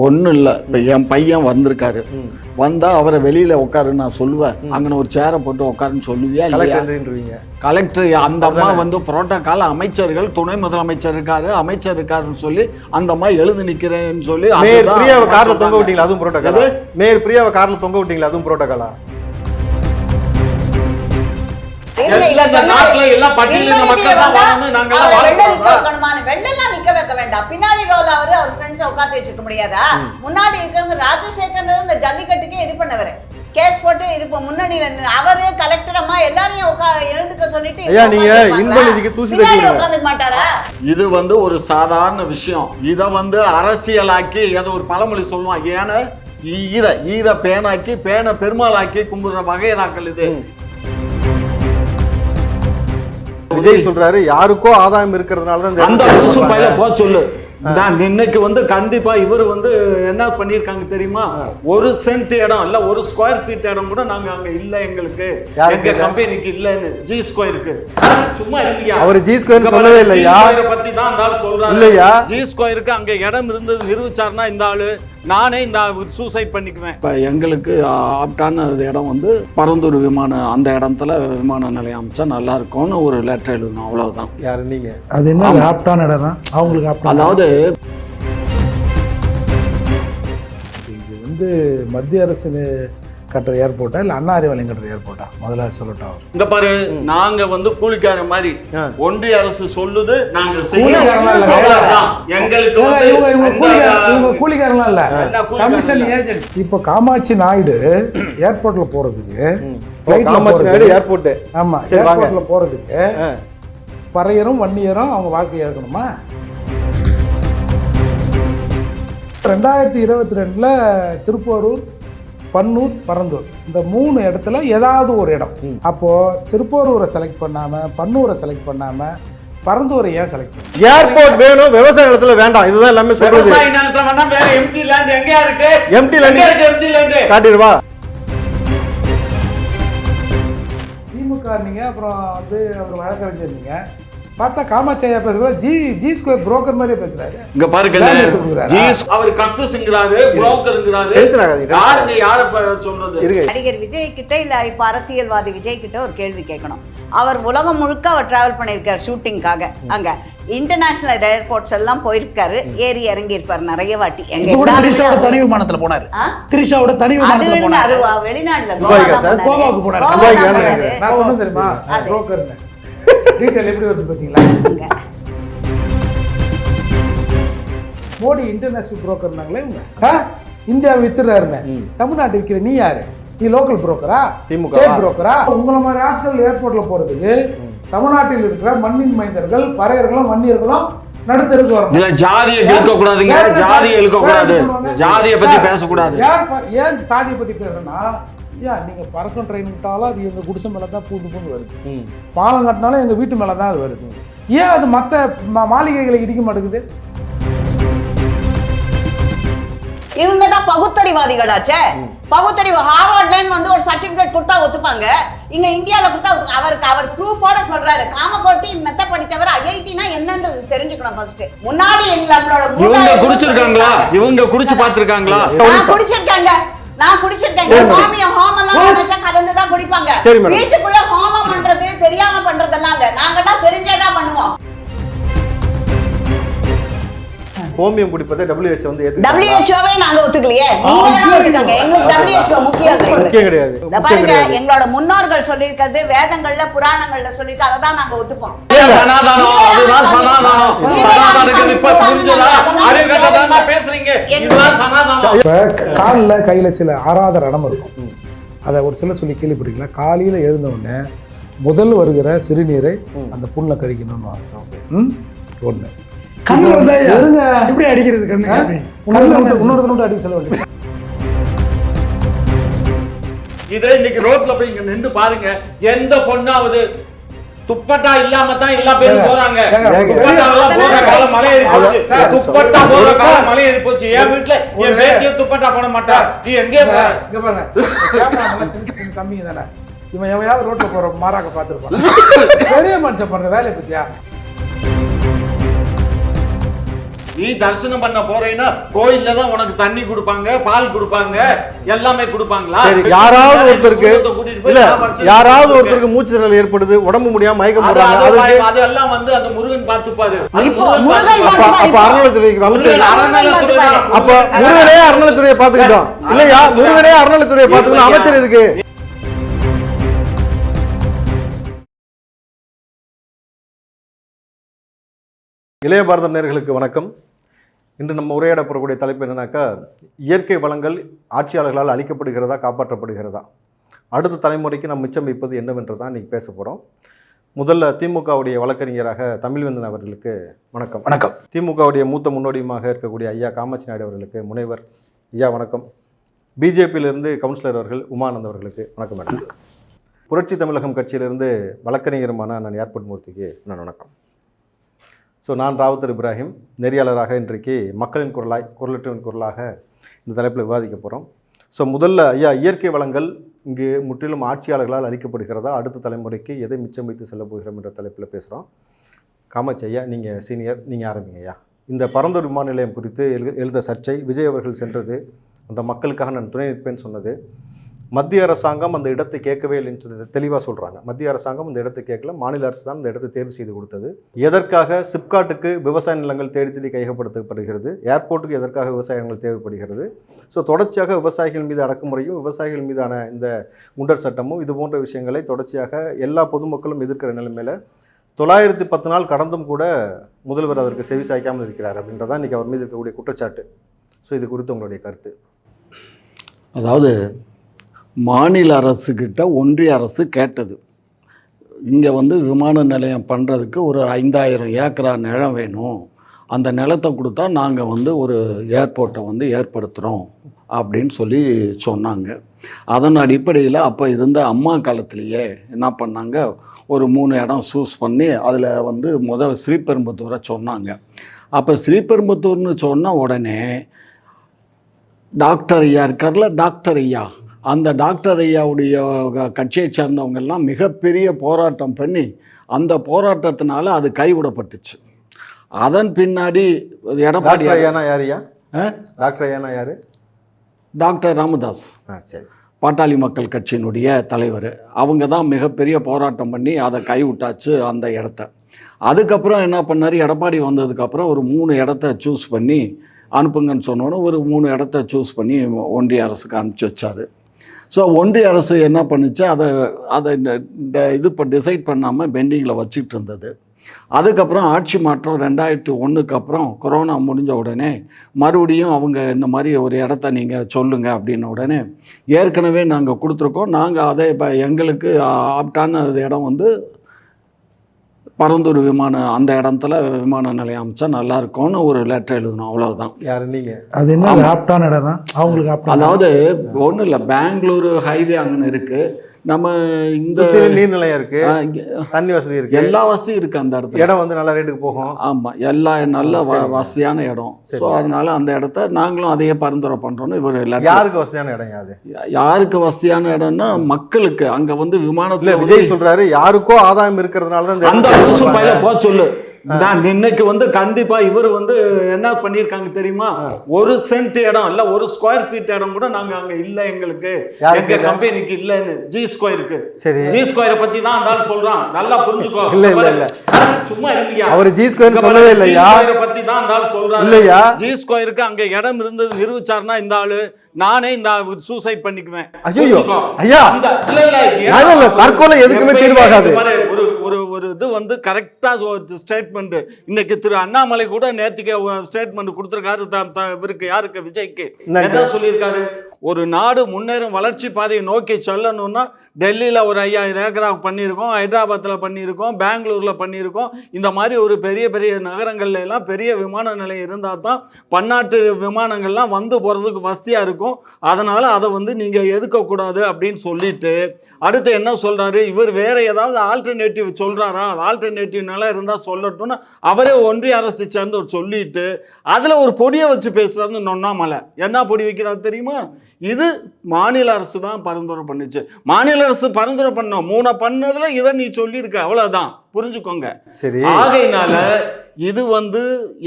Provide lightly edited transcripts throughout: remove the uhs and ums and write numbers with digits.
ஒன்றும் இல்லை. இப்போ என் பையன் வந்திருக்காரு, வந்தா அவரை வெளியில உட்காருன்னு நான் சொல்லுவேன். அங்கே ஒரு சேரை போட்டு உட்காருன்னு சொல்லுவியா? கலெக்டர் அந்த அம்மா வந்து புரோட்டோகால் அமைச்சர்கள், துணை முதலமைச்சர் இருக்காரு, அமைச்சர் இருக்காருன்னு சொல்லி அந்த அம்மா எழுந்து நிக்கிறேன்னு சொல்லி மேயர் பிரியாவை கார்ல தொங்க விட்டீங்களா? அதுவும் புரோட்டோகாலா? மேயர் பிரியாவை கார்ல தொங்க விட்டீங்களா? அதுவும் புரோட்டோகாலா? பின்னாடி ரோல் அவர் ஃப்ரெண்ட்ஸ் உட்காந்து வச்சுக்க முடியாதா? முன்னாடி இருக்கிற ராஜசேகர் இந்த ஜல்லிக்கட்டுக்கு இது பண்ணவர் கேஸ் போட்டு இது முன்னாடி அவரு கலெக்டர் அம்மா எல்லாரையும் எழுந்துக்க சொல்லிட்டு உட்காந்துக்க மாட்டாரா? இது வந்து ஒரு சாதாரண விஷயம். இத வந்து அரசியலாக்கி ஏதோ ஒரு பழமொழி சொல்லுவான், ஏன்னா ஈர பேனாக்கி பேனை பெருமாளாக்கி கும்பிடுற வகைராக்கள் இது. விஜய் சொல்றாரு யாருக்கோ ஆதாயம் இருக்கிறதுனால தான் அந்த லூசு பையில போ சொல்லு. நான் இன்னைக்கு வந்து கண்டிப்பா இவர் வந்து என்ன பண்ணிருக்காங்க தெரியுமா? 1 சென்ட் இடம் இல்ல 1 ஸ்கொயர் ஃபீட் இடம் கூட நாங்க அங்க இல்ல, எங்களுக்கு எங்க கம்பெனிக்கு இல்லன்னு ஜி ஸ்கொயருக்கு. சும்மா இல்லையா? அவர் ஜி ஸ்கொயர் சொல்லவே இல்லையா? பத்தி தான் அந்த ஆளு சொல்றாரு இல்லையா? ஜி ஸ்கொயருக்கு அங்க இடம் இருந்தது நிரூபிச்சாருன்னா இந்த ஆளு நானே இந்த சூசைட் பண்ணிக்குவேன். இப்போ எங்களுக்கு ஆப்டான இடம் வந்து பரந்தூர் அந்த இடத்துல விமான நிலையம் அமைச்சா நல்லா இருக்கும்னு ஒரு லெட்டர் எழுதணும், அவ்வளவுதான். யாரு நீங்க? அது என்ன ஆப்டான இடம்? அவங்களுக்கு ஆப்டான, அதாவது இது வந்து மத்திய அரசு கட்டுற ஏர்போர்ட்டா இல்ல அண்ணா அறிவாலயம் கட்டுற ஏர்போர்ட்டா? முதல்ல சொல்லட்டும். இங்க பாரு, நாங்க வந்து கூலிக்கார மாதிரி ஒன்றிய அரசு சொல்லுது, நாங்க எங்களுக்கு கூலிக்காரலாம் இல்ல, கமிஷன் ஏஜென்ட். இப்ப காமாட்சி நாயுடு ஏர்போர்ட்ல போறதுக்கு, ஏர்போர்ட், ஆமா ஏர்போர்ட்ல போறதுக்கு பறையரும் வன்னியரும் அவங்க வாழ்க்கையை எடுக்கணுமா? 2022 திருப்போரூர், பன்னூர், பரந்தூர் இந்த 3 இடத்துல ஏதாவது ஒரு இடம். அப்போ திருப்போரூரை செலக்ட் பண்ணாம, பன்னூரை செலக்ட் பண்ணாம, பரந்தூரை ஏன் செலக்ட் பண்ண? ஏர்போர்ட் வேணும், விவசாய நிலத்துல வேண்டாம், இதுதான் எல்லாமே சொல்றது. விவசாய நிலத்துல வேண்டாம், வேற எம்டி லேண்ட் எங்கயா இருக்கு? Empty land காட்டிடுவா. திமுக நீங்க அப்புறம் வந்து அவர் வழக்கறிஞர், நீங்க பார்த்தா காமாட்சி ஐயா பேசுறது ஜி ஸ்கொயர் புரோக்கர் மாதிரியே பேசுறாரு. இங்க பாருங்க, அவர் கக்குங்கிறாரு, புரோக்கர்ங்கிறாரு. யாருங்க யார சொல்றது? நடிகர் விஜய் கிட்ட இல்ல இப்ப அரசியல்வாதி விஜய் கிட்ட ஒரு கேள்வி கேட்கணும். அவர் உலகம் முழுக்க அவர் டிராவல் பண்ணிருக்காரு ஷூட்டிங்காக. அங்க இன்டர்நேஷனல் ஏர்போர்ட்ஸ் எல்லாம் போயிருக்காரு, ஏறி இறங்கி இருப்பாரு நிறைய வாட்டி. திரிஷாவோட தனி விமானத்துல போனாரு. திரிஷாவோட தனி விமானத்துல போனாரு. அது வெளிநாடுல கோவாக்கு போனாரு. நான் சொன்னேன் தெரியுமா புரோக்கர்னு. டீடைல் எப்படி வருது பாத்தீங்களா? மோடி இன்டர்நேஷனல் புரோக்கர்னாங்களே இவங்க. இந்தியாவை வித்துறாருன்னு தமிழ்நாட்டு விற்கிற நீ யாரு? நீ லோக்கல் புரோக்கரா? ஸ்டேட் புரோக்கரா? உங்களை மாதிரி ஆட்கள் ஏர்போர்ட்ல போறதுக்கு தமிழ்நாட்டில் இருக்கிற மண்ணின் மைந்தர்கள், பறையர்களும் வன்னியர்களும் நடுத்தருக்கு வரணும். இல்ல ஜாதியை இழுக்க கூடாதுங்க, ஜாதியை இழுக்க கூடாது, ஜாதியை பத்தி பேசக்கூடாது. ஏன் சாதியை பத்தி பேசுறேன்னா, ஏன் நீங்க பறக்கும் ட்ரெயின் விட்டாலும் அது எங்க குடிசை மேல தான் பூந்து வருது, பாலம் கட்டினாலும் எங்க வீட்டு மேல தான் அது வருது. ஏன் அது மற்ற மாளிகைகளை இடிக்க மாட்டேங்குது? இவங்க தான் பகுத்தறிவாதிகளாச்சே. பகுத்தறிவு ஹார்வர்ட்ல வந்து ஒரு சர்டிபிகேட் கொடுத்தா ஒத்துப்பாங்க, இங்க இந்தியால கொடுத்தா ஒத்துக்க. அவர் ப்ரூஃபோட சொல்றாரு, காமகோட்டி மெத்த படித்தவர் ஐஐடினா என்னன்றது தெரிஞ்சுக்கணும் ஃபர்ஸ்ட். முன்னாடி எங்களோட இவங்க குடிச்சிருக்காங்களா? இவங்க குடிச்சு பார்த்திருக்காங்களா? நான் குடிச்சிருக்கேன். ஹோமியம் ஹோமெல்லாம் மனுஷன் கலந்து தான் குடிப்பாங்க. வீட்டுக்குள்ள ஹோமம் பண்றது தெரியாம பண்றதெல்லாம் இல்ல, நாங்கெல்லாம் தெரிஞ்சேதான் பண்ணுவோம். ஹோமியம் குடிப்பதை WHO வந்து WHO-வே நாங்க ஒத்துக்கலையே, நீங்க வேணா ஒத்துக்கங்க. எங்களுக்கு WHO முக்கியம் கிடையாது. பாருங்க, எங்களோட முன்னோர்கள் சொல்லியிருக்கிறது, வேதங்கள்ல புராணங்கள்ல சொல்லிட்டு அதை தான் நாங்க ஒத்துப்போம். சனாதனம், அதுதான் சனாதனம். சனாதனத்துக்கு இப்ப புரிஞ்சதா? அறிவுகட்டமா பேசுறீங்க, இதுதான் சனாதனம். இப்ப கால்ல கையில சில ஆராத இடம் இருக்கும், அதை ஒரு சில சொல்லி கேள்விப்பட்டீங்களா? காலையில எழுந்த உடனே முதல் வருகிற சிறுநீரை அந்த புண்ணில் கழிக்கணும்னு ஒண்ணு. எப்படி அடிக்கிறது? இன்னொரு அடிக்க சொல்ல வேண்டிய இதை இன்னைக்கு ரோட்ல போய் இங்க நின்று பாருங்க, எந்த பொண்ணாவது துப்பட்டா இல்லாம தான் எல்லா பேரும் போறாங்க. துப்பட்டா எல்லாம் போற காலம் மலை ஏறி போச்சு. துப்பட்டா போற காலம் மலை ஏறி போச்சு. என் வீட்டுல என் பேத்திய துப்பட்டா போட மாட்டா. நீ எங்கே போற? இங்க பாருங்க, சின்ன தம்பிங்க தானே, இவன் எவையாவது ரோட்ல போற மாறாக்க பாத்துருப்பான். பெரிய மனுஷன் பண்ற வேலையை பத்தியா? நீ தரிசனம் பண்ண போறேன்னா கோயில்ல தான் உனக்கு தண்ணி கொடுப்பாங்க, பால் கொடுப்பாங்க, எல்லாமே கொடுப்பாங்களா? சரி, யாராவது ஒருத்தருக்கு இல்ல, யாராவது ஒருத்தருக்கு மூச்சு திணறல் ஏற்படுது, உடம்பு முடியாம மயக்கம் போடுறாங்க, அதெல்லாம் வந்து அந்த முருகன் பார்த்துப்பாரு. அப்ப அறநிலைத்துறைக்கு அமைச்சர் அப்ப முருகனே அறநிலைத்துறையை பாத்துக்கிட்டோம் இல்லையா? முருகனே அறநிலைத்துறையை பாத்துக்கணும், அமைச்சர் எதுக்கு? இளைய பாரதம் நேயர்களுக்கு வணக்கம். இன்று நம்ம உரையாட போறக்கூடிய தலைப்பு என்னன்னாக்கா, இயற்கை வளங்கள் ஆட்சியாளர்களால் அளிக்கப்படுகிறதா, காப்பாற்றப்படுகிறதா, அடுத்த தலைமுறைக்கு நாம் மிச்சம் வைப்பது என்னவென்றதான் இன்னைக்கு பேச போறோம். முதல்ல திமுகவுடைய வழக்கறிஞராக தமிழ்வேந்தன் அவர்களுக்கு வணக்கம். வணக்கம். திமுகவுடைய மூத்த முன்னோடியுமாக இருக்கக்கூடிய ஐயா காமாட்சி நாயுடு அவர்களுக்கு முனைவர் ஐயா வணக்கம். பிஜேபியிலிருந்து கவுன்சிலர் அவர்கள் உமானந்த் அவர்களுக்கு வணக்கம் மேடம். புரட்சி தமிழகம் கட்சியிலிருந்து வழக்கறிஞருமான நான் ஏர்போர்ட் மூர்த்திக்கு நான் வணக்கம். ஸோ நான் ராவுத்தர் இப்ராஹிம், நெறியாளராக இன்றைக்கு மக்களின் குரலாய், குரலற்றின் குரலாக இந்த தலைப்பில் விவாதிக்க போகிறோம். ஸோ முதல்ல ஐயா, இயற்கை வளங்கள் இங்கு முற்றிலும் ஆட்சியாளர்களால் அளிக்கப்படுகிறதா, அடுத்த தலைமுறைக்கு எதை மிச்சம் வைத்து செல்ல போகிறோம் என்ற தலைப்பில் பேசுகிறோம். காமாட்சி ஐயா, நீங்கள் சீனியர், நீங்கள் ஆரம்பிங்க ஐயா. இந்த பரந்தூர் விமான நிலையம் குறித்து எழுத சர்ச்சை, விஜய் அவர்கள் சென்றது, அந்த மக்களுக்காக நான் துணை நிற்பேன்னு சொன்னது, மத்திய அரசாங்கம் அந்த இடத்தை கேட்கவே இல்லைன்னு தெளிவாக சொல்கிறாங்க. மத்திய அரசாங்கம் அந்த இடத்தை கேட்கல, மாநில அரசு தான் அந்த இடத்தை தேர்வு செய்து கொடுத்தது. எதற்காக சிப்காட்டுக்கு விவசாய நிலங்கள் தேடி தேடி கையகப்படுத்தப்படுகிறது, ஏர்போர்ட்டுக்கு எதற்காக விவசாய நிலங்கள் தேவைப்படுகிறது. ஸோ தொடர்ச்சியாக விவசாயிகள் மீது அடக்குமுறையும், விவசாயிகள் மீதான இந்த குண்டர் சட்டமும், இது போன்ற விஷயங்களை தொடர்ச்சியாக எல்லா பொதுமக்களும் எதிர்க்கிற நிலைமையில் 910 நாள் கடந்தும் கூட முதல்வர் அதற்கு செவி சாய்க்காமல் இருக்கிறார் அப்படின்றதான் இன்றைக்கி அவர் மீது இருக்கக்கூடிய குற்றச்சாட்டு. ஸோ இது குறித்து உங்களுடைய கருத்து? அதாவது மாநில அரசுக்கிட்ட ஒன்றிய அரசு கேட்டது, இங்கே வந்து விமான நிலையம் பண்ணுறதுக்கு ஒரு 5000 ஏக்கரா நிலம் வேணும், அந்த நிலத்தை கொடுத்தா நாங்கள் வந்து ஒரு ஏர்போர்ட்டை வந்து ஏற்படுத்துகிறோம் அப்படின்னு சொல்லி சொன்னாங்க. அதன் அடிப்படையில் அப்போ இருந்த அம்மா காலத்திலேயே என்ன பண்ணாங்க, ஒரு 3 இடம் சூஸ் பண்ணி அதில் வந்து ஸ்ரீபெரும்புத்தூரை சொன்னாங்க. அப்போ ஸ்ரீபெரும்புத்தூர்னு சொன்ன உடனே டாக்டர் ஐயா இருக்கார்ல, டாக்டர் ஐயா, அந்த டாக்டர் ஐயாவுடைய கட்சியை சேர்ந்தவங்கெல்லாம் மிகப்பெரிய போராட்டம் பண்ணி அந்த போராட்டத்தினால அது கைவிடப்பட்டுச்சு. அதன் பின்னாடி எடப்பாடி ஐயானா யார் ஐயா? டாக்டர் ஐயானா யார்? டாக்டர் ராமதாஸ், சரி, பாட்டாளி மக்கள் கட்சியினுடைய தலைவர். அவங்க தான் மிகப்பெரிய போராட்டம் பண்ணி அதை கைவிட்டாச்சு அந்த இடத்த. அதுக்கப்புறம் என்ன பண்ணார், எடப்பாடி வந்ததுக்கப்புறம் ஒரு 3 இடத்த சூஸ் பண்ணி அனுப்புங்கன்னு சொன்னோன்னே ஒரு 3 இடத்த சூஸ் பண்ணி ஒன்றிய அரசுக்கு அனுப்பிச்சி வச்சார். ஸோ ஒன்றிய அரசு என்ன பண்ணுச்சு, அதை இந்த இது இப்போ டிசைட் பண்ணாமல் பெண்டிங்கில் வச்சுக்கிட்டு இருந்தது. அதுக்கப்புறம் ஆட்சி மாற்றம் 2001க்கு அப்புறம் கொரோனா முடிஞ்ச உடனே மறுபடியும் அவங்க இந்த மாதிரி ஒரு இடத்த நீங்கள் சொல்லுங்கள் அப்படின்ன உடனே, ஏற்கனவே நாங்கள் கொடுத்துருக்கோம், நாங்கள் அதை இப்போ எங்களுக்கு ஆப்டான இடம் வந்து பரந்தூர் அந்த இடத்துல விமான நிலையம் அமைச்சா நல்லா இருக்கும்னு ஒரு லெட்டர் எழுதணும், அவ்வளவுதான். யாரு நீங்க? அது என்ன ஆப்டான இடம் தான் அவங்களுக்கு? அதாவது ஒன்றும் இல்லை, பெங்களூரு ஹைவே அங்கே இருக்கு, நம்ம இந்த நீர்நிலையம் இருக்கு, தண்ணி வசதி இருக்கு, எல்லா வசதியும் இருக்கு அந்த இடத்துல. இடம் வந்து நல்ல ரேட்டுக்கு போகும். ஆமா, எல்லா நல்ல வசதியான இடம். ஸோ அதனால அந்த இடத்த நாங்களும் அதையே பரிந்துரை பண்றோம்னு இவர். யாருக்கு வசதியான இடம்? யாருக்கு வசதியான இடம்னா மக்களுக்கு. அங்க வந்து விமானத்துல விஜய் சொல்றாரு யாருக்கோ ஆதாயம் இருக்கிறதுனால தான் அந்த போ சொல்லு. நான் இன்னைக்கு வந்து கண்டிப்பா இவர் வந்து என்ன பண்ணிருக்காங்க தெரியுமா, 1 சென்ட் இடம் இல்ல, 1 ஸ்கொயர் ஃபீட் இடம் கூட நாங்க அங்க இல்ல, எங்களுக்கு எங்க கம்பெனிக்கு இல்லன்னு. ஜி ஸ்கொயருக்கு, ஜி ஸ்கொயரை பத்தி தான் இருந்தாலும் சொல்றான், நல்லா புரிஞ்சுக்கோ. இல்ல சும்மா இருக்கியா, அவர் ஜி ஸ்கொயர் சொல்லவே இல்லையா, பத்தி தான் இருந்தாலும் சொல்றான் இல்லையா. ஜி ஸ்கொயருக்கு அங்க இடம் இருந்தது நிரூபிச்சாருன்னா இந்த ஆளு நானே இந்த சூசைட் பண்ணிக்குவேன். ஐயோ ஐயா, இல்ல தற்கொலை எதுக்குமே தீர்வாகாது. ஒரு இது வந்து கரெக்டா ஸ்டேட்மெண்ட். இன்னைக்கு திரு அண்ணாமலை கூட நேத்திக்கு ஸ்டேட்மெண்ட் கொடுத்திருக்காரு இவருக்கு, யாருக்கு, விஜய்க்கு. என்ன சொல்லியிருக்காரு, ஒரு நாடு முன்னேறும் வளர்ச்சி பாதையை நோக்கி செல்லணும்னா டெல்லியில் ஒரு 5000 ஏக்கரா பண்ணியிருக்கோம், ஹைதராபாத்தில் பண்ணியிருக்கோம், பெங்களூரில் பண்ணியிருக்கோம். இந்த மாதிரி ஒரு பெரிய பெரிய நகரங்கள்ல எல்லாம் பெரிய விமான நிலையம் இருந்தால் தான் பன்னாட்டு விமானங்கள்லாம் வந்து போகிறதுக்கு வசதியாக இருக்கும். அதனால் அதை வந்து நீங்கள் எதுக்கக்கூடாது அப்படின்னு சொல்லிட்டு அடுத்து என்ன சொல்கிறாரு, இவர் வேறு ஏதாவது ஆல்டர்னேட்டிவ் சொல்கிறாரா, ஆல்டர்னேட்டிவ் நிலம் இருந்தால் சொல்லட்டும்னு அவரே ஒன்றிய அரசு சேர்ந்து சொல்லிட்டு அதில் ஒரு பொடியை வச்சு பேசுகிறாரு நொண்ணாமலை. என்ன பொடி வைக்கிறாரு தெரியுமா, இது மாநில அரசு தான் பரிந்துரை பண்ணிச்சு. மாநில அரசு பரிந்துரை பண்ணோம். 3 பண்ணதுல இதை நீ சொல்லியிருக்க, அவ்வளவுதான், புரிஞ்சுக்கோங்க. சரி, ஆகையினால இது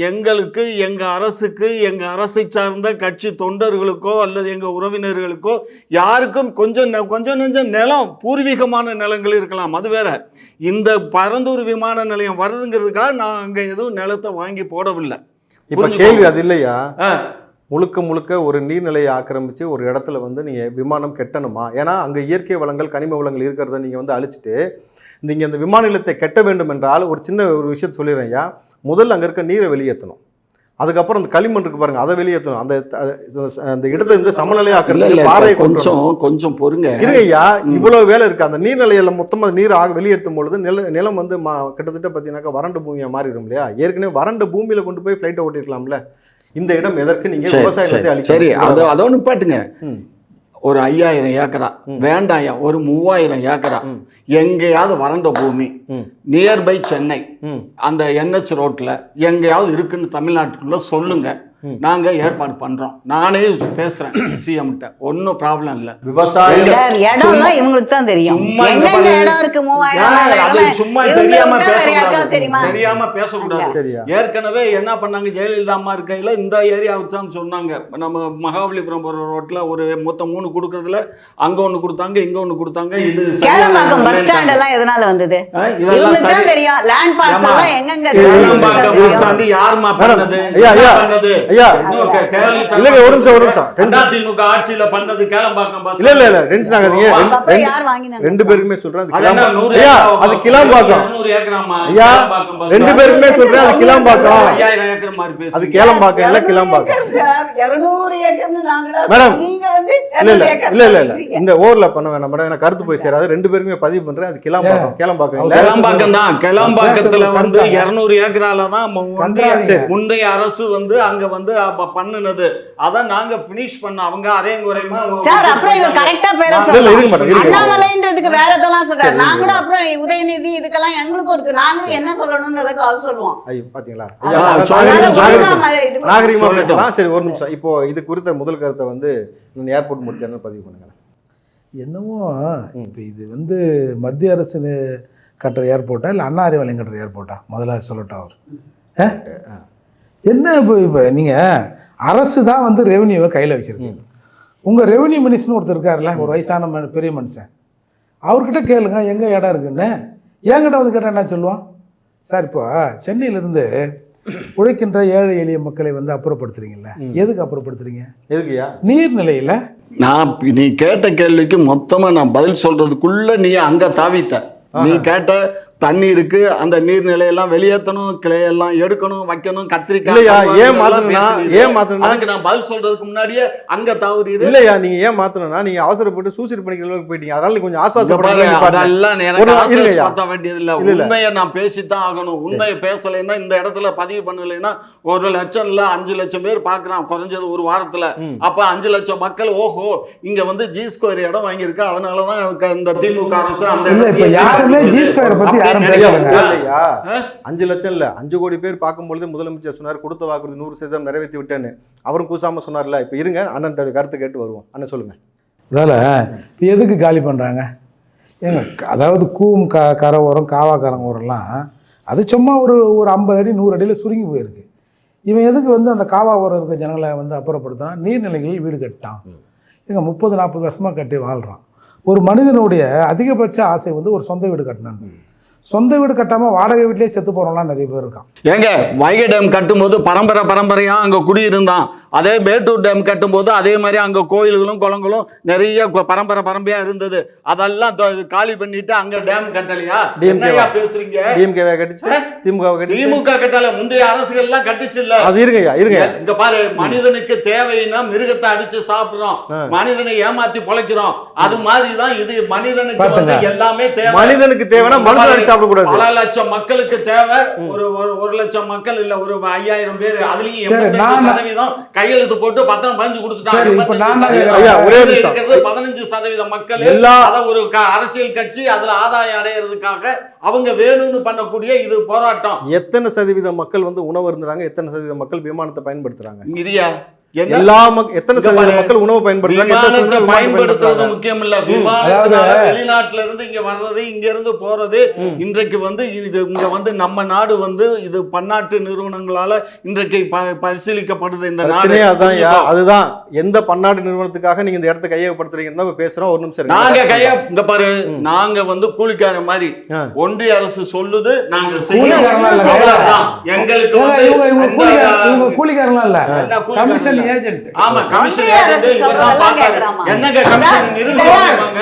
எங்களுக்கு, எங்க அரசுக்கு, எங்க அரசை சார்ந்த கட்சி தொண்டர்களுக்கோ அல்லது எங்க உறவினர்களுக்கோ யாருக்கும் கொஞ்சம் நெஞ்சம் நிலம், பூர்வீகமான நிலங்கள் இருக்கலாம், அது வேற. இந்த பரந்தூர் விமான நிலையம் வருதுங்கிறதுக்காக நான் அங்க எதுவும் நிலத்தை வாங்கி போடவில்லை. இப்ப கேள்வி அது இல்லையா, முழுக்க ஒரு நீர்நிலையை ஆக்கிரமிச்சு ஒரு இடத்துல நீங்க விமானம் கெட்டணுமா? ஏன்னா அங்க இயற்கை வளங்கள், கனிம வளங்கள் இருக்கிறத நீங்க அழிச்சிட்டு நீங்க அந்த விமான நிலையத்தை கெட்ட வேண்டும் என்றால் ஒரு சின்ன ஒரு விஷயத்தை சொல்லிடுறேன் ஐயா. முதல்ல அங்க இருக்க நீரை வெளியேற்றணும், அதுக்கப்புறம் அந்த களிமண் இருக்கு பாருங்க, அதை வெளியேற்றணும். அந்த இடத்தை சமநிலையாக்குறது பாறையை கொஞ்சம் பொறுங்க இருங்கய்யா. இவ்வளவு வேலை இருக்கு. அந்த நீர்நிலையில மொத்தமா நீர் வெளியேற்றும் பொழுது நிலம் கிட்டத்தட்ட பார்த்தீங்கன்னாக்கா வறண்ட பூமியா மாறிடும் இல்லையா? ஏற்கனவே வறண்ட பூமியில கொண்டு போய் ஃபிளைட்டை ஓட்டிருக்கலாம்ல. இந்த இடம் எதற்கு நீங்க விவசாயத்தை அழிச்சு? சரி, அதோ நிப்பாட்டுங்க. ஒரு 5000 ஏக்கரா வேண்டாயா, ஒரு 3000 ஏக்கரா எங்கேயாவது வறண்ட பூமி நியர்பை சென்னை அந்த NH ரோட்ல எங்கேயாவது இருக்குன்னு தமிழ்நாட்டுக்குள்ள சொல்லுங்க, நாங்க ஏற்பாடு பண்றோம். நானே பேசுறேன் சிஎம் கிட்ட, ஒன்னும் ப்ராப்ளம் இல்ல. விவசாயம் இவங்களுக்கு தான் தெரியும். சும்மா தெரியாம பேசக்கூடாது. ஏற்கனவே என்ன பண்ணாங்க, ஜெயலலிதா அம்மா இருக்கையில இந்த ஏரியா வச்சான்னு சொன்னாங்க. நம்ம மகாபலிபுரம் போற ரோட்ல ஒரு மொத்தம் 3 கொடுக்கறதுல அங்க ஒண்ணு கொடுத்தாங்க, இங்க ஒண்ணு கொடுத்தாங்க. இது பஸ் ஸ்டாண்ட் எல்லாம் எதனால வந்தது? இதெல்லாம் தெரியும். லேண்ட் பார்சல் எல்லாம் எங்கங்க பஸ் ஸ்டாண்ட் யாருமா பண்ணது? ஐயா இல்லங்க, ஒரு நிமிஷம். அதிமுக ஆட்சியில பண்ணது கேளம்பாக்கம் பஸ். இல்ல டென்ஷன் ஆகாதீங்க. ரெண்டு பேருமே சொல்றேன் அது கிளாம்பாக்கம். 200 ஏக்கராமா? ஐயா ரெண்டு பேருமே சொல்றேன் அது கிளாம்பாக்கம். 5000 ஏக்கர் மாதிரி பேசு. அது கேளம்பாக்கம் இல்ல கிளாம்பாக்கம். 200 ஏக்கர்னு நாங்களா மேடம் நீங்க இல்ல இந்த ஓவர்ல பண்ண வேணாம் மேடம், எனக்கு கருத்து போய் சேராது. ரெண்டு பேருமே பதிவு பண்றேன், அது கிளாம்பாக்கம். கேளம்பாக்கம் இல்ல, கேளம்பாக்கம் தான். கேளம்பாக்கத்துல 200 ஏக்கரால தான் முந்தைய அரசு அங்க பண்ணுனது. அத நாங்க ஃபினிஷ் பண்ண, அவங்க அரையங்குறைமா சார். அப்புறம் இவங்க கரெக்ட்டா பேர சொல்றாங்க. அண்ணாமலைன்றதுக்கு வேற எதெல்லாம் சொல்றாங்க. நாங்களும் அப்புறம் உதயநிதி இதுக்கெல்லாம் எங்களுக்கும் இருக்கு. நாங்களும் என்ன சொல்லணும்ன்றதுக்கு அது சொல்லுவோம். ஐயோ பாத்தீங்களா, நாகரிகமா பேசலாம். சரி, ஒரு நிமிஷம். இப்போ இது குறித்த முதல் கருத்தை ஏர்போர்ட் முடிச்சாருன்னு பதிவு பண்ணுங்க. என்னவோ இப்போ இது மத்திய அரசு கட்டுற ஏர்போர்ட்டா இல்லை அண்ணா அறிவாலயம் கட்டுற ஏர்போர்ட்டா? முதல்ல சொல்லட்டா அவர் என்ன? இப்போ நீங்கள் அரசு தான் ரெவென்யூவை கையில் வச்சுருக்கீங்க. உங்கள் ரெவென்யூ மினிஸ்டர்னு ஒருத்தர் இருக்கார்ல, ஒரு வயசான பெரிய மனுஷன், அவர்கிட்ட கேளுங்க எங்கே இடம் இருக்குன்னு. என்கிட்ட கேட்டால் என்ன சொல்லுவான்? சார் இப்போ சென்னையிலேருந்து உழைக்கின்ற ஏழை எளிய மக்களை அப்புறப்படுத்துறீங்கல்ல, எதுக்கு அப்புறப்படுத்துறீங்க? எதுக்குயா? நீர்நிலையில் நீ கேட்ட கேள்விக்கு மொத்தமாக நான் பதில் சொல்றதுக்குள்ள நீ அங்கே தாவிட்ட. நீ கேட்ட தண்ணி இருக்கு, அந்த நீர்நிலையெல்லாம் வெளியேற்றணும், கிளையெல்லாம் எடுக்கணும், வைக்கணும், கத்திரிக்காய். ஏன் மாத்தணும்? அதுக்கு நான் பதில் சொல்றதுக்கு முன்னாடியே அங்க தவறு இல்லையா? நீங்க ஏன் மாத்தணும்னா நீங்க அவசரப்பட்டு சூசைட் பண்ணிக்கிற அளவுக்கு போயிட்டீங்க. அதனால கொஞ்சம் ஆஸ்வாசப்படுத்த வேண்டியது இல்ல. உண்மையை நான் பேசித்தான் ஆகணும். உண்மையை பேசலைன்னா, இந்த இடத்துல பதிவு பண்ணலைன்னா 1 லட்சம் இல்ல 5 லட்சம் பேர் பாக்குறான் குறைஞ்சது ஒரு வாரத்துல. அப்ப 5 லட்சம் மக்கள் ஓஹோ இங்க G ஸ்கொயர் இடம் வாங்கியிருக்கு, அதனாலதான் இந்த திமுக அரசு அந்த 5 லட்சம் இல்ல 5 கோடி பேர் பார்க்கும்பொழுது முதலமைச்சர் சொன்னார் கொடுத்த வாக்குறுதி 100% நிறைவேற்றி விட்டேன்னு. அவரும் கூசாம சொன்னார்ல. இப்ப இருங்க, அண்ணன் கருத்து கேட்டு வருவோம். அண்ணன் சொல்லுங்க. அதால இப்போ எதுக்கு காலி பண்றாங்க? ஏங்க, அதாவது கூம் கரை ஓரம், காவா கரங்கோரம்லாம் அது சும்மா ஒரு 50 அடி 100 அடியில் சுருங்கி போயிருக்கு. இவன் எதுக்கு அந்த காவா ஓரம் இருக்க ஜனங்களை அப்புறப்படுத்தினா, நீர்நிலைகளில் வீடு கட்டான். எங்க 30-40 வருஷமா கட்டி வாழ்றான். ஒரு மனிதனுடைய அதிகபட்ச ஆசை ஒரு சொந்த வீடு கட்டணும். சொந்த வீடு கட்டாமல் வாடகை வீட்டிலேயே செத்து போகிறவங்களாம் நிறைய பேர் இருக்கான். ஏங்க, வைகை டேம் கட்டும்போது பரம்பரையாக அங்கே குடியிருந்தான். அதே மேட்டூர் டேம் கட்டும்போது அதே மாதிரி அங்கே கோயில்களும் குளங்களும் நிறைய பரம்பரையாக இருந்தது. அதெல்லாம் காலி பண்ணிட்டு அங்கே டேம் கட்டலையா? பேசுறீங்க? திமுக கட்டல, முந்தைய அரசுகள் எல்லாம் கட்டுச்சு இல்ல? அது இருங்க இங்க பாரு, மனிதனுக்கு தேவைன்னா மிருகத்தை அடிச்சு சாப்பிடுறோம், மனிதனை ஏமாத்தி பொழைக்கிறோம். அது மாதிரிதான் இது. மனிதனுக்கு எல்லாமே தேவை. மனிதனுக்கு தேவைன்னா மனுஷன் சாப்பிடக்கூடாது. பல லட்சம் மக்களுக்கு தேவை. ஒரு லட்சம் மக்கள் இல்ல, ஒரு 5000 பேர். அதுலயும் 85% கையெழுத்து போட்டு பத்திரம் பதிஞ்சு கொடுத்துட்டாங்க. 15% மக்கள் ஒரு அரசியல் கட்சி அதுல ஆதாயம் அடையிறதுக்காக அவங்க வேணும்னு பண்ணக்கூடிய இது போராட்டம். எத்தனை சதவீத மக்கள் உணவு இருந்தாங்க, எத்தனை சதவீத மக்கள் விமானத்தை பயன்படுத்துறாங்க? இரியா எத்தனை சதவீத மக்கள் உணவு பயன்படுத்துறது முக்கியம் இல்ல. விமானத்தினால வெளிநாட்டுல இருந்து இங்க வர்றது, இங்க இருந்து போறது, இன்றைக்கு வந்து இங்க வந்து நம்ம நாடு வந்து இது பன்னாட்டு நிறுவனங்களால இன்றைக்கு பரிசீலிக்கப்படுது இந்த நாடு. அதுதான் எந்த பன்னாட்டு நிறுவனத்துக்காக நீங்க இந்த இடத்தை கையகப்படுத்துறீங்கன்னு பேசுறோம். ஒரு நிமிஷம் நாங்க இங்க பாரு, நாங்க வந்து கூலிக்கார மாதிரி ஒன்றிய அரசு சொல்லுது, நாங்க எங்களுக்கு கூலிக்காரலாம் இல்ல, கமிஷன் ஏஜென்ட். ஆமா, கமிஷன் ஏஜென்ட் இவர்தான் பார்த்தாரு. என்னங்க கமிஷன் நிறுவனமாங்க?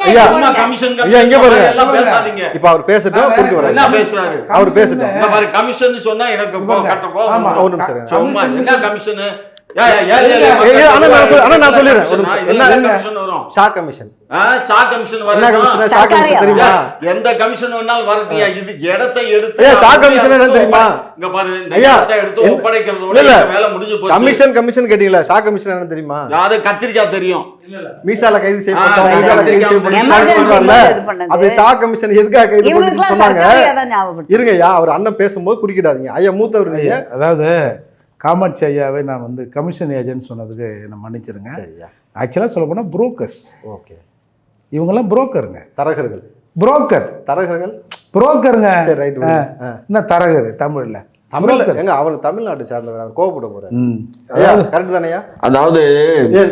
ஐயா கமிஷன் இங்க பாருங்க, எல்லாம் பேசாதீங்க. இப்ப அவர் பேசட்டும், குறுக்கு வர என்ன பேசுறாரு அவர் பேசட்டும். இங்க பாரு, கமிஷன் சொன்னா எனக்கு கட்ட கோவம். ஒரு நிமிஷம் சும்மா என்ன கமிஷன்? எந்த கமிஷன் வேணாலும் வரட்டியா, இது இடத்தை எடுத்து தெரியுமா? இங்க பாரு, இந்த இடத்தை எடுத்து ஒப்படைக்கிறதோட வேலை முடிஞ்சு போச்சு. கமிஷன் கமிஷன் கேட்டீங்களா? ஷா கமிஷன் என்ன தெரியுமா? அது கத்திரிக்காய் தெரியும். மீசால கைது செய்யப்பட்டவங்க அது ஷா கமிஷன் எதுக்காக கைது பண்ணி சொன்னாங்க? இருங்கய்யா, அவர் அண்ணன் பேசும்போது குறுக்கிடாதீங்க ஐயா, மூத்தவர். அதாவது காமாட்சி ஐயாவை நான் வந்து கமிஷன் ஏஜென்ட் சொன்னதுக்கு என்ன மன்னிச்சிருங்க. ஆக்சுவலாக சொல்ல போனால் புரோக்கர்ஸ். ஓகே, இவங்கெல்லாம் புரோக்கருங்க. தரகர்கள். தரகர்கள் புரோக்கருங்க. சரி, ரைட். என்ன தரகர் தமிழ்ல? அவர் தமிழ்நாடு சார்ந்தவர், அவர் கோவப்பட போறாரு. கரெக்ட் தானேயா? அதாவது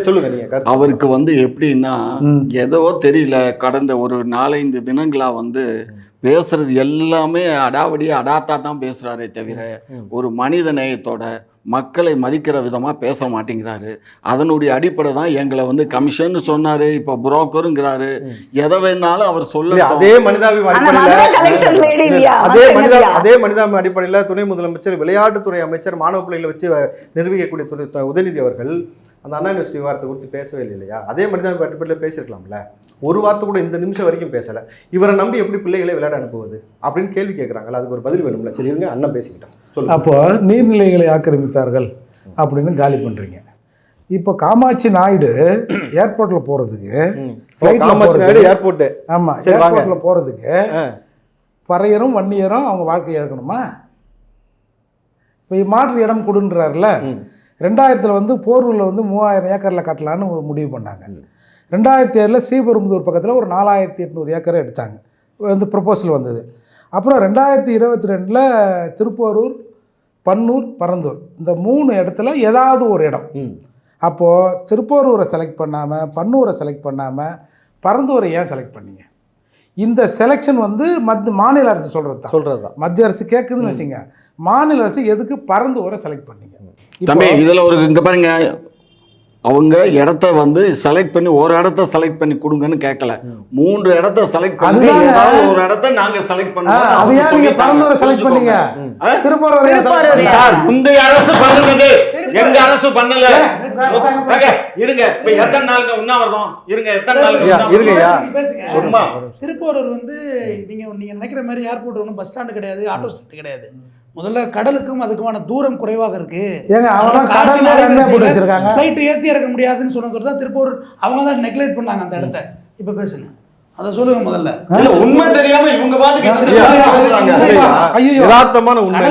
சொல்லுங்க நீங்க. அவருக்கு வந்து எப்படின்னா ஏதோ தெரியல, கடந்த ஒரு 4-5 தினங்களா வந்து பேசுறது எல்லாமே அடாவடியா அடாத்தா தான் பேசுறாரே தவிர ஒரு மனித நேயத்தோட மக்களை மதிக்கிற விதமா பேச மாட்டேங்கிறாரு. அதனுடைய அடிப்படை தான் எங்களை வந்து கமிஷன் சொன்னாரு, இப்ப புரோக்கருங்கிறாரு. எதை வேணாலும் அவர் சொல்ல. அதே மனிதாபிமான அடிப்படையில் துணை முதலமைச்சர், விளையாட்டுத்துறை அமைச்சர், மாணவ பிள்ளைகளை வச்சு நிர்வகிக்கக்கூடிய உதயநிதி அவர்கள் அந்த அண்ணா யூனிவர்சிட்டி வார்த்தை குறித்து பேசவே இல்லையா? அதே மனிதாபிமான அடிப்படையில் பேசியிருக்கலாம்ல. ஒரு வார்த்தை கூட இந்த நிமிஷம் வரைக்கும் பேசல. இவரை நம்பி எப்படி பிள்ளைகளை விளையாட அனுப்புவது அப்படின்னு கேள்வி கேட்குறாங்களா? அதுக்கு ஒரு பதில் வேணும்ல. சரி, இருங்க, அண்ணன் பேசிக்கிட்டோம். அப்போ நீர்நிலைகளை ஆக்கிரமித்தார்கள் அப்படின்னு காலி பண்றீங்க. இப்போ காமாட்சி நாயுடு ஏர்போர்ட்ல போறதுக்கு, ஏர்போர்ட்ல போறதுக்கு பறையரும் வன்னியரும் அவங்க வாழ்க்கையை இழக்கணுமா? இப்போ மாற்று இடம் கொடுன்றாருல. 2000 வந்து போரூரில் வந்து 3000 ஏக்கரில் கட்டலான்னு முடிவு பண்ணாங்க. 2007 ஸ்ரீபெரும்புதூர் பக்கத்தில் ஒரு 4800 ஏக்கரை எடுத்தாங்க, வந்து ப்ரொபோசல் வந்தது. அப்புறம் 2022 திருப்போரூர், பன்னூர், பரந்தூர் இந்த 3 இடத்துல ஏதாவது ஒரு இடம். அப்போது திருப்போரூரை செலக்ட் பண்ணாமல், பன்னூரை செலக்ட் பண்ணாமல், பரந்தூரை ஏன் செலக்ட் பண்ணீங்க? இந்த செலெக்ஷன் வந்து மாநில அரசு சொல்கிறது தான். மத்திய அரசு கேட்குதுன்னு வச்சுங்க, மாநில அரசு எதுக்கு பரந்தூரை செலக்ட் பண்ணீங்க? தம்பி, இதில் ஒரு இங்கே பாருங்க, அவங்க இடத்த வந்து செலக்ட் பண்ணி ஒரு இடத்த செலக்ட் பண்ணி கொடுங்கன்னு கேட்கல. 3 இடத்த செலக்ட் பண்ணி ஏதாவது ஒரு இடத்த நாங்க செலக்ட் பண்ணுவோம். அதையா நீங்க பரந்தூரை செலக்ட் பண்ணீங்க? திருப்பூர் சார், முந்தைய அரசு பண்ணுனது, எங்க அரசு பண்ணல. இருங்க, இப்ப எத்தனை நாளுங்க உண்ணாவிரதம்? இருங்க, எத்தனை நாளுங்க சும்மா? திருப்பூரூர் வந்து நீங்க நினைக்கிற மாதிரி ஏர்போர்ட் ஒன்றும் பஸ் ஸ்டாண்டு கிடையாது, ஆட்டோ ஸ்டாண்ட் கிடையாது. முதல்ல கடலுக்கும் அதுக்குமான தூரம் குறைவாக இருக்கு. ஃப்ளைட் ஏற்றி இறக்க முடியாதுன்னு சொன்னது தான் திருப்பூர் அவங்க தான் நெக்லெக்ட் பண்ணாங்க அந்த இடத்த. இப்போ பேசுங்க, அதை சொல்லுங்க முதல்ல. உண்மை தெரியாம இவங்க யதார்த்தமான உண்மை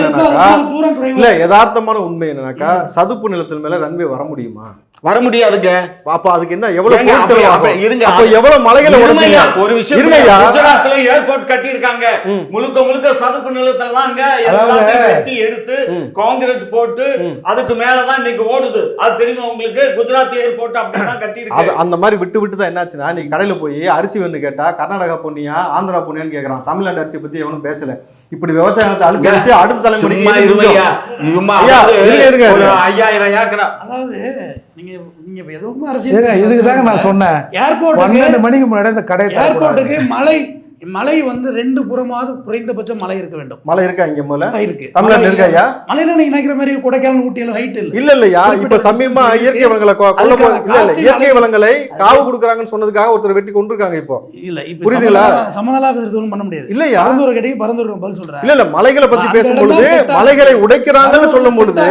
இல்ல, யதார்த்தமான உண்மை என்னன்னாக்கா சதுப்பு நிலத்தின் மேல ரன்வே வர முடியுமா? வர முடியாதுங்க. பாப்பா அதுக்கு என்ன எவ்வளவு இருங்க, அப்ப எவ்வளவு மலைகளை உடைச்சீங்க? ஒரு விஷயம், குஜராத்ல ஏர்போர்ட் கட்டி இருக்காங்க, முழுக்க முழுக்க சதுப்பு நிலத்துல தாங்க எல்லாத்தையும் வெட்டி எடுத்து கான்கிரீட் போட்டு அதுக்கு மேலதான் இன்னைக்கு ஓடுது. அது தெரியுமா உங்களுக்கு? குஜராத் ஏர்போர்ட் அப்படிதான் கட்டி இருக்கு. அந்த மாதிரி விட்டு விட்டு தான் என்னாச்சுன்னா, நீ கடையில போய் அரிசி வேணும்னு கேட்டா கர்நாடகா பொன்னியா ஆந்திரா பொன்னியான்னு கேக்குறான். தமிழ்நாடு அரிசி பத்தி எவனும் பேசல. இப்படி விவசாயத்தை அழிச்சு அடுத்த தலைமுறைக்கு 5000 ஏக்கரா. அதாவது நீங்க எதுவும் அரசியல் இதுக்கு தாங்க நான் சொன்னேன், ஏர்போர்ட் 12 மணிக்கு முன்னாடி இந்த கடை ஏர்போர்ட்டுக்கு மலை வந்து 2 புறமாவது குறைந்தபட்சம் மலை இருக்க வேண்டும். மலை இருக்கா? இங்க முதல்ல இருக்கு, தமிழ்நாட்டுல இருக்கா ஐயா? மலையில நீங்க நினைக்கிற மாதிரி கொடைக்கானல், ஊட்டியில ஹைட் இல்ல இல்லையா? இப்ப சமீபமா இயற்கை வளங்களை இயற்கை வளங்களை காவு கொடுக்குறாங்கன்னு சொன்னதுக்காக ஒருத்தர் வெட்டி கொண்டிருக்காங்க. இப்போ இல்ல, இப்ப புரியுதுங்களா? சமதளாபிதம் பண்ண முடியாது இல்லையா? பரந்தூர் கேட்டீங்க, பரந்தூர் பதில் சொல்றேன். இல்ல மலைகளை பத்தி பேசும்பொழுது மலைகளை உடைக்கிறாங்கன்னு சொல்லும் பொழுது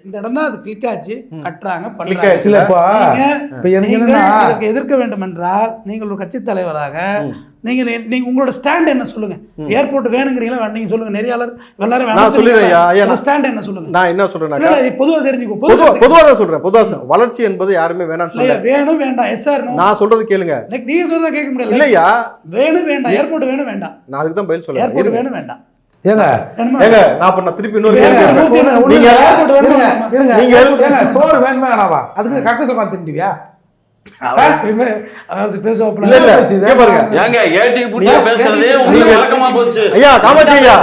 இந்த இடம் தான் அது கிளிக் ஆச்சு, கட்டுறாங்க, பண்றாங்க. எதிர்க்க வேண்டும் என்றால் நீங்கள் ஒரு கட்சி தலைவராக நீங்க உங்களோட ஸ்டாண்ட் என்ன சொல்லுங்க. ஏர்போர்ட் வேணுங்கிறீங்களா நீங்க சொல்லுங்க. நெறியாளர் எல்லாரும் நான் சொல்லிடுறேன். ஸ்டாண்ட் என்ன சொல்லுங்க. நான் என்ன சொல்றேன்னா பொதுவா தெரிஞ்சுக்கோ. பொதுவா தான் சொல்றேன். பொதுவா வளர்ச்சி என்பது யாருமே வேணாம்னு சொல்ல. வேணும் வேண்டாம். Yes sir no. நான் சொல்றது கேளுங்க. நீங்க சொல்றத கேட்க முடியல. இல்லையா வேணும் வேண்டாம். ஏர்போர்ட் வேணும் வேண்டாம். நான் அதுக்கு தான் பதில் சொல்றேன். ஏர்போர்ட் வேணும் வேண்டாம். ஏங்க நான் திருப்பி இன்னொரு நீங்க சோறு வேணுமே வேணாவா? அதுக்கு கக்க சொன்னா திண்டிவியா? அதாவது பேசுவாப்ல. இல்ல இங்க பாருங்க. ஏங்க ஏடி புடிச்சு பேசுறதே உங்களுக்கு வழக்கமா போச்சு. ஐயா காமாட்சி ஐயா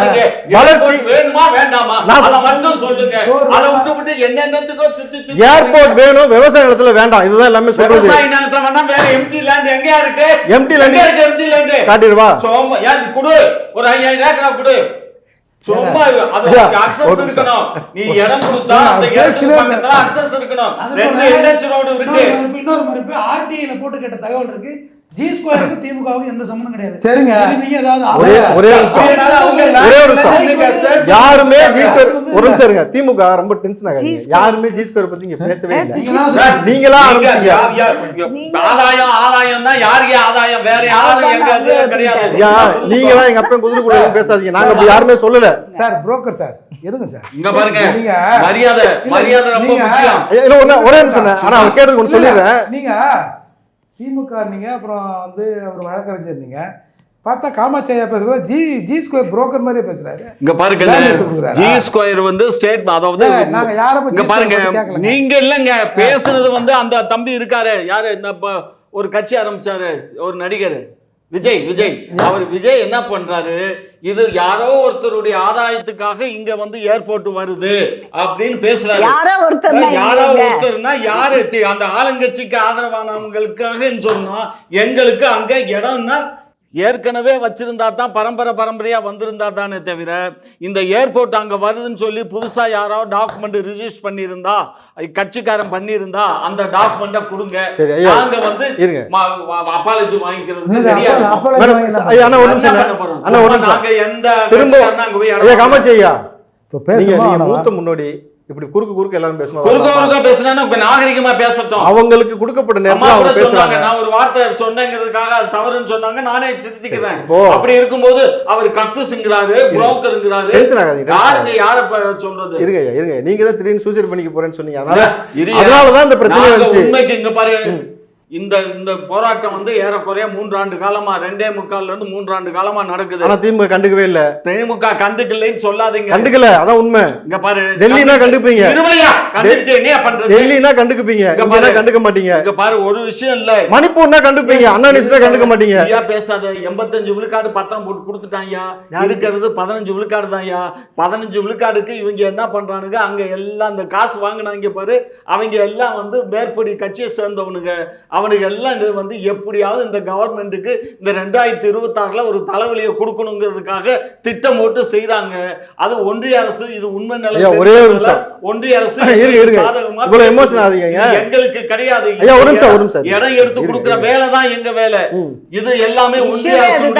வளர்ச்சி வேணுமா வேண்டாமா அத மட்டும் சொல்லுங்க. அத விட்டு என்னென்னத்துக்கோ சுத்தி ஏர்போர்ட் வேணும், விவசாய நிலத்துல வேண்டாம். இதுதான் எல்லாமே சொல்றது. விவசாய நிலத்துல வேணா வேற எம்டி லேண்ட் எங்கயா இருக்கு? எம்டி லேண்ட் இருக்கு. எம்டி லேண்ட் காட்டிடுவா. சோமா ஏன் குடு ஒரு 5000 ஏக்கரா குடு. சும்மா அது அக்சஸ் இருக்கணும். நீ இடம் கொடுத்தா அந்த இடத்துக்கு பக்கத்துல அக்சஸ் இருக்கணும். ரெண்டு என்ஹெச் ரோடு இருக்கு. இன்னொரு மறுப்பு ஆர்டிஐல போட்டு கேட்ட தகவல் இருக்கு. ஜி ஸ்கொயருக்கு திமுகவுக்கு எந்த சம்பந்தம் கிடையாது. சரிங்க. நீங்க ஏதாவது ஒரே யாருமே ஜி ஸ்கொயர் ஒரு நிமிஷம் இருங்க. திமுக ரொம்ப டென்ஷன் ஆகாதீங்க. யாருமே ஜி ஸ்கொயர் பத்தி இங்க பேசவே இல்லை. நீங்களா ஆரம்பிச்சீங்க. ஆதாயம் ஆதாயம் தான். யாருக்கு ஆதாயம்? வேற யாரும் எங்க அதுல கிடையாது. நீங்களா எங்க அப்பா குதிரை கூட பேசாதீங்க. நாங்க அப்படி யாருமே சொல்லல சார். புரோக்கர் சார் இருங்க சார். இங்க பாருங்க. மரியாதை ரொம்ப முக்கியம். ஒரே நிமிஷம். ஆனா அவர் கேட்டது ஒன்று சொல்லிடுறேன். நீங்க திமுக நீங்க அப்புறம் வந்து அவர் வழக்கறிஞர் நீங்க பார்த்தா காமாட்சி ஐயா பேசுறது ஜி ஸ்கொயர் புரோக்கர் மாதிரியே பேசுறாரு. இங்க பாருங்க ஜி ஸ்கொயர் வந்து ஸ்டேட் அதாவது நாங்க யாரும் இங்க பாருங்க நீங்க இல்லங்க பேசுறது வந்து அந்த தம்பி இருக்காரு யாரு இந்த ஒரு கட்சி ஆரம்பிச்சாரு ஒரு நடிகர் விஜய் அவர் விஜய் என்ன பண்றாரு? இது யாரோ ஒருத்தருடைய ஆதாயத்துக்காக இங்க வந்து ஏர்போர்ட் வருது அப்படின்னு பேசுறாரு. யாரோ ஒருத்தர்னா யாரு? அந்த ஆளுங்கட்சிக்கு ஆதரவானவங்களுக்காக சொன்னா எங்களுக்கு அங்க இடம்னா ஏற்கனவே வச்சிருந்தா தான் பரம்பரையா வந்திருந்தா தானே தவிர இந்த ஏர்போர்ட் அங்க வருதுன்னு சொல்லி புதுசா யாரோ டாக்குமெண்ட் ரிஜிஸ்டர் பண்ணியிருந்தா கட்சிக்காரன் பண்ணியிருந்தா அந்த டாக்குமெண்ட்டை கொடுங்க. நாங்க வந்து அப்பாலஜி வாங்கிக்கிறதுக்கு சரியா நாங்க எந்த காமாட்சி ஐயா மூத்த முன்னோடி இப்படி குறுக்கு எல்லாரும் பேசணும். நாகரிகமா பேசட்டும். அவங்களுக்கு கொடுக்கப்பட்ட நேரத்துல சொன்னாங்க. நான் ஒரு வார்த்தை சொன்னேங்கிறதுக்காக அது தவறுன்னு சொன்னாங்க. நானே திருத்திக்கிறேன். அப்படி இருக்கும்போது அவர் கக்குங்கிறாரு, புரோக்கருங்கிறாரு. யாருங்க யார சொல்றது? இருங்க நீங்க தான் திடீர்னு சூசைட் பண்ணிக்க போறேன்னு சொன்னீங்க. அதனாலதான் இந்த பிரச்சனை வந்துச்சு. உண்மைக்கு இங்க பாரு இந்த போராட்டம் வந்து ஏறக்குறைய 3 ஆண்டு காலமா 2.25 இருந்து 3 ஆண்டு காலமா நடக்குது. ஆனா திமுக கண்டுக்கவே இல்ல. திமுக கண்டுக்கலன்னு சொல்லாதீங்க. கண்டுக்கல அதான் உண்மை. இங்க பாரு டெல்லினா கண்டுப்பீங்க. இருவையா கண்டுட்டு என்ன பண்றது? டெல்லினா கண்டுக்குப்பீங்க. இங்க கண்டுக்க மாட்டீங்க. இங்க பாரு ஒரு விஷயம் இல்ல. மணிப்பூர்னா கண்டுப்பீங்க. அண்ணா நியூஸ்ல கண்டுக்க மாட்டீங்க. ஐயா பேசாத. 85 விழுக்காடு பத்திரம் போட்டு கொடுத்துட்டாங்கயா. இருக்கிறது 15 விழுக்காடு தான்யா. 15 விழுக்காடுக்கு இவங்க என்ன பண்றானுங்க? அங்க எல்லாம் அந்த காசு வாங்கினாங்க பாரு. அவங்க எல்லாம் வந்து மேற்படி கட்சியை சேர்ந்தவனுங்க. அவனுக்கு எல்லாம் வந்து எப்படியாவது இந்த கவர்மெண்ட்டுக்கு இந்த 2026 ஒரு தலைவலியை கொடுக்கணுங்கிறதுக்காக திட்டம் போட்டு செய்யறாங்க. அது ஒன்றிய அரசு இது உண்மை நிலை. ஒரே ஒரு நிமிஷம். ஒன்றிய அரசு எங்களுக்கு கிடையாது. இடம் எடுத்து கொடுக்கிற வேலை தான் எங்க வேலை. இது எல்லாமே ஒன்றிய அரசு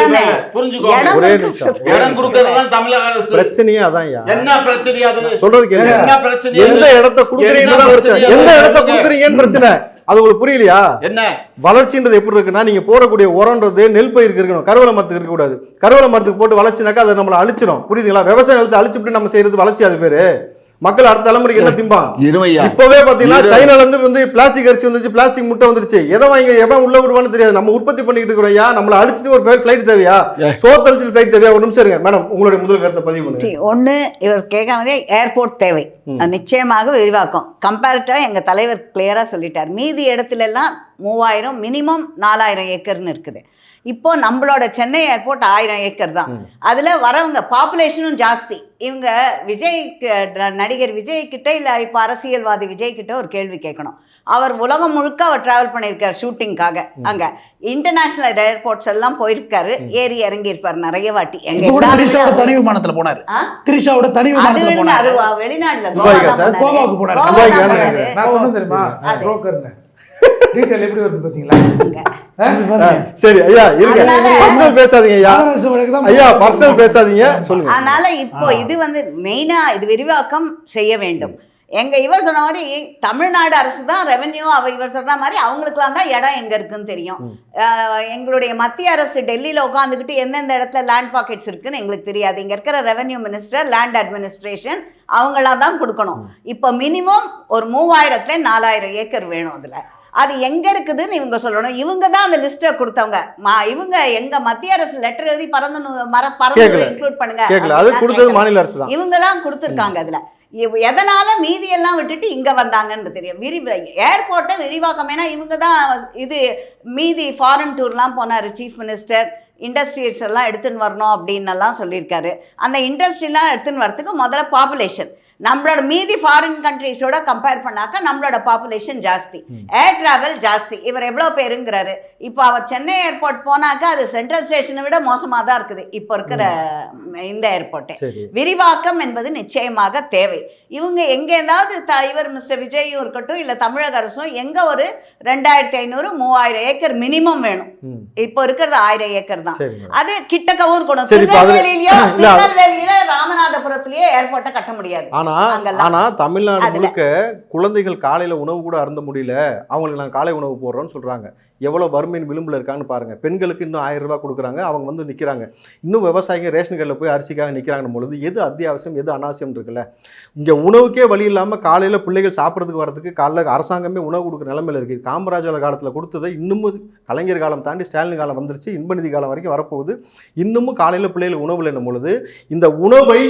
புரிஞ்சுக்கோங்க. ஒரே நிமிஷம். இடம் கொடுக்கறதுதான் தமிழக அரசு. பிரச்சனையே அதான். என்ன பிரச்சனை? அது சொல்றது கேளுங்க. என்ன பிரச்சனை? எந்த இடத்தை கொடுக்குறீங்கன்னு பிரச்சனை. அது உங்களுக்கு புரியலையா? என்ன வளர்ச்சின்றது எப்படி இருக்குன்னா நீங்க போறக்கூடிய உரம்ன்றது நெல் பயிருக்கு இருக்கணும், கருவேல மரத்துக்கு இருக்க கூடாது. கருவேல மரத்துக்கு போட்டு வளர்ச்சினாக்கா அதை நம்மளை அழிச்சிடும். புரியுதுங்களா? விவசாய நிலத்தை அழிச்சுட்டு நம்ம செய்யறது வளர்ச்சி. அது பேரு மக்கள் அடுத்த தலைமுறைக்கு என்ன திம்பான்? இப்பவே பாத்தீங்கன்னா சைனால இருந்து பிளாஸ்டிக் அரிசி வந்துச்சு, பிளாஸ்டிக் முட்டை வந்துருச்சு. எதை வாங்கி எவன் உள்ள விடுவான்னு தெரியாது. நம்ம உற்பத்தி பண்ணிட்டு இருக்கிறோம். நம்மள அழிச்சிட்டு ஒரு ஃபிளைட் தேவையா? சோத்து அழிச்சிட்டு ஃபிளைட் தேவையா? ஒரு நிமிஷம் இருங்க மேடம், உங்களுடைய முதல் கருத்தை பதிவு பண்ணுங்க. ஒண்ணு இவர் கேட்காமலே ஏர்போர்ட் தேவை, நிச்சயமாக விரிவாக்கம். கம்பேரிட்டிவா எங்க தலைவர் கிளியரா சொல்லிட்டார். மீதி இடத்துல எல்லாம் 3000 மினிமம் 4000 ஏக்கர்னு இருக்குது. இப்போ நம்மளோட சென்னை ஏர்போர்ட் 1000 ஏக்கர் தான். அதுல வரவங்க பாப்புலேஷனும் ஜாஸ்தி. இவங்க நடிகர் விஜய் கிட்ட இல்ல இப்போ அரசியல்வாதி விஜய் கிட்ட ஒரு கேள்வி கேட்கணும். அவர் உலகம் முழுக்க அவர் டிராவல் பண்ணியிருக்காரு ஷூட்டிங்காக. அங்க இன்டர்நேஷனல் ஏர்போர்ட்ஸ் எல்லாம் போயிருக்காரு, ஏறி இறங்கி இருப்பாரு நிறைய வாட்டி. திரிஷாவோட தனி விமானத்துல போனாரு. திரிஷாவோட தனி விமானத்துல போனாரு. அது வெளிநாடுல கோவாக்கு போனாரு. நான் சொன்னேன் தெரியுமா? புரோக்கர்னு டீடைல் எப்படி வருது பாத்தீங்களா? சரி ஐயா இருங்க, பர்சனல் பேசாதீங்க ஐயா. ஐயா பர்சனல் பேசாதீங்க, சொல்லுங்க. அதனால இப்போ இது வந்து மெயினா இது விரிவாக்கம் செய்ய வேண்டும். இவர் சொன்ன மாதிரி தமிழ்நாடு அரசு தான் ரெவென்யூ, இவர் சொல்ற மாதிரி அவங்களுக்குலாம் தான் இடம் எங்க இருக்குன்னு தெரியும். எங்களுடைய மத்திய அரசு டெல்லியில உட்காந்துக்கிட்டு எந்தெந்த இடத்துல லேண்ட் பாக்கெட்ஸ் இருக்குன்னு எங்களுக்கு தெரியாது. இங்க இருக்கிற ரெவென்யூ மினிஸ்டர், லேண்ட் அட்மினிஸ்ட்ரேஷன் அவங்களாம் தான் கொடுக்கணும். இப்போ மினிமம் ஒரு 3000-4000 ஏக்கர் வேணும். அதுல அது எங்க இருக்குதுன்னு இவங்க சொல்லணும். இவங்க தான் அந்த லிஸ்ட்டை கொடுத்தவங்க. இவங்க எங்க மத்திய அரசு லெட்டர் எழுதி பறந்து இன்க்ளூட் பண்ணுங்க, இவங்க தான் கொடுத்துருக்காங்க. அதுல எதனால மீதி எல்லாம் விட்டுட்டு இங்க வந்தாங்கன்னு தெரியும். ஏர்போர்ட்டை விரிவாக்கம், ஏன்னா இவங்க தான் இது மீதி ஃபாரின் டூர்லாம் போனாரு சீஃப் மினிஸ்டர். இண்டஸ்ட்ரீஸ் எல்லாம் எடுத்துன்னு வரணும் அப்படின்னு எல்லாம் சொல்லியிருக்காரு. அந்த இண்டஸ்ட்ரிலாம் எடுத்துன்னு வரதுக்கு முதல்ல பாப்புலேஷன் நம்மளோட மீதி ஃபாரின் கண்ட்ரீஸோட கம்பேர் பண்ணாக்க நம்மளோட பாப்புலேஷன் ஜாஸ்தி, ஏர் டிராவல் ஜாஸ்தி. இவர் எவ்வளோ பேருங்கிறாரு. இப்போ அவர் சென்னை ஏர்போர்ட் போனாக்க அது சென்ட்ரல் ஸ்டேஷனை விட மோசமாக தான் இருக்குது இப்போ இருக்கிற இந்த ஏர்போர்ட்டை. விரிவாக்கம் என்பது நிச்சயமாக தேவை. இவங்க எங்கே ஏதாவது இவர் மிஸ்டர் விஜயும் இருக்கட்டும், இல்லை தமிழக அரசும் எங்கே ஒரு 2500-3000 ஏக்கர் மினிமம் வேணும். இப்போ இருக்கிறது 1000 ஏக்கர் தான். அது கிட்டக்கவும் இருக்கணும். திருநெல்வேலியில ராமநாதபுரத்திலேயே ஏர்போர்ட்டை கட்ட முடியாது. ஆனா தமிழ்நாடு முழுக்க குழந்தைகள் காலையில உணவு கூட அருந்த முடியல, அவங்களுக்கு நான் காலை உணவு போடுறோம்னு சொல்றாங்க. எவ்வளவு வறுமையின் விளிம்பில் இருக்காங்கன்னு பாருங்க. பெண்களுக்கு இன்னும் 1000 ரூபாய் கொடுக்குறாங்க, அவங்க வந்து நிற்கிறாங்க. இன்னும் விவசாயிங்க ரேஷன் கடையில் போய் அரிசிக்காக நிற்கிறாங்க பொழுது எது அத்தியாவசியம் எது அனாவசியம் இருக்குல்ல. இங்கே உணவுக்கே வழி இல்லாமல் காலையில் பிள்ளைகள் சாப்பிட்றதுக்கு வரதுக்கு காலைல அரசாங்கமே உணவு கொடுக்குற நிலைமையில் இருக்குது. காமராஜர் காலத்தில் கொடுத்ததை இன்னமும் கலைஞர் காலம் தாண்டி ஸ்டாலின் காலம் வந்துருச்சு, இன்பநிதி காலம் வரைக்கும் வரப்போகுது. இன்னமும் காலையில் பிள்ளைகள் உணவு இல்லைன்னும் பொழுது இந்த உணவை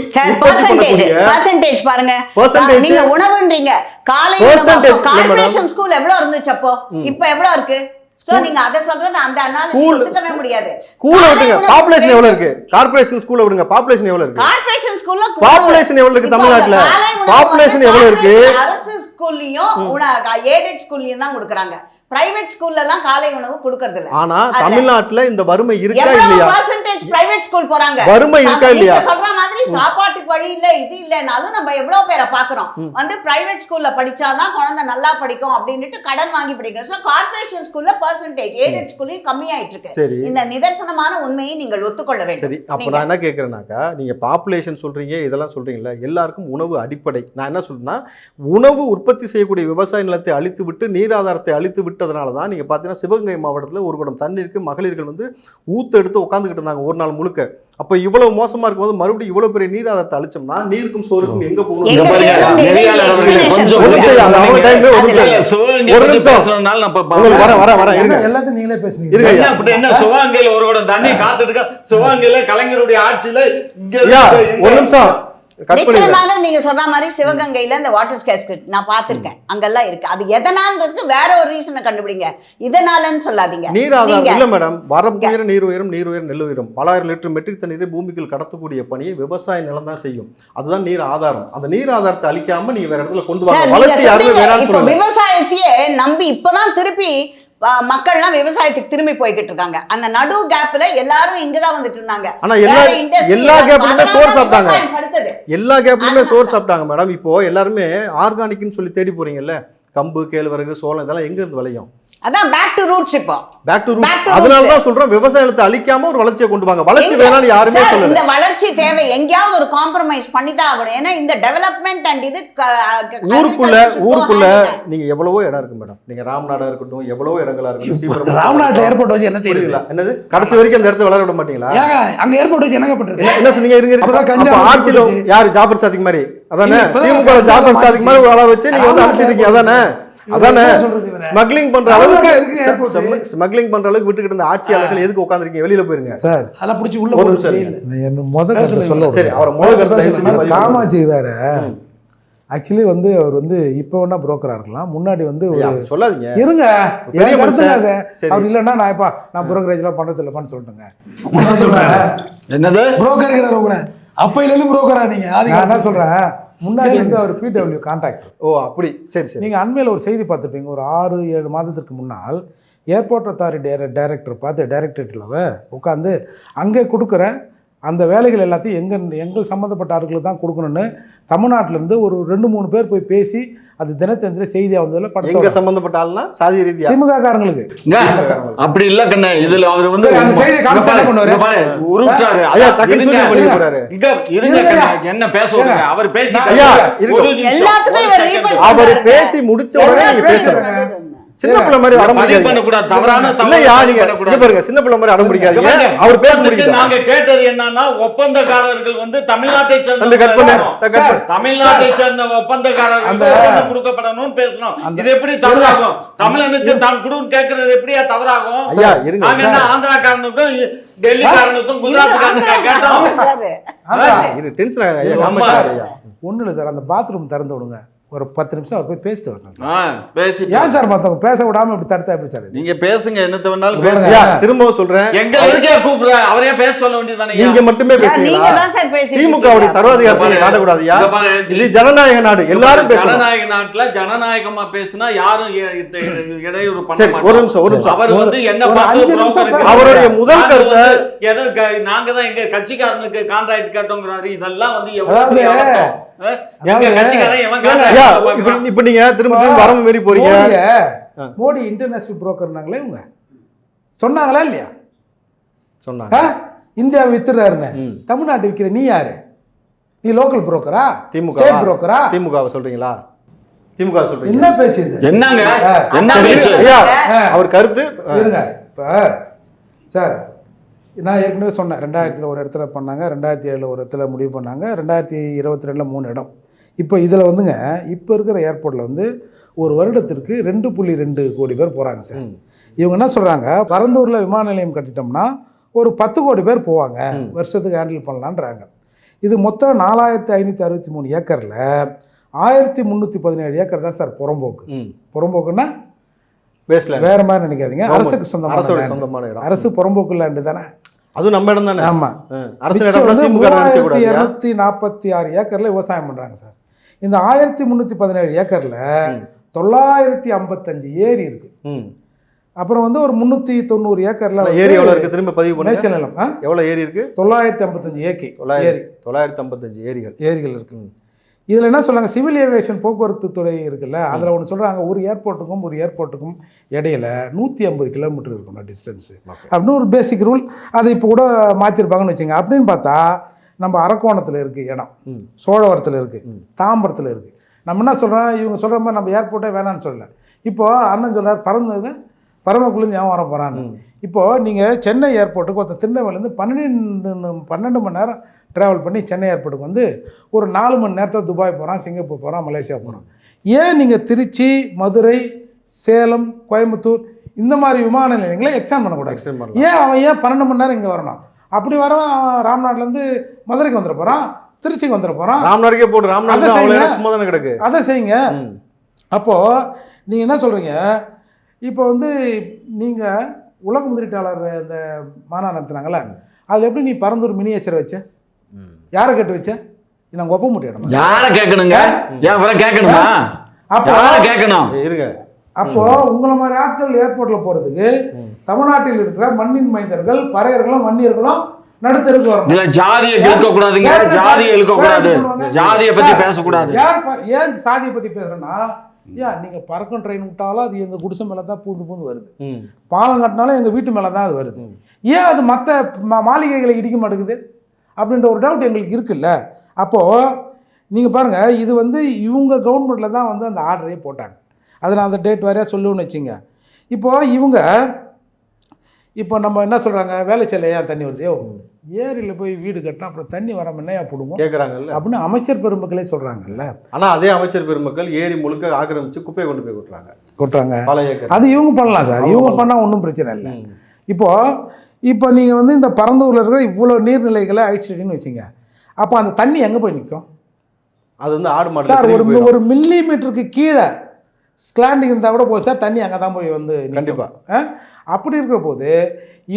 உணவுன்றீங்க கார்ப்பரேஷன் ஸ்கூல் எவ்வளவு இருந்துச்சு அப்போ, இப்போ எவ்வளவு இருக்கு? சோ நீங்க அத சொல்றது அந்த அனாலிசிஸ் ஒத்துக்கவே முடியாது. ஸ்கூல்ல விடுங்க, பாப்புலேஷன் எவ்வளவு இருக்கு? கார்ப்பரேஷன் ஸ்கூல்ல விடுங்க, பாப்புலேஷன் எவ்வளவு இருக்கு? கார்ப்பரேஷன் ஸ்கூல்ல பாப்புலேஷன் எவ்வளவு இருக்கு தமிழ்நாட்டுல? பாப்புலேஷன் எவ்வளவு இருக்கு? அரசு ஸ்கூல்லயும் எய்டட் ஸ்கூல்லயும் தான் கொடுக்கறாங்க. பிரைவேட் ஸ்கூல்ல எல்லாம் காலை உணவு கொடுக்கிறது இல்ல. ஆனா தமிழ்நாட்டுல இந்த வறுமை இருக்கா இல்லையா? % பிரைவேட் ஸ்கூல் போறாங்க. வறுமை இருக்கா இல்லையா? நீங்க சொல்ற மாதிரி சாப்பாட்டுக்கு வழி இல்ல இது இல்லனாலும் நம்ம எவ்வளவு பேரை பாக்குறோம் வந்து பிரைவேட் ஸ்கூல்ல படிச்சாதான் குழந்தை நல்லா படிக்கும் அப்படினுட்டு கடன் வாங்கி படிக்கிறோம். சோ கார்ப்பரேஷன் ஸ்கூல்ல % எய்டட் ஸ்கூல்ல கம்மியாயிட்டு இருக்கு. இந்த நிதர்சனமான உண்மையை நீங்கள் ஒத்துக்கொள்ள வேண்டும். சரி, அப்ப நான் என்ன கேக்குறேனாக்கா, நீங்க பாப்புலேஷன் சொல்றீங்க, இதெல்லாம் சொல்றீங்கல்ல, எல்லாருக்கும் உணவு அடிப்படை. நான் என்ன சொல்றேன்னா, உணவு உற்பத்தி செய்யக்கூடிய விவசாய நிலத்தை அழித்து விட்டு நீராதாரத்தை அழித்து விட்டு அதனாலதான் நீங்க பாத்தீங்கன்னா சிவகங்கை மாவட்டத்தில் ஒரு குடம் தண்ணீருக்கு மகளிர்கள் வந்து ஊத்து எடுத்து உட்காந்துக்கிட்டு இருந்தாங்க ஒரு நாள் முழுக்க. அப்ப இவ்வளவு மோசமா இருக்கும்போது மறுபடியும் இவ்வளவு பெரிய நீராதாரத்தை அழிச்சோம்னா நீருக்கும் சோறுக்கும் எங்க போகணும்? சிவகங்கையில ஒரு குடம் தண்ணி காத்துட்டு சிவகங்கையில கலைஞருடைய ஆட்சியில ஒரு நிமிஷம் நிச்சயமாக நீங்க சொன்ன மாதிரி சிவகங்கையில இந்த வாட்டர் ஸ்கேர்சிட்டி நான் பார்த்திருக்கேன், அங்கெல்லாம் இருக்கு. அது எதனால்ன்றதுக்கு வேற ஒரு ரீசனை கண்டுபிடிங்க, இதனாலன்னு சொல்லாதீங்க. நீராதாரம் இல்ல மேடம், வரப்புயர நீர் உயரும், நீர் உயரம் நெல் உயரும். 1000 லிட்டர் மெட்ரிக் தண்ணீரை பூமிக்குள் கடத்தக்கூடிய பணியை விவசாய நிலம் தான் செய்யும். அதுதான் நீர் ஆதாரம். அந்த நீர் ஆதாரத்தை அழிக்காம நீங்க வேற இடத்துல கொண்டு வாங்க. வளர்ச்சி யாருமே வேணாம்னு சொல்லுங்க. விவசாயத்தையே நம்பி இப்பதான் திருப்பி மக்கள்லாம் விவசாயத்துக்கு திரும்பி போய்கிட்டு இருக்காங்க. அந்த நடு கேப்ல எல்லாரும் இங்கதான் வந்துட்டு இருந்தாங்க. ஆனா எல்லா கேப்லயுமே சோறு சாப்பிட்டாங்க, எல்லா கேப்லயுமே சோறு சாப்பிட்டாங்க மேடம். இப்போ எல்லாருமே ஆர்கானிக்னு சொல்லி தேடி போறீங்கல்ல, கம்பு கேழ்வரகு சோளம் இதெல்லாம் எங்க இருந்து விளையும்? அதான் பேக் டு ரூட்ஸ். இப்போ பேக் டு ரூட்ஸ். அதனால தான் சொல்றோம் விவசாயத்தை அழிக்காம ஒரு வளர்ச்சியை கொண்டு வாங்க. வளர்ச்சி வேணாம்னு யாருமே சொல்லல. இந்த வளர்ச்சி தேவை, எங்கயாவது ஒரு காம்ப்ரமைஸ் பண்ணி தான் ஆகணும். ஏன்னா இந்த டெவலப்மென்ட் அண்ட் இது ஊருக்குள்ள நீங்க எவ்வளவோ இடம் இருக்கு மேடம். நீங்க ராமநாடா இருக்கட்டும், எவ்வளவோ இடங்களா இருக்கு. ராமநாட்டுல ஏர்போர்ட் வச்சு என்ன செய்யறீங்க? என்னது கடைசி வரைக்கும் அந்த இடத்துல வளர விட மாட்டீங்களா? அங்க ஏர்போர்ட் வச்சு என்னங்க பண்றது? என்ன சொன்னீங்க? இருங்க, ஆட்சியில யாரு ஜாஃபர் சாதிக் மாதிரி அதானே? திமுக ஜாஃபர் சாதிக் மாதிரி ஒரு ஆளை வச்சு நீங்க வந்து அடிச்சிருக்கீங்க அதானே? அதானே ஸ்மக்லிங் பண்ற அளவுக்கு விட்டுக்கிட்டு இருந்த ஆட்சியாளர்கள் எதுக்கு உட்கார்ந்திருக்கீங்க? வெளியில போயிருங்க சார். அதெல்லாம் புடிச்சு உள்ள போறது சொல்ல. சரி, அவர் முதல்ல காமாட்சி வேற. ஆக்சுவலி வந்து அவர் வந்து இப்போ வேணா புரோக்கரா இருக்கலாம், முன்னாடி வந்து சொல்லாதீங்க இருங்க. அவர் இல்லைன்னா நான் புரோக்கரேஜ்லாம் பண்றது இல்லப்பான்னு சொல்லிட்டுங்க. என்னது புரோக்கர் உங்களை அப்பையில இருந்து புரோக்கரா நீங்க? நான் என்ன சொல்றேன், முன்னாடி வந்து அவர் பிடபிள்யூ கான்ட்ராக்டர். ஓ அப்படி, சரி சரி. நீங்கள் அண்மையில் ஒரு செய்தி பார்த்துப்பீங்க, ஒரு 6-7 மாதத்திற்கு முன்னால் ஏர்போர்ட் அத்தாரிட்டி டைரக்டர் பார்த்து டைரக்டரேட்டில் உட்காந்து அங்கே கொடுக்குற அந்த வேலைகள் எல்லாத்தையும் எங்கள் சம்மந்தப்பட்ட ஆட்களுக்கு தான் கொடுக்கணும்னு தமிழ்நாட்டிலேருந்து ஒரு 2-3 பேர் போய் பேசி அது தினத்தந்தியில் செய்தியாக வந்ததில் எங்க படத்தோட சம்பந்தப்பட்ட ஆள்னா சாதி ரீதியா திமுக காரங்களுக்கு அப்படி இல்ல கண்ணே, இதுல அவர் வந்து சரி, அந்த செய்தியை காமிச்சு என்ன பண்ணுவாரு? இங்க பாரு, உருட்டாரு. ஐயா டக்குனு இருங்க, சொல்லி பண்ணிட்டு போறாரு. இங்க இருங்க கண்ணே, என்ன பேச விடுங்க. அவர் பேசிட்டாரு. ஐயா, இருங்க. ஒரு நிமிஷம், எல்லாத்துக்கும் ஒரு இவர் second. repeat அவர் பண்றாரு. பேசி முடிச்ச உடனே நீங்க பேசுறீங்க. சின்ன பிள்ளை மாதிரி அடம் பதிவு பிடிக்காதீங்க. பண்ணக்கூடாது, தவறான இல்லையா தவறு நீங்க பண்ணக்கூடாது. இங்க பாருங்க, சின்ன பிள்ளை மாதிரி அடம் பிடிக்காதீங்க. பாருங்க, அவர் பேச ஒப்பந்தத்துக்கு முடியும். நாங்க கேட்டது என்னன்னா, ஒப்பந்தக்காரர்கள் வந்து தமிழ்நாட்டை அந்த கட் பண்ணு, சேர்ந்த கட் பண்ணு. தமிழ்நாட்டை சேர்ந்த ஒப்பந்தக்காரர்களுக்கு அந்த- ஒப்பந்தம் கொடுக்கப்படணும்னு பேசணும். இது எப்படி தவறாகும்? தமிழனுக்கு தான் குடுன்னு கேட்கறது எப்படியா தவறாகும்? ஐயா இருங்க. நாங்க என்ன ஆந்திராக்காரனுக்கும் டெல்லிக்காரனுக்கும் குஜராத்துக்காரனுக்கும் கேட்டோம்? இரு டென்ஷன் ஆகாத ஐயா. ரொம்ப. காமராஜர் ஐயா. ஒன்றும் இல்லை சார், அந்த பாத்ரூம் திறந்து விடுங்க, ஒரு 10 நிமிஷம் அவர் போய் பேசிட்டு வரணும் சார். பேசிட்டு ஏன் சார் மற்றவங்க பேச விடாம இப்படி தடுத்தா எப்படி சார் இது? நீங்க பேசுங்க, என்னத்த வேணாலும் பாருங்க. பேசுங்க. ஐயா திரும்பவும் சொல்றேன், எங்க எதுக்கே கூப்பிடுற? அவரே பேச சொல்ல வேண்டியதானே? நீங்க மட்டுமே நீங்க பேசுவீங்களா? தான் சார் பேசிட்டு திமுகவுடைய இருக்கீங்க. சர்வாதிகாரத்தை காட்டக்கூடாதுயா. இங்க பாரு, இது ஜனநாயக நாடு, எல்லாரும் பேசணும். ஜனநாயக நாட்டுல ஜனநாயகமா பேசினா யாரும் இடையூறு பண்ண சரி, ஒரு நிமிஷம், ஒரு நிமிஷம். அவர் வந்து என்ன ஒரு பார்த்து 5 நிமிஷம் broker அவருடைய முதல் நாங்க கருத்தை வந்து ஏதோ நாங்க தான் எங்க கட்சிக்காரனுக்கு கான்ட்ராக்ட் கேட்டோங்கிறாரு. இதெல்லாம் வந்து எவ்வளவு அதாவது- பெரிய அபத்தம். எங்க கட்சிக்காரன் எவன் ஐயா contract இப்ப நீங்க திரும்ப வரம்பு மீறி போறீங்க. மோடி இன்டர்நேஷனல் புரோக்கர்னாங்களே இவங்க சொன்னாங்களா இல்லையா? சொன்னாங்க. ஆ? இந்தியாவை வித்துறாருன்னு ம். தமிழ்நாட்டு விற்கிற நீ யாரு? நீ லோக்கல் புரோக்கரா? திமுக ஸ்டேட் புரோக்கரா? திமுகவை சொல்றீங்களா? திமுக சொல்றீங்க. என்ன பேச்சு இது? என்னங்க ஆ. என்ன சரி, பேச்சு? ஐயா ஆ. அவர் கருத்து இருங்க இப்போ சார், நான் ஏற்கனவே சொன்னேன் 2000 ஒரு இடத்துல பண்ணாங்க, 2007 ஒரு இடத்துல முடிவு பண்ணாங்க, 2022 3 இடம். இப்போ இதில் வந்துங்க, இப்போ இருக்கிற ஏர்போர்ட்டில் வந்து ஒரு வருடத்திற்கு 2.2 கோடி பேர் போகிறாங்க சார். இவங்க என்ன சொல்கிறாங்க, பரந்தூரில் விமான நிலையம் கட்டிட்டோம்னா ஒரு 10 கோடி பேர் போவாங்க, வருஷத்துக்கு ஹேண்டில் பண்ணலான்றாங்க. இது மொத்தம் 4563 ஏக்கரில் 1317 ஏக்கர் தான் சார் புறம்போக்கு. புறம்போக்குன்னா பேசல வேற மாதிரி நினைக்காதீங்க, அரசுக்கு அரசோட சொந்தமான சொந்தமான இடம். அரசு புறம்போக்கு லேண்டு தானே. அது நம்ம இடம் தானே. ஆமா, அரசு மிச்சம் இடம் வந்து திமுக நினைச்ச கூடாது. 3246 ஏக்கர்ல விவசாயம் பண்றாங்க சார். இந்த 1317 ஏக்கர்ல 955 ஏரி இருக்கு. அப்புறம் வந்து ஒரு 390 ஏக்கர்ல ஏரி எவ்வளவு இருக்கு திரும்ப பதிவு பண்ணுங்க. மேய்ச்சல் நிலம். எவ்வளவு ஏரி இருக்கு? 955 ஏரி 955 ஏரிகள் இருக்கு. இதில் என்ன சொல்கிறாங்க, சிவில் ஏவியேஷன் போக்குவரத்து துறை இருக்குல்ல, அதில் ஒன்று சொல்கிறாங்க, ஒரு ஏர்போர்ட்டுக்கும் இடையில 150 கிலோமீட்டர் இருக்கணும் டிஸ்டன்ஸு அப்படின்னு ஒரு பேசிக் ரூல். அதை இப்போ கூட மாற்றிருப்பாங்கன்னு வச்சுங்க. அப்படின்னு பார்த்தா நம்ம அரக்கோணத்தில் இருக்குது இடம், சோழவரத்தில் இருக்குது, தாம்பரத்தில் இருக்குது. நம்ம என்ன சொல்கிறோம், இவங்க சொல்கிற மாதிரி நம்ம ஏர்போர்ட்டே வேணான்னு சொல்லலை. இப்போது அண்ணன் சொல்கிறார் பறந்தது பரமக்குள்ளேருந்து ஏன் வர போகிறான்னு. இப்போது நீங்கள் சென்னை ஏர்போர்ட்டுக்கு ஒருத்தர் திருநெல்வேலிருந்து 12 மணி நேரம் ட்ராவல் பண்ணி சென்னை ஏர்போர்ட்டுக்கு வந்து ஒரு 4 மணி நேரத்தில் துபாய் போகிறான், சிங்கப்பூர் போகிறான், மலேசியா போகிறான். ஏன் நீங்கள் திருச்சி, மதுரை, சேலம், கோயம்புத்தூர் இந்த மாதிரி விமான நிலையங்களை எக்ஸ்டெண்ட் பண்ணக்கூடாது? ஏன் அவன் 12 மணி நேரம் இங்கே வரணும்? அப்படி வரவன் ராம்நாட்லேருந்து மதுரைக்கு வந்துட போகிறான், திருச்சிக்கு வந்துட போகிறான். ராம்நாடுக்கே போட்டு ராம்நாடு சும்மா தானே கிடக்கு. அதை செய்யுங்க. அப்போது நீங்கள் என்ன சொல்கிறீங்க, இப்போ வந்து நீங்கள் உலக முதலீட்டாளர் இந்த மாநாடு நடத்துனாங்களே, அதில் எப்படி நீ பரந்தூர் மினியேச்சரை வச்ச? யாரை கேட்டு வச்ச? நாங்கள் ஒப்ப முடியாது. யாரை கேட்கணுங்க? ஏன் வர கேட்கணுமா? அப்போ யாரை கேட்கணும்? இருங்க. அப்போ உங்களை மாதிரி ஆட்கள் ஏர்போர்ட்டில் போகிறதுக்கு தமிழ்நாட்டில் இருக்கிற மண்ணின் மைந்தர்கள், பறையர்களும் வன்னியர்களும் நடுத்தருக்கு வரணும். இல்ல ஜாதியை இழுக்க கூடாதுங்க, ஜாதியை இழுக்க கூடாது, ஜாதியை பத்தி பேசக்கூடாது. ஏன் சாதியை பத்தி பேசுறேன்னா, ஏன் நீங்க பறக்கும் ட்ரெயின் விட்டாலும் அது எங்க குடிசை மேல தான் பூந்து வருது, பாலம் கட்டினாலும் எங்க வீட்டு மேல தான் அது வருது. ஏன் அது மற்ற மாளிகைகளை இடிக்க மாட்டேங்குது அப்படின்ற ஒரு டவுட் எங்களுக்கு இருக்குல்ல. அப்போ நீங்க பாருங்க, இது வந்து இவங்க கவர்மெண்ட்ல தான் வந்து அந்த ஆர்டரே போட்டாங்க. அதை நான் அந்த டேட் வரையா சொல்லுவேன்னு வச்சுங்க. இப்போ நம்ம என்ன சொல்கிறாங்க, வேலைச்சேரில் ஏன் தண்ணி வருது? ஏரியில் போய் வீடு கட்டினா அப்புறம் தண்ணி வராமல் என்ன போடுவோம் கேட்குறாங்கல்ல அப்படின்னு அமைச்சர் பெருமக்களே சொல்கிறாங்கல்ல. ஆனால் அதே அமைச்சர் பெருமக்கள் ஏரி முழுக்க ஆக்கிரமிச்சு குப்பையை கொண்டு போய் கொட்டுறாங்க. பல ஏக்கர். அது இவங்க பண்ணலாம் சார், இவங்க பண்ணால் ஒன்றும் பிரச்சனை இல்லை. இப்போ நீங்கள் வந்து இந்த பரந்தூரில் இருக்கிற இவ்வளோ நீர்நிலைகளை அழிச்சிட்டின்னு வச்சுங்க, அப்போ அந்த தண்ணி எங்கே போய் நிற்கும்? அது வந்து ஆடு மாடு சார் ஒரு மில்லி மீட்டருக்கு கீழே ஸ்லாண்டிங் இருந்தால் கூட போய் சார் தண்ணி அங்கே தான் போய் வந்து கண்டிப்பாக. அப்படி இருக்கிற போது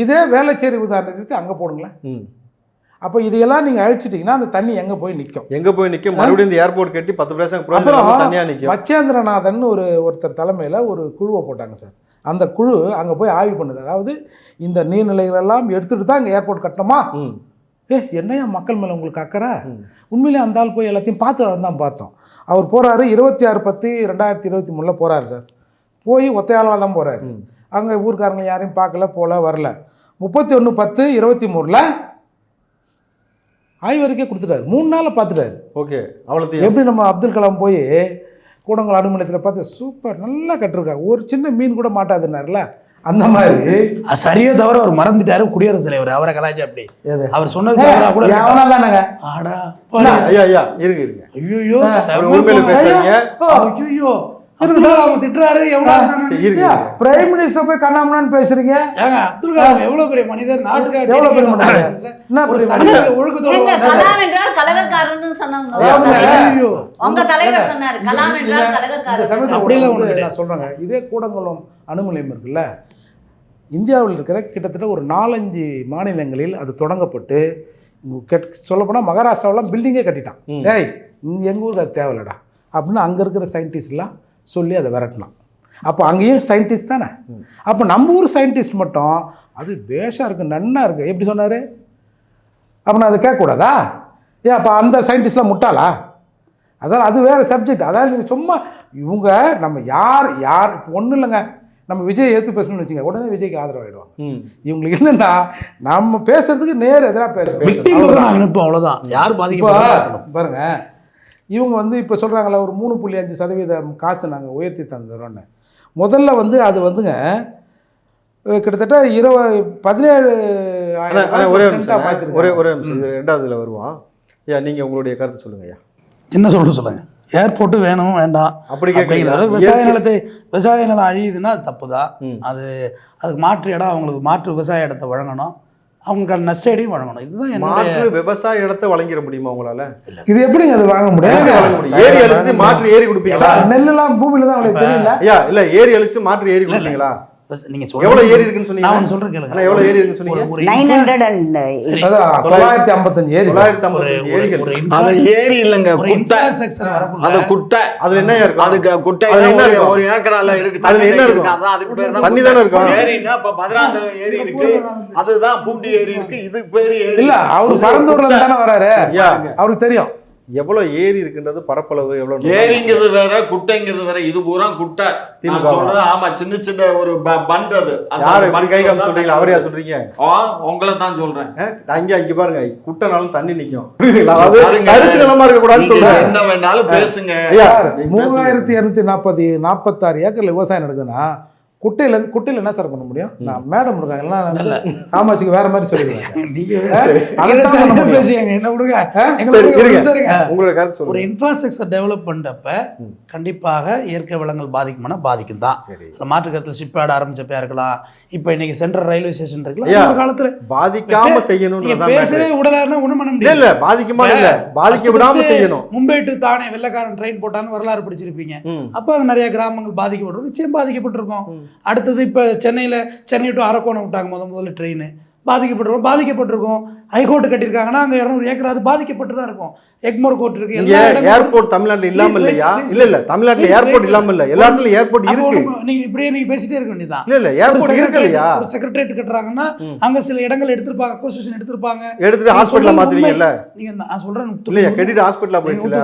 இதே வேளச்சேரி உதாரணத்துக்கு அங்கே போடுங்களேன். அப்போ இதையெல்லாம் நீங்கள் அழிச்சிட்டிங்கன்னா அந்த தண்ணி எங்கே போய் நிற்கும்? மறுபடியும் இந்த ஏர்போர்ட் கட்டி 10 வருஷம் தனியாக நிற்கும். மச்சேந்திரநாதன் ஒருத்தர் தலைமையில் ஒரு குழுவை போட்டாங்க சார். அந்த குழு அங்கே போய் ஆய்வு பண்ணுது. அதாவது இந்த நீர்நிலைகளெல்லாம் எடுத்துகிட்டு தான் அங்கே ஏர்போர்ட் கட்டணுமா என்னையா மக்கள் மேலே உங்களுக்கு அக்கறை? உண்மையிலே அந்த ஆள் போய் எல்லாத்தையும் பார்த்து தான் பார்த்தோம். அவர் போகிறாரு 26/10/2023 போகிறாரு சார். போய் ஒத்தையாளாக தான் போகிறாரு. அங்கே ஊர்க்காரங்க யாரையும் பார்க்கல, போல வரல. 31/10/23 ஆய்வறிக்கை கொடுத்துட்டாரு. 3 நாளில் பார்த்துட்டாரு. ஓகே, அவ்வளோத்தையும் எப்படி நம்ம அப்துல் கலாம் போய் கூடங்குளம் அணுமலத்தில் பார்த்து சூப்பர் நல்லா கட்டிருக்காங்க, ஒரு சின்ன மீன் கூட மாட்டாதுன்னாருல, அந்த மாதிரி சரியா தவிர அவர் மறந்துட்டாரு குடியரசுத் தலைவர். அவரை கலாய்ச்சி அப்படி அவர் சொன்னது தவறா கூட தானங்க. ஆடா ஐயா ஐயா இருங்க ஐயோ உண்மையில பேசுறீங்க. ஐயோ அப்துல் கலாம் திட்டுறாரு. பிரைம் மினிஸ்டர் போய் கண்ணாமண்ணான்னு பேசுறீங்க. அப்துல் கலாம் எவ்வளவு பெரிய மனிதர், நாட்டுக்கு எவ்வளவு பெரிய மனிதர், ஒழுக்கத்தோட கலாம் என்றால் கலகக்காரன்னு சொன்னாங்க. உங்க தலைவர் சொன்னாரு கலாம் என்றால் கலகக்காரன். அப்படியெல்லாம் ஒண்ணு நான் சொல்றேங்க. இதே கூடங்குளம் அணு நிலையம் இருக்குல்ல, இந்தியாவில் இருக்கிற கிட்டத்தட்ட ஒரு 4-5 மாநிலங்களில் அது தொடங்கப்பட்டு சொல்லப்போனால் மகாராஷ்டிராவெலாம் பில்டிங்கே கட்டிட்டான். டேய் எங்கள் ஊருக்கு அது தேவையில்லடா அப்படின்னு அங்கே இருக்கிற சயின்டிஸ்ட்லாம் சொல்லி அதை விரட்டலாம். அப்போ அங்கேயும் சயின்டிஸ்ட் தானே. அப்போ நம்ம ஊர் சயின்டிஸ்ட் மட்டும் அது பேஷாக இருக்குது, நன்னா இருக்குது எப்படி சொன்னார்? அப்போ நான் அதை கேட்கக்கூடாதா? ஏன் அப்போ அந்த சயின்டிஸ்ட்லாம் முட்டாளா? அதான் அது வேறு சப்ஜெக்ட். அதாவது நீங்கள் சும்மா இவங்க நம்ம யார் இப்போ ஒன்றும் இல்லைங்க, நம்ம விஜய் ஏற்று பேசணும்னு வச்சுங்க, உடனே விஜய்க்கு ஆதரவாயிடுவாங்க. இவங்களுக்கு என்னென்னா நம்ம பேசுறதுக்கு நேர் எதிராக பேசுகிறோம், அவ்வளோதான். யார் பாதிக்க பாருங்க. இவங்க வந்து இப்போ சொல்கிறாங்களா ஒரு 3.5% காசு நாங்கள் உயர்த்தி தந்துடுறோன்னு. முதல்ல வந்து அது வந்துங்க கிட்டத்தட்ட 17,000 ஒரே நிமிஷம் ரெண்டாவதுல வருவோம். ஐயா நீங்கள் உங்களுடைய கருத்து சொல்லுங்க ஐயா. என்ன சொல்லுங்க. ஏர்போர்ட்டு வேணும் வேண்டாம் அப்படி கேட்குறீங்க. விவசாய நிலம் அழியுதுன்னா அது தப்பு தான். அதுக்கு மாற்று இடம், அவங்களுக்கு மாற்று விவசாய இடத்தை வழங்கணும், அவங்களுக்கு நஷ்டஈடையும் வழங்கணும். இதுதான் என்னோட விவசாய இடத்தை வழங்கிட முடியுமா உங்களால? இது எப்படிங்க அது வாங்க முடியும்? ஏரி அழிச்சிட்டு மாற்று ஏரி கொடுப்பீங்களா? நெல்லாம் பூமியில தான் அவங்களுக்கு தெரியல. ஐயா இல்ல ஏரி அழிச்சிட்டு மாற்று ஏரி கொடுப்பீங்களா? நீங்க எவ்வளவு ஏரி இருக்குன்னு சொன்னீங்க? நான் சொல்றேன் கேளுங்க. எவ்வளவு ஏரி இருக்குன்னு சொன்னீங்க? 955 ஏரி. 955 ஏரிகள். அது ஏரி இல்லங்க, குட்டை. அது குட்டை. அதுல என்ன இருக்கும்? அதுக்கு குட்டை என்ன இருக்கும்? ஒரு ஏக்கரால இருக்கு. அதுல என்ன இருக்கும்? அதான் அதுக்கு பேர் தான் தண்ணி தானே இருக்கும். ஏரினா இப்ப 16 ஏரி இருக்கு, அதுதான் பூண்டி ஏரி இருக்கு. இதுக்கு பேரு ஏரி இல்ல. அவரு பரந்தூர்ல தானே வராரு, அவருக்கு தெரியும் எவ்வளவு ஏரி இருக்குன்றது, பரப்பளவு எவ்வளவு. ஏரிங்கிறது வேற, குட்டைங்கிறது வேற. இது பூரா குட்டை. நான் சொல்றது ஆமா, சின்ன சின்ன ஒரு பண்ட். அது யாரு கை காமி சொல்றீங்களா? அவரையா சொல்றீங்க? உங்களை தான் சொல்றேன். அங்க பாருங்க, குட்டைனாலும் தண்ணி நிக்கும். அரிசி நிலமா இருக்க கூடாதுன்னு சொல்றேன். என்ன வேணாலும் பேசுங்க. 3246 ஏக்கர்ல விவசாயம் நடக்குதுன்னா குட்டையில என்ன சார் பண்ண முடியும்? நான் மேடம் இருக்காங்க காமாட்சிக்கு வேற மாதிரி சொல்லிடுவேன். ஒரு இன்ஃப்ராஸ்ட்ரக்சர் டெவலப் பண்றப்ப கண்டிப்பாக இயற்கை வளங்கள் பாதிக்கும்னா பாதிக்கும் தான். மாற்று கருத்துல ஷிப்யார்ட் ஆரம்பிச்சப்பா இருக்கலாம், இப்ப இன்னைக்கு சென்ட்ரல் ரயில்வே ஸ்டேஷன் இருக்கலாம். ஒரு காலத்துல பாதிக்காம செய்யணும். பேசவே விடலாருன்னா ஒண்ணும் பண்ண முடியாது. இல்ல பாதிக்குமா இல்ல, பாதிக்க விடாம செய்யணும். மும்பை டு தானே வெள்ளக்காரன் ட்ரெயின் போட்டான்னு வரலாறு படிச்சிருப்பீங்க. அப்ப நிறைய கிராமங்கள் பாதிக்கப்பட்டிருக்கும், நிச்சயம் பாதிக்கப்பட்டிருக்கும். அடுத்தது இப்போ சென்னை டு அரக்கோணம் விட்டாங்க முதல்ல ட்ரெயின், பாதிக்கப்பட்டிருக்கும். ஹைகோர்ட் கட்டியிருக்காங்கன்னா அங்கே 200 ஏக்கர் அது பாதிக்கப்பட்டு தான் இருக்கும். எக்மோர் கோர்ட் இருக்கு. ஏர்போர்ட் தமிழ்நாட்டில் இல்லாம இல்லையா? இல்ல தமிழ்நாட்டில் ஏர்போர்ட் இல்லாம இல்ல, எல்லா இடத்துலயும் ஏர்போர்ட் இருக்கு. நீங்க பேசிட்டே இருக்க வேண்டியதான். இல்ல ஏர்போர்ட் இருக்கு இல்லையா? ஒரு செக்ரட்டரியேட் கட்டுறாங்கன்னா அங்க சில இடங்கள் எடுத்துப்பாங்க, அக்விசிஷன் எடுத்துப்பாங்க, எடுத்துட்டு ஹாஸ்பிடல்ல மாத்துவீங்கல்ல. நீங்க நான் சொல்றேன் இல்லையா, கட்டிட்டு ஹாஸ்பிடல்ல போயிடுச்சுல.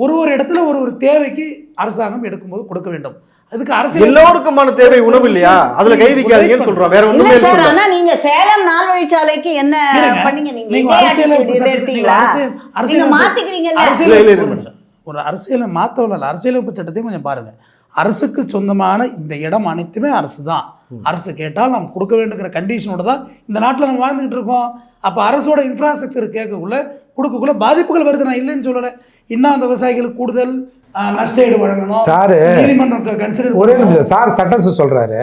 ஒரு இடத்துல ஒரு தேவைக்கு அரசாங்கம் எடுக்கும்போது கொடுக்க வேண்டும். அதுக்கு அரசு எல்லோருக்குமான தேவை உணவு இல்லையா? அதுல கை வைக்காதீங்கன்னு சொல்றோம், வேற ஒண்ணுமே இல்ல. ஆனா நீங்க சேலம் நால்வழிச்சாலைக்கு என்ன பண்ணீங்க? நீங்க ஒரு அரசியலை மாத்தவல அரசியலமைப்பு சட்டத்தையும் கொஞ்சம் பாருங்க. அரசுக்கு சொந்தமான இந்த இடம் அனைத்துமே அரசு தான். அரசு கேட்டால் நாம் கொடுக்க வேண்டுங்கிற கண்டிஷனோட தான் இந்த நாட்டில் நம்ம வாழ்ந்துகிட்டு இருக்கோம். அப்போ அரசோட இன்ஃப்ராஸ்ட்ரக்சர் கேட்கக்குள்ள கொடுக்கக்குள்ள பாதிப்புகள் வருது, நான் இல்லைன்னு சொல்லலை. இன்னும் அந்த விவசாயிகளுக்கு கூடுதல் நஷ்டஈடு வழங்கணும். நீதிமன்றம் கன்சிடர் ஒரே நிமிஷம் சார், சட்டம் சொல்றாரு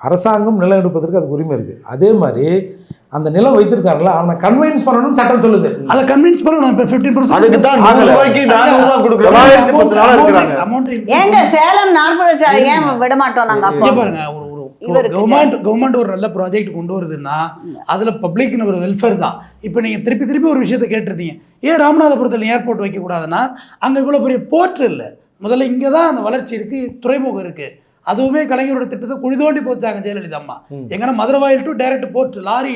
அரசாங்கம் நிலம் எடுப்பதற்கு அதுக்கு உரிமை இருக்கு. அதே மாதிரி அந்த நிலம் வைத்திருக்காருல்ல, அவனை கன்வின்ஸ் பண்ணணும்னு சட்டம் சொல்லுது. அதை கன்வின்ஸ் பண்ணணும். இப்போ 50% அதுக்கு தான் 100 ரூபாய்க்கு 400 ரூபாய் கொடுக்குறோம். 910 நாளா இருக்காங்க. ஏங்க சேலம் நாற்பது ஏன் விட மாட்டோம் நாங்க? அப்போ பாருங்க, கவர்மெண்ட் ஒரு நல்ல ப்ராஜெக்ட் கொண்டு வருதுன்னா அதுல பப்ளிக்னு ஒரு வெல்ஃபேர் தான். இப்போ நீங்க திருப்பி ஒரு விஷயத்தை கேட்டிருந்தீங்க, ஏன் ராமநாதபுரத்தில் ஏர்போர்ட் வைக்கக்கூடாதுன்னா அங்கே இவ்வளோ பெரிய போர்ட் இல்லை. முதல்ல இங்கே தான் அந்த வளர்ச்சி இருக்குது, துறைமுகம் இருக்குது. அதுவுமே கலைஞரோட திட்டத்தை குழி தோண்டி போச்சாங்க ஜெயலலிதா அம்மா. எங்கன்னா Maduravoyal to direct port lorry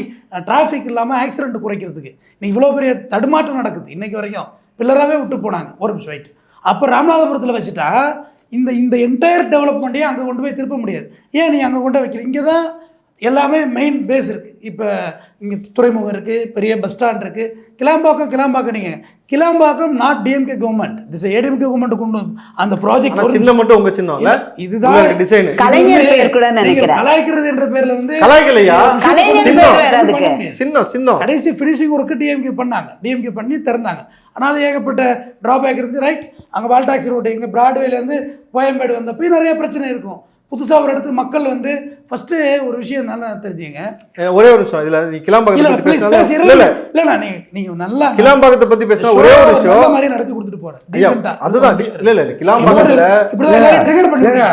traffic இல்லாமல் ஆக்சிடென்ட் குறைக்கிறதுக்கு இன்னைக்கு இவ்வளோ பெரிய தடுமாற்றம் நடக்குது இன்னைக்கு வரைக்கும். பில்லராகவே விட்டு போனாங்க. ஒரு நிமிஷம் வெயிட். அப்போ ராமநாதபுரத்தில் வச்சுட்டா இந்த என்டையர் டெவலப்மெண்ட்டையும் அங்கே கொண்டு போய் திருப்ப முடியாது. ஏன் நீ அங்கே கொண்டு வைக்கிற? இங்கே தான் எல்லாமே மெயின் பேஸ் இருக்குது. இப்போ இங்கே துறைமுகம் இருக்குது, பெரிய பஸ் ஸ்டாண்ட் இருக்குது. கிளாம்பாக்கம் நீங்கள் Kilambakkam not DMK government, this ADMK government கொண்டு அந்த ப்ராஜெக்ட் சின்ன மட்டும் உங்க சின்னம் இல்ல, இதுதான் டிசைன். கலைஞர் பேர் கூட நினைக்கிறேன். கலாய்க்கிறது என்ற பேர்ல வந்து கலாய்க்கலையா, சின்னம் கடைசி ஃபினிஷிங் ஒர்க்கு டிஎம்கே பண்ணாங்க. டிஎம்கே பண்ணி திறந்தாங்க. ஆனால் அது ஏகப்பட்ட ட்ராபேக் இருக்குது. ரைட், அங்கே வால் டாக்ஸி ரோடு எங்கள் பிராட்வேலேருந்து கோயம்பேடு வந்தப்போ நிறைய பிரச்சனை இருக்கும். புதுசாக ஒரு இடத்துக்கு மக்கள் வந்து ஃபஸ்ட்டு ஒரு விஷயம் நல்லா தெரிஞ்சுங்க. ஒரே ஒரு விஷயம் இதில் நீ கிளாம்பாக்கத்தை பற்றி இல்லைண்ணா நீங்கள் நல்லா கிளாம்பாக்கத்தை பற்றி பேசினா ஒரே ஒரு விஷயம் மாதிரி நடத்தி கொடுத்துட்டு போகிறேன். அதுதான் இல்லை கிளாம்பாக்கத்தில்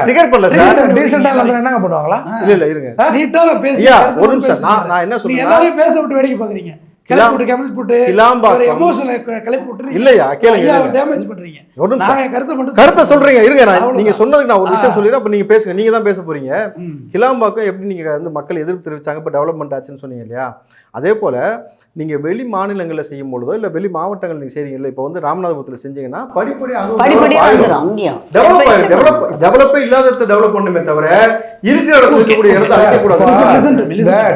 ட்ரிகர் பண்ணல சார். டீசெண்டாக என்னங்க பண்ணுவாங்களா? இல்லை இருங்க நீட்டாக பேசி ஒரு நிமிஷம். நான் என்ன சொல்றேன், எல்லாரையும் பேச விட்டு வேடிக்கை பார்க்குறீங்க. கருத்தை சொல்றீங்க. இருங்க, நீங்க சொன்னதுக்கு நான் ஒரு விஷயம் சொல்லிடுறேன், அப்ப நீங்க பேசுங்க. நீங்க தான் பேச போறீங்க. கிளாம்பாக்கம் எப்படி நீங்க வந்து மக்கள் எதிர்ப்பு தெரிவிச்சாங்க, இப்ப டெவலப்மெண்ட் ஆச்சுன்னு சொன்னீங்க இல்லையா? அதே போல நீங்க வெளி மாநிலங்களில் செய்யும் பொழுதோ இல்ல வெளி மாவட்டங்கள் நீங்க செய்றீங்கல்ல, இப்போ வந்து ராமநாதபுரத்தில் செஞ்சீங்கன்னா டெவலப்பே இல்லாத இடத்த டெவலப் பண்ணுமே தவிர இருக்கிற இடத்துல இருக்கக்கூடிய இடத்த அழிக்கக்கூடாது.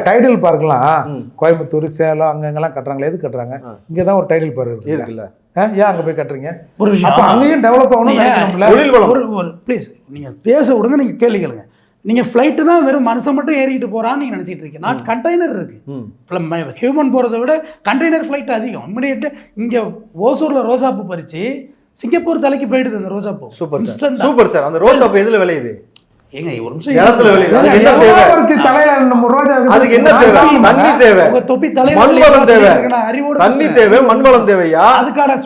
டைடல் பார்க்கலாம் கோயம்புத்தூர், சேலம் அங்கங்கெல்லாம் கட்டுறாங்களே, எது கட்டுறாங்க? இங்கே தான் ஒரு டைடல் பார்க் இருக்குல்ல, ஏன் அங்கே போய் கட்டுறீங்க? ஒரு விஷயம், அங்கேயும் டெவலப் ஆகணும். ப்ளீஸ் நீங்கள் பேச விடுங்க, நீங்கள் கேள்வி கேளுங்க. நீங்கள் ஃப்ளைட்டு தான் வெறும் மனுஷன் மட்டும் ஏறிட்டு போகிறான்னு நீங்கள் நினச்சிட்டு இருக்கீங்க. நாட் கண்டெய்னர் இருக்குது. ஹியூமன் போகிறத விட கண்டெய்னர் ஃப்ளைட் அதிகம். இம்மிடியேட்டு இங்கே ஓசூரில் ரோசாப்பூ பறித்து சிங்கப்பூர் தலைக்கு போயிடுது அந்த ரோசாப்பூ. Super sir. அந்த ரோசாப்பூ எதில் விளையுது? ஏங்க ஒரு நிமிஷம், இடத்துல விளையுது. அதுக்கு என்ன தேவை? தண்ணி தேவை, மண்வளம் தேவை, தண்ணி தேவை, மண்வளம் தேவையா? அதுக்கான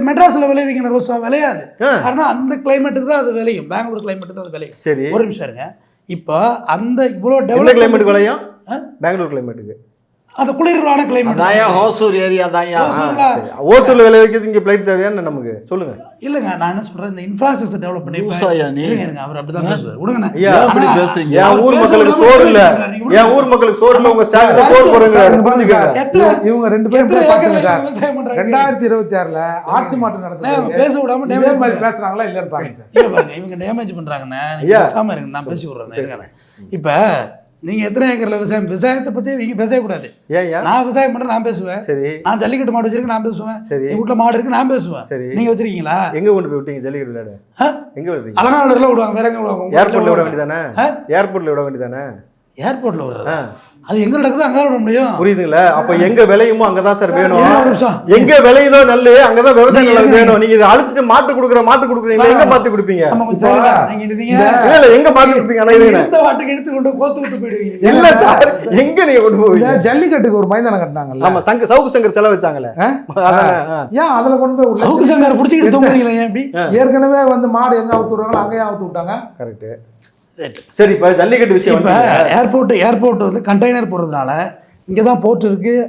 மெட்ராஸ்ல விளைவிக்கிற ரோசா விளையாது. காரணம் அந்த கிளைமேட்டுக்கு தான் அது விளையும். பெங்களூர் கிளைமேட்டுக்கு தான் அது விளையும். சரி, ஒரு நிமிஷம் இருங்க. இப்போ அந்த இவ்வளோ டெவலப் கிளைமேட் விளையும். பெங்களூர் கிளைமேட்டுக்கு அந்த குளிரான கிளைமேட் ஹோசூர் ஏரியா தான். ஓசூர்ல விளைவிக்கிறது இங்க பிளைட் தேவையான்னு நமக்கு சொல்லுங்க. இல்லங்க, நான் என்ன சொல்றேன், இந்த இன்ஃப்ராஸ்ட்ரக்சர் டெவலப் பண்ணி அவர் அப்படிதான் பேசுவார். விடுங்க, என் ஊர் மக்களுக்கு சோறு இல்ல, என் ஊர் மக்களுக்கு சோறு இல்ல, உங்க ஸ்டாண்ட் சோறு போறீங்க. புரிஞ்சுக்கங்க. இவங்க ரெண்டு பேரும் விவசாயம் பண்றாங்க. 2026ல ஆட்சி மாற்றம் நடக்குது, பேச விடாம டேமேஜ் மாதிரி பேசுறாங்களா இல்லன்னு பாருங்க சார். இவங்க டேமேஜ் பண்றாங்கன்னு பேசாம இருங்க, நான் பேசி விடுறேன். இப்ப நீங்க எத்தனை ஏக்கர்ல விவசாயத்தை பத்தி நீங்க பேசக்கூடாது. நான் விவசாயம் பண்றேன், நான் பேசுவேன். சரி, நான் ஜல்லிக்கட்டு மாடு வச்சிருக்கேன், நான் பேசுவேன். சரி, எங்க வீட்டுல மாடு இருக்கு, நான் பேசுவேன். சரி, நீங்க வச்சிருக்கீங்களா? எங்க கொண்டு போய் விட்டீங்க ஜல்லிக்கட்டு விளையாட? எங்க விடுறீங்க? அலங்காநல்லூர்ல விடுவாங்க, வேற எங்க விடுவாங்க? ஏர்போர்ட்ல விட வேண்டியதானே? ஏர்போர்ட்ல விட வேண்டியதானே? ஏர்போர்ட்ல விடுறதா? அது எங்க நடக்குது அங்க விட முடியும். புரியுதுங்களா? அப்ப எங்க விளையுமோ அங்கதான் சார் வேணும். எங்க விளையுதோ நல்ல அங்கதான் விவசாய நிலம் வேணும். நீங்க இதை அழிச்சிட்டு மாட்டு கொடுக்குறீங்க, எங்க மாத்தி கொடுப்பீங்க? இல்ல எங்க மாத்தி கொடுப்பீங்க? எடுத்து கொண்டு கோத்து விட்டு போயிடுவீங்க. இல்ல சார், எங்க நீங்க கொண்டு போவீங்க? ஜல்லிக்கட்டுக்கு ஒரு மைதானம் கட்டினாங்கல்ல, ஆமா, சவுக்கு சங்கர் செலவு வச்சாங்களே, ஏன் அதுல கொண்டு போய் சவுக்கு சங்கர் பிடிச்சிக்கிட்டு தூங்குறீங்களா? ஏன் அப்படி? ஏற்கனவே வந்து மாடு எங்க அவுத்து விடுறாங்களோ அங்கேயே அவுத்து விட்டாங்க. கரெக்ட். சரி, இப்போ ஜல்லிக்கட்டு விஷயம், இப்போ ஏர்போர்ட் வந்து கண்டெய்னர் போகிறதுனால இங்கே தான் போர்ட் இருக்குது.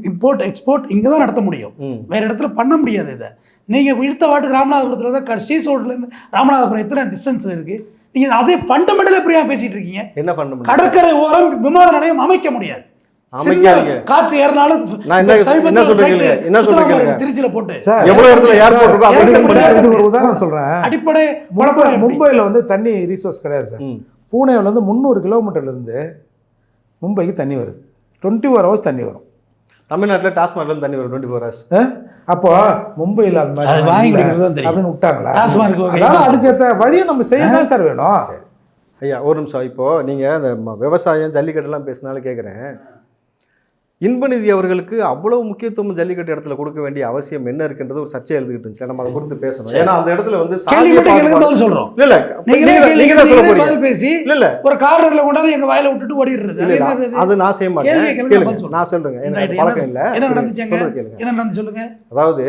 இம்போர்ட் எக்ஸ்போர்ட் இங்கே தான் நடத்த முடியும், வேறு இடத்துல பண்ண முடியாது. இதை நீங்கள் இழுத்த வாட்டுக்கு ராமநாதபுரத்தில் தான் சீசோட்லேருந்து ராமநாதபுரம் எத்தனை டிஸ்டன்ஸில் இருக்குது. நீங்கள் அதே ஃபண்டமெண்டலாக எப்படியா பேசிகிட்டு இருக்கீங்க? என்ன ஃபண்டமெண்டல்? கடற்கரை ஓரம் விமான நிலையம் அமைக்க முடியாது. காற்று ஏறினாலும் திருச்சியில போட்டு எவ்வளவு இடத்துல ஏர்போர்ட் இருக்கோ. ஒரு உதாரணம் சொல்றேன். அடிப்படை மும்பைல வந்து தண்ணி ரிசோர்ஸ் கிடையாது சார். பூனேல இருந்து 300 கிலோமீட்டர்ல இருந்து மும்பைக்கு தண்ணி வருது. 24 ஹவர்ஸ் தண்ணி வரும். தமிழ்நாட்டில் டாஸ்மார்க்ல இருந்து தண்ணி வரும் 24 ஹவர்ஸ். அப்போ மும்பையில் அது மாதிரி அப்படின்னு விட்டாங்களா? அதுக்கு ஏற்ற வழியை நம்ம செய்ய தான் சார் வேணும். ஐயா ஒரு நிமிஷம். இப்போ நீங்க அந்த விவசாயம் ஜல்லிக்கட்டுலாம் பேசினாலும் கேட்குறேன், இன்பநிதி அவர்களுக்கு அவ்வளவு முக்கியத்துவம் ஜல்லிக்கட்டு இடத்துல கொடுக்க வேண்டிய அவசியம் என்ன இருக்குன்றது ஒரு சர்ச்சை எழுதிக்கிட்டு இருந்துச்சு. நம்ம அதை குறித்து பேசணும். ஏன்னா அந்த இடத்துல வந்து சொல்றோம் இல்ல நீங்க தான் சொல்ல போறீங்க. பேசி இல்ல ஒரு கார்னர்ல கொண்டாந்து எங்க வாயில விட்டுட்டு ஓடிடுறது. அது நான் செய்ய மாட்டேன். நான் சொல்றேங்க, எனக்கு பழக்கம் இல்ல. என்ன நடந்துச்சு சொல்லுங்க. அதாவது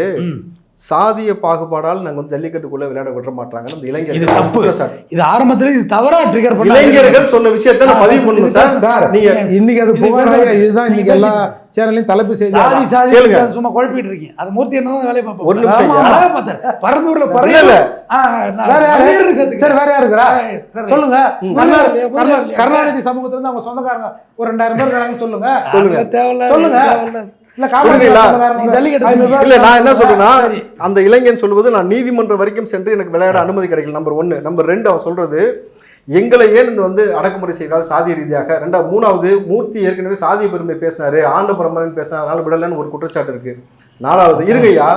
சாதிய பாகுபாடால் நாங்க வந்து ஜல்லிக்கட்டுக்குள்ள விளையாட விட மாட்டாங்கன்னு இந்த இது இளைஞர்கள் தப்பு. குற்றச்சாட்டு. இது ஆரம்பத்துல இது தவறா ட்ரிகர் பண்ண இளைஞர்கள் சொன்ன விஷயத்தை நான் பதிவு பண்ணணும் சார். சார் நீங்க இன்னைக்கு அது இது புகாராக பேசுறது. இதுதான் இன்னைக்கு எல்லா சேனல்லையும் தலைப்பு செய்தி. சாதி சாதி கேளுங்க. சும்மா குழப்பிட்டு இருக்கீங்க. அது மூர்த்தி என்னதான் வேலையை பார்ப்போம். ஒரு நிமிஷம் ஐயா. அழகா பார்த்தாரு. பரந்தூர்ல இல்ல, பறையில இல்ல. வேற யாரு? பன்னீர்னு சேர்த்துக்கிறேன். சரி, வேற யாரு இருக்கிறா? சொல்லுங்க. முதல்வர் இல்லையா? முதல்வர் இல்லையா? கருணாநிதி சமூகத்துல இருந்து அவங்க சொந்தக்காரங்க ஒரு 2000 பேர் இருக்காங்கன்னு சொல்லுங்க. அதெல்லாம் தேவையில்ல, சொல்லுங்க. தேவையில்ல. இல்ல காமராஜர் புரியுதுங்களா? சொந்தக்காரங்க நீ ஜல்லிக்கட்டு 500 பேர் இல்ல நான் என்ன சொல்றேன்னா சரி. அந்த இளைஞன் சொல்வது நான் நீதிமன்றம் வரைக்கும் சென்று எனக்கு விளையாட அனுமதி கிடைக்கல. நம்பர் 1. நம்பர் 2 அவன் சொல்றது எங்களை ஏன் இந்த வந்து அடக்குமுறை செய்கிறார் சாதிய ரீதியாக. 3வது மூர்த்தி ஏற்கனவே சாதிய பெருமை பேசினாரு, ஆண்ட பரம்பரைன்னு பேசினார், அதனால விடலன்னு ஒரு குற்றச்சாட்டு இருக்கு. 4வது இருங்கய்யா,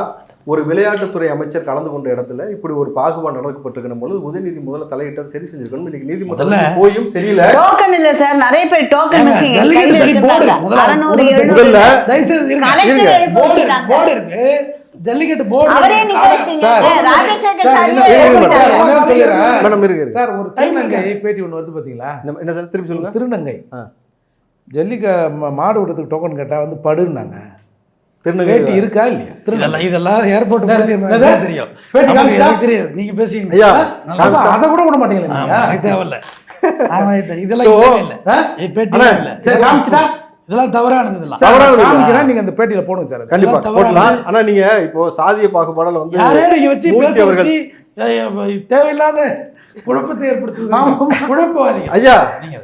ஒரு விளையாட்டுத்துறை அமைச்சர் கலந்து கொண்ட இடத்துல இப்படி ஒரு பாகுபாடு நடக்கப்பட்டிருக்கிற பொழுது உதயநிதி முதல்ல தலையிட்டது சரி செஞ்சிருக்கணும். இன்னைக்கு நீதிமன்றம் போயும் சரியில்லை. டோக்கன் இல்ல சார், நிறைய பேர் டோக்கன் மிஸ்ஸிங். ஜல்லிக்கட்டு தனி போர்டு. 600 முதல்ல தயவு செய்து இருங்க. கலெக்டர் எழுப்பி போர்டு வச்சிருக்காங்க. போர்டு இருக்கு. ஜல்லிக்கட்டு போர்டு அவரே இருக்கு. நிக்க வச்சிட்டீங்க. சார், ராஜசேகர் சார், சாரியே என்ன எழுப்பிட்டாங்க. என்ன சொல்லிடுறேன். மேடம் இருக்கு. சார், ஒரு திருநங்கை பேட்டி ஒன்று வருது பாத்தீங்களா? என்ன சார் திருப்பி சொல்லுங்க. திருநங்கை ஆ. மாடு விடுறதுக்கு டோக்கன் கேட்டா வந்து படுன்னாங்க. திருநங்கை பேட்டி இருக்கா இல்லையா? இதெல்லாம் ஏர்போர்ட் பத்தி என்னது? தெரியும். பேட்டி நமக்கு காமிச்சா? எனக்கு தெரியாது. நீங்க பேசுங்க. ஐயா, அப்ப அதை கூட விட மாட்டீங்களா நீங்க? எனக்கு தேவையில்ல. ஆமா, இது தெரியும். இதெல்லாம் So, இல்லவே இல்ல. ஆ? பேட்டி அண்ணா, இல்ல. சரி, காமிச்சிட்டா? இதெல்லாம் தவறானது இதெல்லாம். சார், தவறானது இல்ல. காமிக்கிறேன், நீங்க அந்த பேட்டியில போடுங்க சார். கண்டிப்பா இதெல்லாம் தவறானது. போடலாம். ஆனா நீங்க இப்போ சாதிய பாகுபாடால வந்து யாரே நீங்க வச்சு மூர்த்தி பேச அவர்கள் வச்சு தேவையில்லாத குழப்பத்தை ஏற்படுத்துது. குழப்பவாதிகள் ஐயா நீங்க.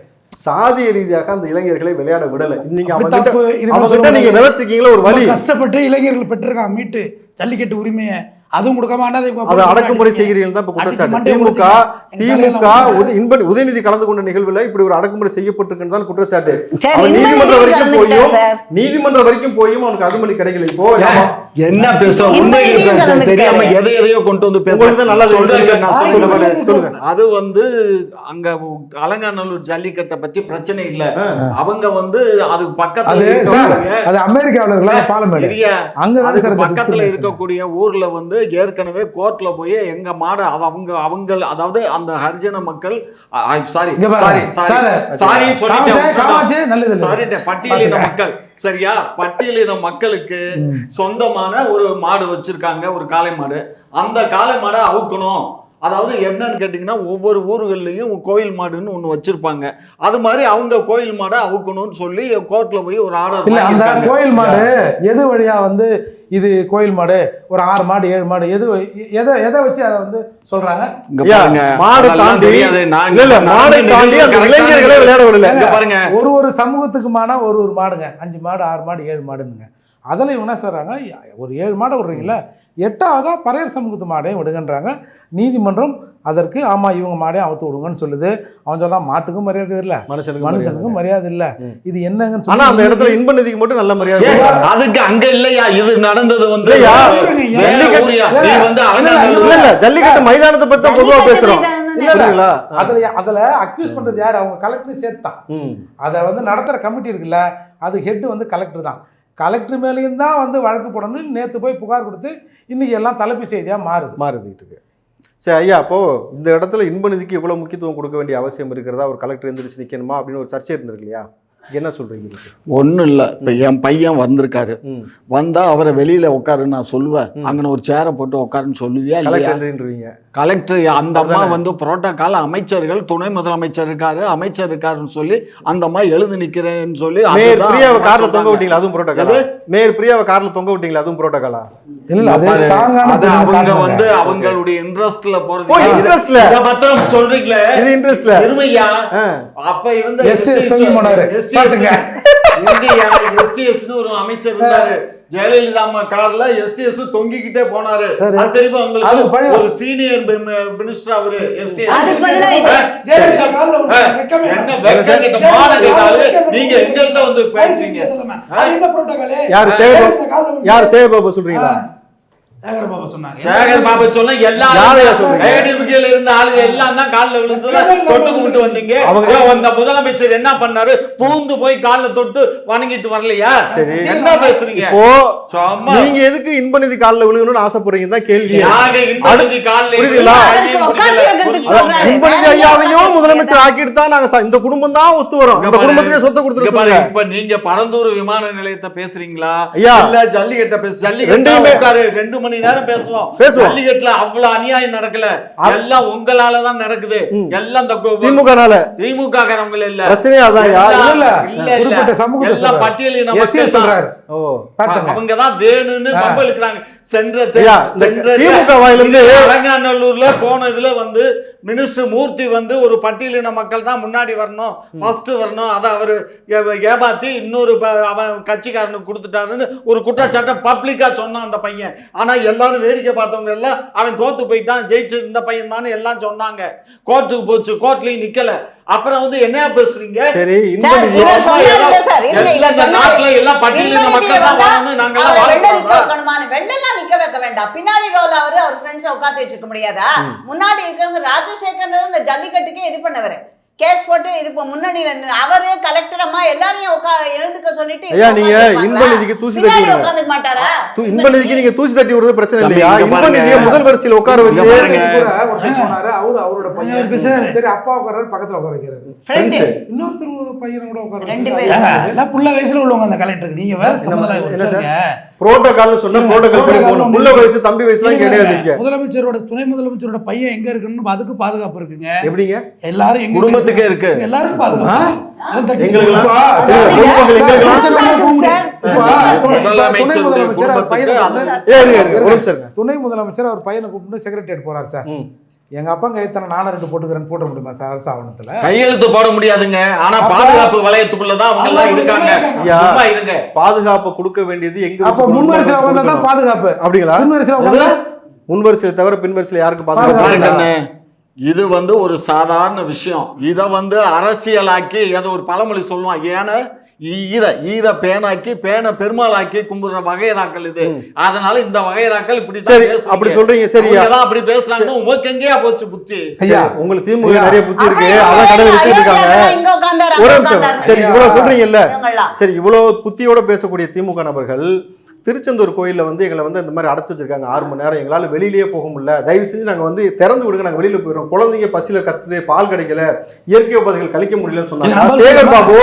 சாதிய ரீதியாக அந்த இளைஞர்களை விளையாட விடல. நீங்க அப்படி அவங்க தப்பு. இது அவங்க சொல்ல கிட்ட நீங்க முடியாது. விளைச்சிருக்கீங்களா ஒரு வழி. ரொம்ப கஷ்டப்பட்டு இளைஞர்கள் பெற்றிருக்காங்க மீட்டு ஜல்லிக்கட்டு உரிமையை. அதுவும் கொடுக்காம அதை அடக்குமுறை செய்கிறீர்கள் தான் இப்ப குற்றச்சாட்டு. உதயநிதி கலந்து கொண்ட நிகழ்வுல இப்படி ஒரு அடக்குமுறை செய்யப்பட்டிருக்குன்னு தான் குற்றச்சாட்டு. சரி, அவன் நீதிமன்றம் வரைக்கும் கலந்துக்கிட்டா போயும் சார். நீதிமன்றம் வரைக்கும் போயும் அவனுக்கு அனுமதி கிடைக்கல. இப்போ என்ன பேசுற உண்மை தெரியாம எதையோ கொண்டு வந்து உங்களுக்கு தான் நல்லா சொல்றேன். நான் சொல்லுங்க. சொல்லுங்க. அது வந்து அங்க அலங்காநல்லூர் ஜல்லிக்கட்டை பத்தி பிரச்சனை இல்ல. அவங்க வந்து அது பக்கத்துல அது சார், இருக்கக்கூடிய அது அமெரிக்காவுல இருக்கலாம் பாலமேடு. பெரிய அங்கதான் அதுக்கு சார் பக்கத்துல discrimination. இருக்கக்கூடிய ஊர்ல வந்து ஏற்கனவே கோர்ட்ல போய் எங்க மாடு அது அவங்க அதாவது அந்த ஹரிஜன மக்கள் சாரி இங்க பாருங்க. சாரி காமாட்சி, நல்லது இல்ல. சொல்லிட்டேன் பட்டியலின மக்கள் சரியா, பட்டியலின மக்களுக்கு சொந்தமான ஒரு மாடு வச்சிருக்காங்க, ஒரு காளை மாடு. அந்த காளை மாடை அவுக்கணும். அதாவது என்னன்னு கேட்டீங்கன்னா ஒவ்வொரு ஊர்கள்லயும் கோயில் மாடுன்னு ஒண்ணு வச்சிருப்பாங்க. அது மாதிரி அவங்க கோயில் மாடை அவுக்கணும்னு சொல்லி கோர்ட்ல போய் ஒரு ஆர்டர் இல்ல, அந்த கோயில் மாடு எது வழியா வந்து இது கோயில் மாடு ஒரு 6 மாடு 7 மாடு எதை வச்சு அதை வந்து சொல்றாங்க? மாடு தாண்டி இல்ல மாடை தாண்டி அந்த இளைஞர்களை விளையாட விடல. பாருங்க, ஒரு சமூகத்துக்குமான ஒரு மாடுங்க 5 மாடு 6 மாடு 7 மாடுங்க. அதில் இவங்க என்ன சொல்றாங்க, ஒரு 7 மாடை விடுறீங்களா, 8ஆவதா பறையர் சமூகத்து மாடையும் விடுங்கன்றாங்க. நீதிமன்றம் அதற்கு ஆமா இவங்க மாடையும் அவுத்து விடுங்கன்னு சொல்லுது. அவன் சொல்றான் மாட்டுக்கும் மரியாதை இல்ல, மனுஷனுக்கும் மரியாதை இல்ல. இது என்னங்கன்னு ஆனா அந்த இடத்துல இன்ப நிதிக்கு மட்டும் நல்ல மரியாதை. அதுக்கு அங்க இல்லையா இது நடந்தது வந்து ஜல்லிக்கட்டு மைதானத்தை பத்தி பொதுவா பேசுறோம். அதுல அக்யூஸ் பண்றது யாரு? அவங்க கலெக்டர் சேர்த்தான். அதை வந்து நடத்துற கமிட்டி இருக்குல்ல, அது ஹெட் வந்து கலெக்டர் தான். கலெக்டர் மேலேயும் தான் வந்து வழக்கு போடணும்னு நேற்று போய் புகார் கொடுத்து இன்னைக்கு எல்லாம் தலைப்பு செய்தியாக மாறுதுட்டு இருக்கு. சரி ஐயா, அப்போ இந்த இடத்துல இன்ப நிதிக்கு எவ்வளவு முக்கியத்துவம் கொடுக்க வேண்டிய அவசியம் இருக்கிறதா, ஒரு கலெக்டர் எந்திரிச்சு நிக்கணுமா அப்படின்னு ஒரு சர்ச்சை இருந்திருக்கு இல்லையா? என்ன சொல்றீங்க? ஒன்றும் இல்லை. இப்போ என் பையன் வந்திருக்காரு, வந்தா அவரை வெளியில உட்காருன்னு நான் சொல்லுவேன். அங்கே ஒரு சேரை போட்டு உட்காருன்னு சொல்லுவியா? கலெக்டர் அந்த அம்மா வந்து புரோட்டோகால் அமைச்சர்கள் துணை முதலமைச்சர் இருக்காரு அமைச்சர் இருக்காருன்னு சொல்லி அந்த அம்மா எழுந்து நிக்கிறேன்னு சொல்லி மேயர் பிரியாவை கார்ல தொங்க விட்டீங்களா? அதுவும் புரோட்டோகாலா? மேயர் பிரியாவை கார்ல தொங்க விட்டீங்களா? அதுவும் புரோட்டோகாலா? இல்ல, அது ஸ்ட்ராங்கான அவங்க வந்து அவங்களுடைய இன்ட்ரெஸ்ட்ல போறது. இன்ட்ரெஸ்ட்ல பத்திரம் சொல்றீங்களே, இது இன்ட்ரெஸ்ட்ல இருமையா? அப்ப இருந்த ஒரு அமைச்சர் இருந்தாரு, ஜெயலலிதா அம்மா கார்ல எஸ்டிஎஸ் தொங்கிக்கிட்டே போனாரு. அது தெரியுமா உங்களுக்கு? ஒரு சீனியர் மினிஸ்டர் அவரு. நீங்க எங்கள்கிட்ட வந்து பேசுறீங்க. யார் சேகர்பாபு சொல்றீங்களா? சேகர் பாபு சொன்ன எல்லா இருந்த ஆளுங்க எல்லாம் தான் காலில் விழுந்து தொட்டு கும்பிட்டு வந்தீங்க. அந்த முதலமைச்சர் என்ன பண்ணாரு? பூந்து போய் காலில் தொட்டு வணங்கிட்டு வரலையா? சரி, என்ன பேசுறீங்க? நீங்க எதுக்கு இன்ப நிதி காலில் விழுகணும்னு ஆசைப்படுறீங்க தான் கேள்வி. இன்ப நிதி காலில் இன்ப நிதி ஐயாவையும் முதலமைச்சர் ஆக்கிட்டு தான் நாங்க இந்த குடும்பம் தான் ஒத்து வரும். இந்த குடும்பத்திலே சொத்தை கொடுத்துருக்காங்க. இப்ப நீங்க பரந்தூர் விமான நிலையத்தை பேசுறீங்களா? ஐயா இல்ல ஜல்லிக்கட்டை பேச? ஜல்லிக்கட்டு 2 மணி நேரம் பேசுவோம். பேசுவோம். அவ்வளவு அநியாயம் நடக்கல, எல்லாம் உங்களால தான் நடக்குது. எல்லாம் இந்த திமுக காரவங்க இல்ல, பிரச்சனையே அதான். குறிப்பிட்ட சமூகத்தை எல்லாம் பட்டியலின மக்கள் சொல்றாரு. அவங்க தான் வேணும்னு பம்பளுக்குறாங்க. திமுக வாயிலிருந்து அலங்காநல்லூர்ல போன இதுல வந்து மினிஸ்டர் மூர்த்தி வந்து ஒரு பட்டியலின மக்கள் தான் முன்னாடி வரணும், ஃபர்ஸ்ட் வரணும், அதை அவரு ஏமாத்தி இன்னொரு அவன் கட்சிக்காரனுக்கு கொடுத்துட்டாருன்னு ஒரு குற்றச்சாட்டை பப்ளிக்கா சொன்னான் அந்த பையன். ஆனா எல்லாரும் வேடிக்கை பார்த்தவங்க எல்லாம் அவன் தோத்து போயிட்டான், ஜெயிச்சது இந்த பையன் தானே எல்லாம் சொன்னாங்க. கோர்ட்டுக்கு போச்சு, கோர்ட்லயும் நிக்கல. அப்புறம் வந்து என்ன பேசுறீங்க? சரி, நாட்டுல எல்லாம் பட்டியலின மக்கள் தான் வரணும், நாங்க வெள்ளெல்லாம் நிக்க வைக்க வேண்டாம். பின்னாடி ரோல அவர் ஃப்ரெண்ட்ஸ் உட்காந்து வச்சுக்க முடியாதா? முன்னாடி இருக்கிறவங்க ராஜசேகர் இந்த ஜல்லிக்கட்டுக்கே இது பண்ணவரு, கேஸ் போட்டு இது முன்னாடியில அவரு கலெக்டர் அம்மா எல்லாரையும் எழுந்துக்க சொல்லிட்டு நீங்க இன்பநிதிக்கு தூசி தட்டி உட்காந்துக்க மாட்டாரா? இன்பநிதிக்கு நீங்க தூசி தட்டி விடுறது பிரச்சனை இல்லையா? இன்பநிதியை முதல் வரிசையில் உட்கார வச்சு அவரோட பையன் சரி அப்பா உட்கார பக்கத்துல உட்கார வைக்கிறாரு, இன்னொருத்தர் பையன் கூட உட்கார, 2 பேர் எல்லாம் புள்ள வயசுல உள்ளவங்க அந்த கலெக்டருக்கு. நீங்க வேற புரோட்டோகால் சொன்னா புரோட்டோகால் படி போகணும். புள்ள வயசு தம்பி வயசுலாம் கிடையாது. முதலமைச்சரோட துணை முதலமைச்சரோட பையன் எங்க இருக்குன்னு அதுக்கு பாதுகாப்பு இருக்குங்க. எப்படிங்க? எல்லாரும் எங்க குடும்பத்துக்கே இருக்கு, எல்லாரும் பாதுகாப்பு. துணை முதலமைச்சர் அவர் பையனை கூப்பிட்டு செக்ரட்டரியேட் போறாரு சார், எங்க அப்பா கையத்தனை நானும் 2 போட்டுக்கிறேன்னு போட முடியுமா சார்? அரசு ஆவணத்துல கையெழுத்து போட முடியாதுங்க. ஆனா பாதுகாப்பு வலயத்துக்குள்ளதான் அவங்க எல்லாம் இருக்காங்க. சும்மா இருங்க. பாதுகாப்பு கொடுக்க வேண்டியது எங்க? அப்ப முன்வரிசையில வந்தாதான் பாதுகாப்பு. அப்படிங்களா? முன்வரிசையில முன்வரிசையில தவிர பின்வரிசையில யாருக்கு பாதுகாப்பு? இது வந்து ஒரு சாதாரண விஷயம். இத வந்து அரசியலாக்கி ஏதோ ஒரு பழமொழி சொல்லுவான், ஏன்னா ஈர பேனாக்கி பேனை பெருமாளாக்கி கும்பிடுற வகைராக்கள் இது. அதனால இந்த வகைராக்கள் இப்படி அப்படி சொல்றீங்க. சரியா அப்படி பேசுறாங்க. உங்களுக்கு எங்கேயா போச்சு புத்தி? ஐயா, உங்களுக்கு திமுக நிறைய புத்தி இருக்கு, அதான் கடை வச்சுட்டு இருக்காங்க. ஒரு நிமிஷம். சரி, இவ்வளவு சொல்றீங்கல்ல, சரி, இவ்வளவு புத்தியோட பேசக்கூடிய திமுக நபர்கள் திருச்செந்தூர் கோயிலில் வந்து எங்களை வந்து இந்த மாதிரி அடைச்சி வச்சிருக்காங்க 6 மணி நேரம், எங்களால் வெளியிலேயே போக முடியல, தயவு செஞ்சு நாங்கள் வந்து திறந்து விடுங்க, நாங்கள் வெளியில் போயிடுறோம், குழந்தைங்க பசியில் கத்துது, பால் கிடைக்கல, இயற்கை உபாதைகள் கழிக்க முடியலன்னு சொன்னாங்க. சேகர் பாபு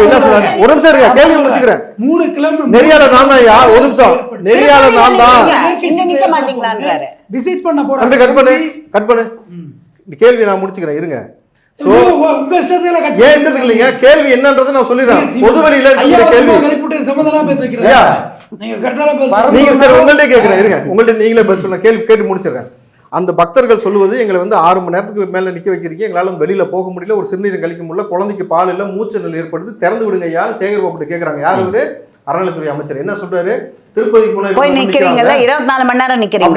என்ன சொன்னாங்க? ஒரு நிமிஷம் இருங்க, கேள்வி முடிச்சுக்கிறேன். 3 கிலோமீட்டர் நெறியாளர் நான் தான். ஒரு நிமிஷம், நெறியாளர் நான் தான். விசிட் பண்ண போறேன். கட் பண்ணு கேள்வி நான் முடிச்சுக்கிறேன், இருங்க. கேள்வி என்னன்றது நான் சொல்லிடுறேன். பொது வழியில கேள்வி நீங்க சார் உங்கள்ட்ட கேட்கிறேன், இருங்க, உங்கள்ட்ட நீங்களே பதில் சொல்ல, கேள்வி கேட்டு முடிச்சிடுறேன். அந்த பக்தர்கள் சொல்லுவது எங்களை வந்து 6 மணி நேரத்துக்கு மேல நிக்க வைக்கிறீங்க, எங்களால வெளியில போக முடியல, ஒரு சிறுநீரம் கழிக்க முடியல, குழந்தைக்கு பால் இல்ல, மூச்சு நிலை ஏற்படுது, திறந்து விடுங்க. யாரு? சேகர் பாபு கேட்கறாங்க. யாரு? அவரு அறநிலைத்துறை அமைச்சர். என்ன சொல்றாரு? திருப்பதி போய் நிக்கிறீங்கல்ல, 24 மணி நேரம் நிக்கிறீங்க.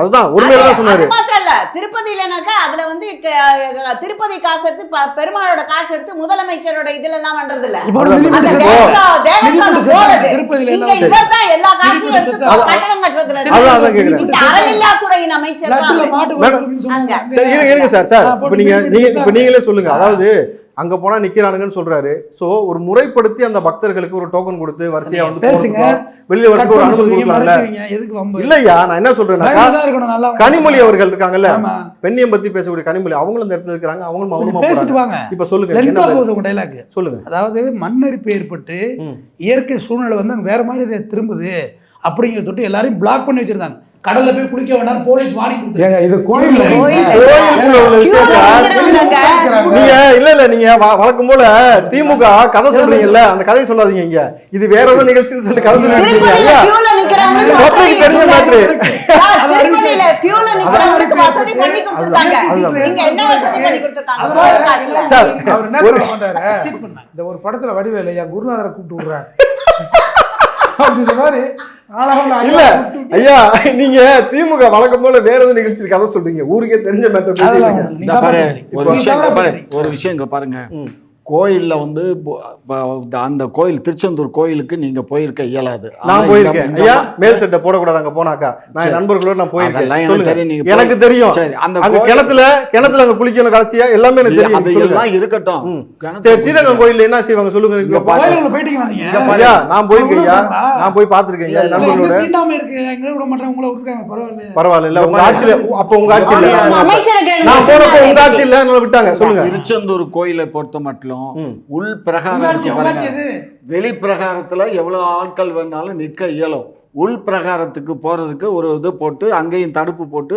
அதுதான் உண்மையில சொன்னாரு. திருப்பதியிலனாக்கா அதுல வந்து திருப்பதி காசு எடுத்து பெருமாளோட காசு எடுத்து முதலமைச்சரோட இதுல எல்லாம் பண்றது இல்ல. எல்லா காசையும் எடுத்து கட்டணம் கட்டுறதுல அறநிலையத்துறையின் அமைச்சர் இப்ப நீங்களே சொல்லுங்க. அதாவது அங்க போனா நிக்கிறானுங்கன்னு சொல்றாரு. சோ ஒரு முறைப்படுத்தி அந்த பக்தர்களுக்கு ஒரு டோக்கன் கொடுத்து வரிசையா வந்து பேசுங்க, வெளியில வரதுக்கு ஒரு அனுமதி கொடுக்கலாம்ல. இல்லையா, நான் என்ன சொல்றேன்னா, கனிமொழி அவர்கள் இருக்காங்கல்ல, பெண்ணியம் பத்தி பேசக்கூடிய கனிமொழி, அவங்களும் இந்த இடத்துல இருக்காங்க, அவங்களும் பேசிட்டு வாங்க. இப்ப சொல்லுங்க, சொல்லுங்க. அதாவது மண்ணரிப்பு ஏற்பட்டு இயற்கை சூழ்நிலை வந்து அங்க வேற மாதிரி திரும்புது அப்படிங்கிற தொட்டு எல்லாரையும் பிளாக் பண்ணி வச்சிருந்தாங்க. கடல்ல போய் குளிக்க வேண்டாம், போலீஸ் வார்னிங் கொடுத்தாங்க. இது கோயில்ல உள்ள விஷயம் சார். நீங்க இல்ல நீங்க வழக்கம் போல திமுக கதை சொல்றீங்கல்ல, அந்த கதையை சொல்லாதீங்க. இங்க இது வேற ஏதோ நிகழ்ச்சின்னு சொல்லி கதை சொல்றீங்க. ஐயா, பப்ளிக் தெரிஞ்ச மாதிரி திருப்பதியில கியூல நிக்கிறவங்களுக்கு வசதி பண்ணி கொடுத்திருக்காங்க. நீங்க என்ன வசதி பண்ணி கொடுத்திருக்காங்க? கோயில் காசுல சார் அவர் என்ன பண்றாரு? இந்த ஒரு படத்துல வடிவேலு ஐயா குருநாதரை கூப்பிட்டு விடுறாரு அப்படின்ற மாதிரி. இல்ல ஐயா, நீங்க திமுக வழக்கம் போல வேற ஏதோ நிகழ்ச்சி கதை சொல்றீங்க, ஊருக்கே தெரிஞ்ச மேட்டர் பேசுறீங்க. ஒரு விஷயம் இங்க பாருங்க. கோயில்ல வந்து அந்த கோயில் திருச்செந்தூர் கோயிலுக்கு நீங்க போயிருக்க இயலாது. நான் போயிருக்கேன் ஐயா, மேல் சட்டை போடக்கூடாது அங்க போனாக்கா. நான் நண்பர்களோட நான் போயிருக்கேன், எனக்கு தெரியும். அந்த கிணத்துல அங்க குளிக்கணும் கடைசியா, எல்லாமே எனக்கு தெரியும். இருக்கட்டும். சரி, ஸ்ரீரங்கம் கோயில்ல என்ன செய்வாங்க சொல்லுங்க. ஐயா நான் போயிருக்கேன் ஐயா, நான் போய் பாத்துருக்கேன் ஐயா நண்பர்களோட. பரவாயில்ல, உங்க ஆட்சியில அப்ப உங்க ஆட்சியில நான் போனப்போ உங்க ஆட்சியில விட்டாங்க. சொல்லுங்க. திருச்செந்தூர் கோயிலை பொறுத்த மட்டும் இருக்கட்டும், ம். உள் பிரகாரம் இருக்கு உங்காட்சி பாருங்க. எது? வெளி பிரகாரத்துல எவ்வளவு ஆட்கள் வேணாலும் நிற்க இயலும். உள் பிரகாரத்துக்கு போறதுக்கு ஒரு இது போட்டு அங்கேயும் தடுப்பு போட்டு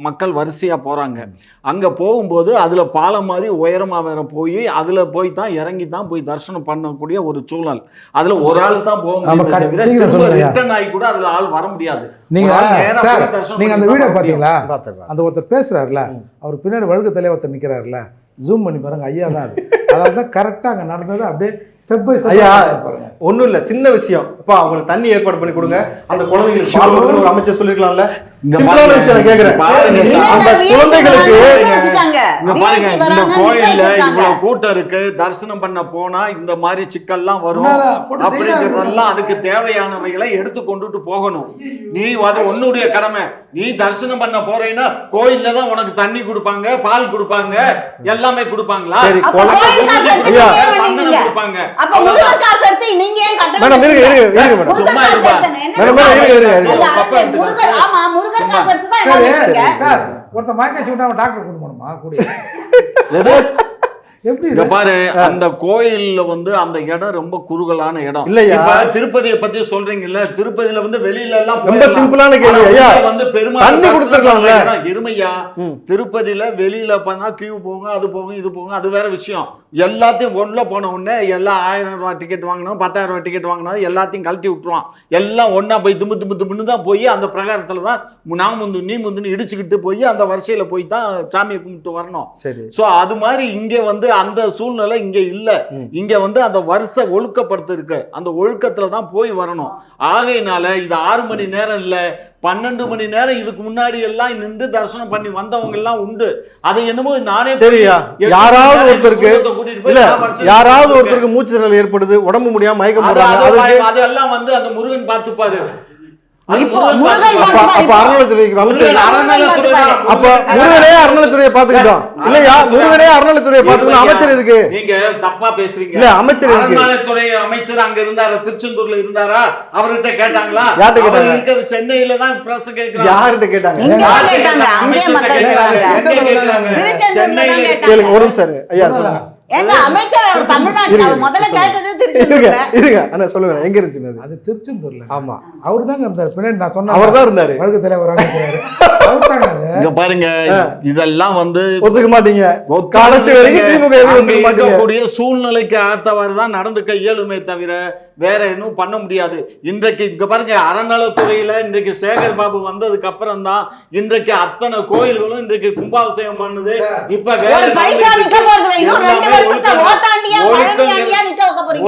மக்கள் வரிசையா போறாங்க. அங்க போகும்போது அதுல பாலம் மாதிரி உயரமா வேற போய் அதுல போய் தான் இறங்கி தான் போய் தரிசனம் பண்ணக்கூடிய ஒரு சூழல். அதுல ஒரு ஆள் தான் போக முடியும், ரிட்டர்ன் ஆகி கூட அதுல ஆள் வர முடியாது. நீங்க ஒரு ஆள் நேரா சார், போய் தரிசனம் நீங்க அந்த பண்ணி வீடியோ தான் பாத்தீங்களா? பார்த்தேன். அந்த ஒருத்தர் பேசுறாருல, அவர் பின்னாடி வழுக்கத்திலே ஒருத்தர் நிக்கிறாருல, ஜூம் பண்ணி பாருங்க, ஐயா தான் அது. அதாவது தான் கரெக்டா அங்க நடந்தது அப்படியே ஸ்டெப் பை ஐயா ஸ்டெப் பாருங்க. ஒண்ணும் இல்ல, சின்ன விஷயம். அப்பா அவங்களுக்கு தண்ணி ஏற்பாடு பண்ணி கொடுங்க, அந்த குழந்தைங்களுக்கு பால் கொடுக்கணும் ஒரு அமைச்சர் சொல்லிருக்கலாம்ல. சிம்பிளான விஷயம் நான் கேக்குறேன். அந்த குழந்தைகளுக்கு இங்க பாருங்க, இந்த கோயில்ல இவ்வளவு கூட்டம் இருக்கு, தரிசனம் பண்ண போனா இந்த மாதிரி சிக்கல்லாம் வரும் அப்படிங்கிறதெல்லாம் அதுக்கு தேவையானவைகளை எடுத்து கொண்டுட்டு போகணும். நீ அது உன்னுடைய கடமை. நீ தரிசனம் பண்ண போறேன்னா கோயில்ல தான் உனக்கு தண்ணி கொடுப்பாங்க, பால் கொடுப்பாங்க, எல்லாமே கொடுப்பாங்களா? சரி, சந்தனம் கொடுப்பாங்க. அப்ப முருகர் காசு எடுத்து நீங்க ஏன் கட்டணும்? மேடம் இருங்க மேடம், சும்மா இருப்பா. முருகர், ஆமா முருகர் காசு எடுத்து தான் என்ன சரி, பண்றீங்க? சார், ஒருத்தர் மயக்காச்சு விட்டா அவன் டாக்டர் கொண்டு போகணுமா கூடிய? எப்படி இங்க பாரு, அந்த கோயில்ல வந்து அந்த இடம் ரொம்ப குறுகலான இடம் இல்லையா? இப்ப திருப்பதியை பத்தி சொல்றீங்கல்ல, திருப்பதியில வந்து வெளியில எல்லாம் ரொம்ப சிம்பிளான கேள்வி ஐயா. வந்து பெருமாள் தண்ணி கொடுத்துருக்கலாம்ல. இருமையா, திருப்பதியில வெளியில பண்ணா கியூ போகும், அது போகும், இது போகும், அது வேற விஷயம். எல்லாத்தையும் உள்ள போன உடனே எல்லாம் 1000 ரூபாய் டிக்கெட் வாங்கணும், 10,000 ரூபாய் டிக்கெட் வாங்கினா எல்லாத்தையும் கழட்டி விட்டுருவான். எல்லாம் ஒன்னா போய் தும்பு தும்பு தும்புன்னு தான் போய் அந்த பிரகாரத்துல தான் நான் முந்து நீ முந்துன்னு இடிச்சுக்கிட்டு போய் அந்த வரிசையில போய் தான் சாமியை கும்பிட்டு வரணும். சரி. சோ அது மாதிரி இங்க வந்து அந்த சூழ்நிலை இங்க இல்ல. இங்க வந்து அந்த வருஷ ஒழுக்கப்படுத்து இருக்கு, அந்த ஒழுக்கத்துல தான் போய் வரணும். ஆகையினால இது 6 மணி நேரம் இல்ல, 12 மணி நேரம் இதுக்கு முன்னாடி எல்லாம் நின்று தரிசனம் பண்ணி வந்தவங்க எல்லாம் உண்டு. அது என்னமோ நானே சரியா, யாராவது ஒருத்தருக்கு இல்ல, யாராவது ஒருத்தருக்கு மூச்சு திணறல் ஏற்படுது, உடம்பு முடியாம மயக்கம் போடுறாங்க, அதெல்லாம் வந்து அந்த முருகன் பார்த்துப்பாரு. அறநிலைத்துறையை பாத்துக்கிட்டோம் இல்லையா? முருகனே அறநிலைத்துறையை பாத்துக்கணும், அமைச்சர் இதுக்கு நீங்க தப்பா பேசுறீங்க. இல்ல, அமைச்சர் அறநிலைத்துறை அமைச்சர் அங்க இருந்தாரா? திருச்செந்தூர்ல இருந்தாரா? அவர்கிட்ட கேட்டாங்களா? யார்கிட்ட கேட்டாங்க? இருக்கிறது சென்னையில தான் பிரஸ் கேக்குறாங்க. யார்கிட்ட கேட்டாங்க? அமைச்சர்கிட்ட கேக்குறாங்க. எங்க கேக்குறாங்க? சென்னையில கேளுங்க. ஒரு நிமிஷம் ஐயா சொல்லுங்க. எங்க அமைச்சர் தமிழ்நாட்டுல முதல்ல கேட்டது திருச்செந்தூர்ல. இருங்க அண்ணா சொல்லுங்க, எங்க இருந்துச்சு அது? திருச்செந்தூர்ல. ஆமா, அவரு தாங்க இருந்தாரு பின்னாடி. நான் சொன்னேன் அவர் தான் இருந்தாரு. வழுக்கத்திலே ஒரு இங்க பாருங்க, இதெல்லாம் வந்து ஒத்துக்க மாட்டீங்க. கடைசி வரைக்கும் திமுக இருக்கக்கூடிய சூழ்நிலைக்கு ஆத்தவாறு தான் நடந்துக்க இயலுமே தவிர வேற இன்னும் பண்ண முடியாது. இன்றைக்கு இங்க பாருங்க, அறநிலைத்துறையில இன்றைக்கு சேகர் பாபு வந்ததுக்கு அப்புறம் தான் இன்றைக்கு அத்தனை கோயில்களும் இன்றைக்கு கும்பாபிஷேகம் பண்ணுது. இப்ப வேற பைசா நிக்க போறது இல்ல, இன்னும் 2 வருஷத்துல ஓட்டாண்டியா பழனியாண்டியா நிக்க வைக்க போறீங்க.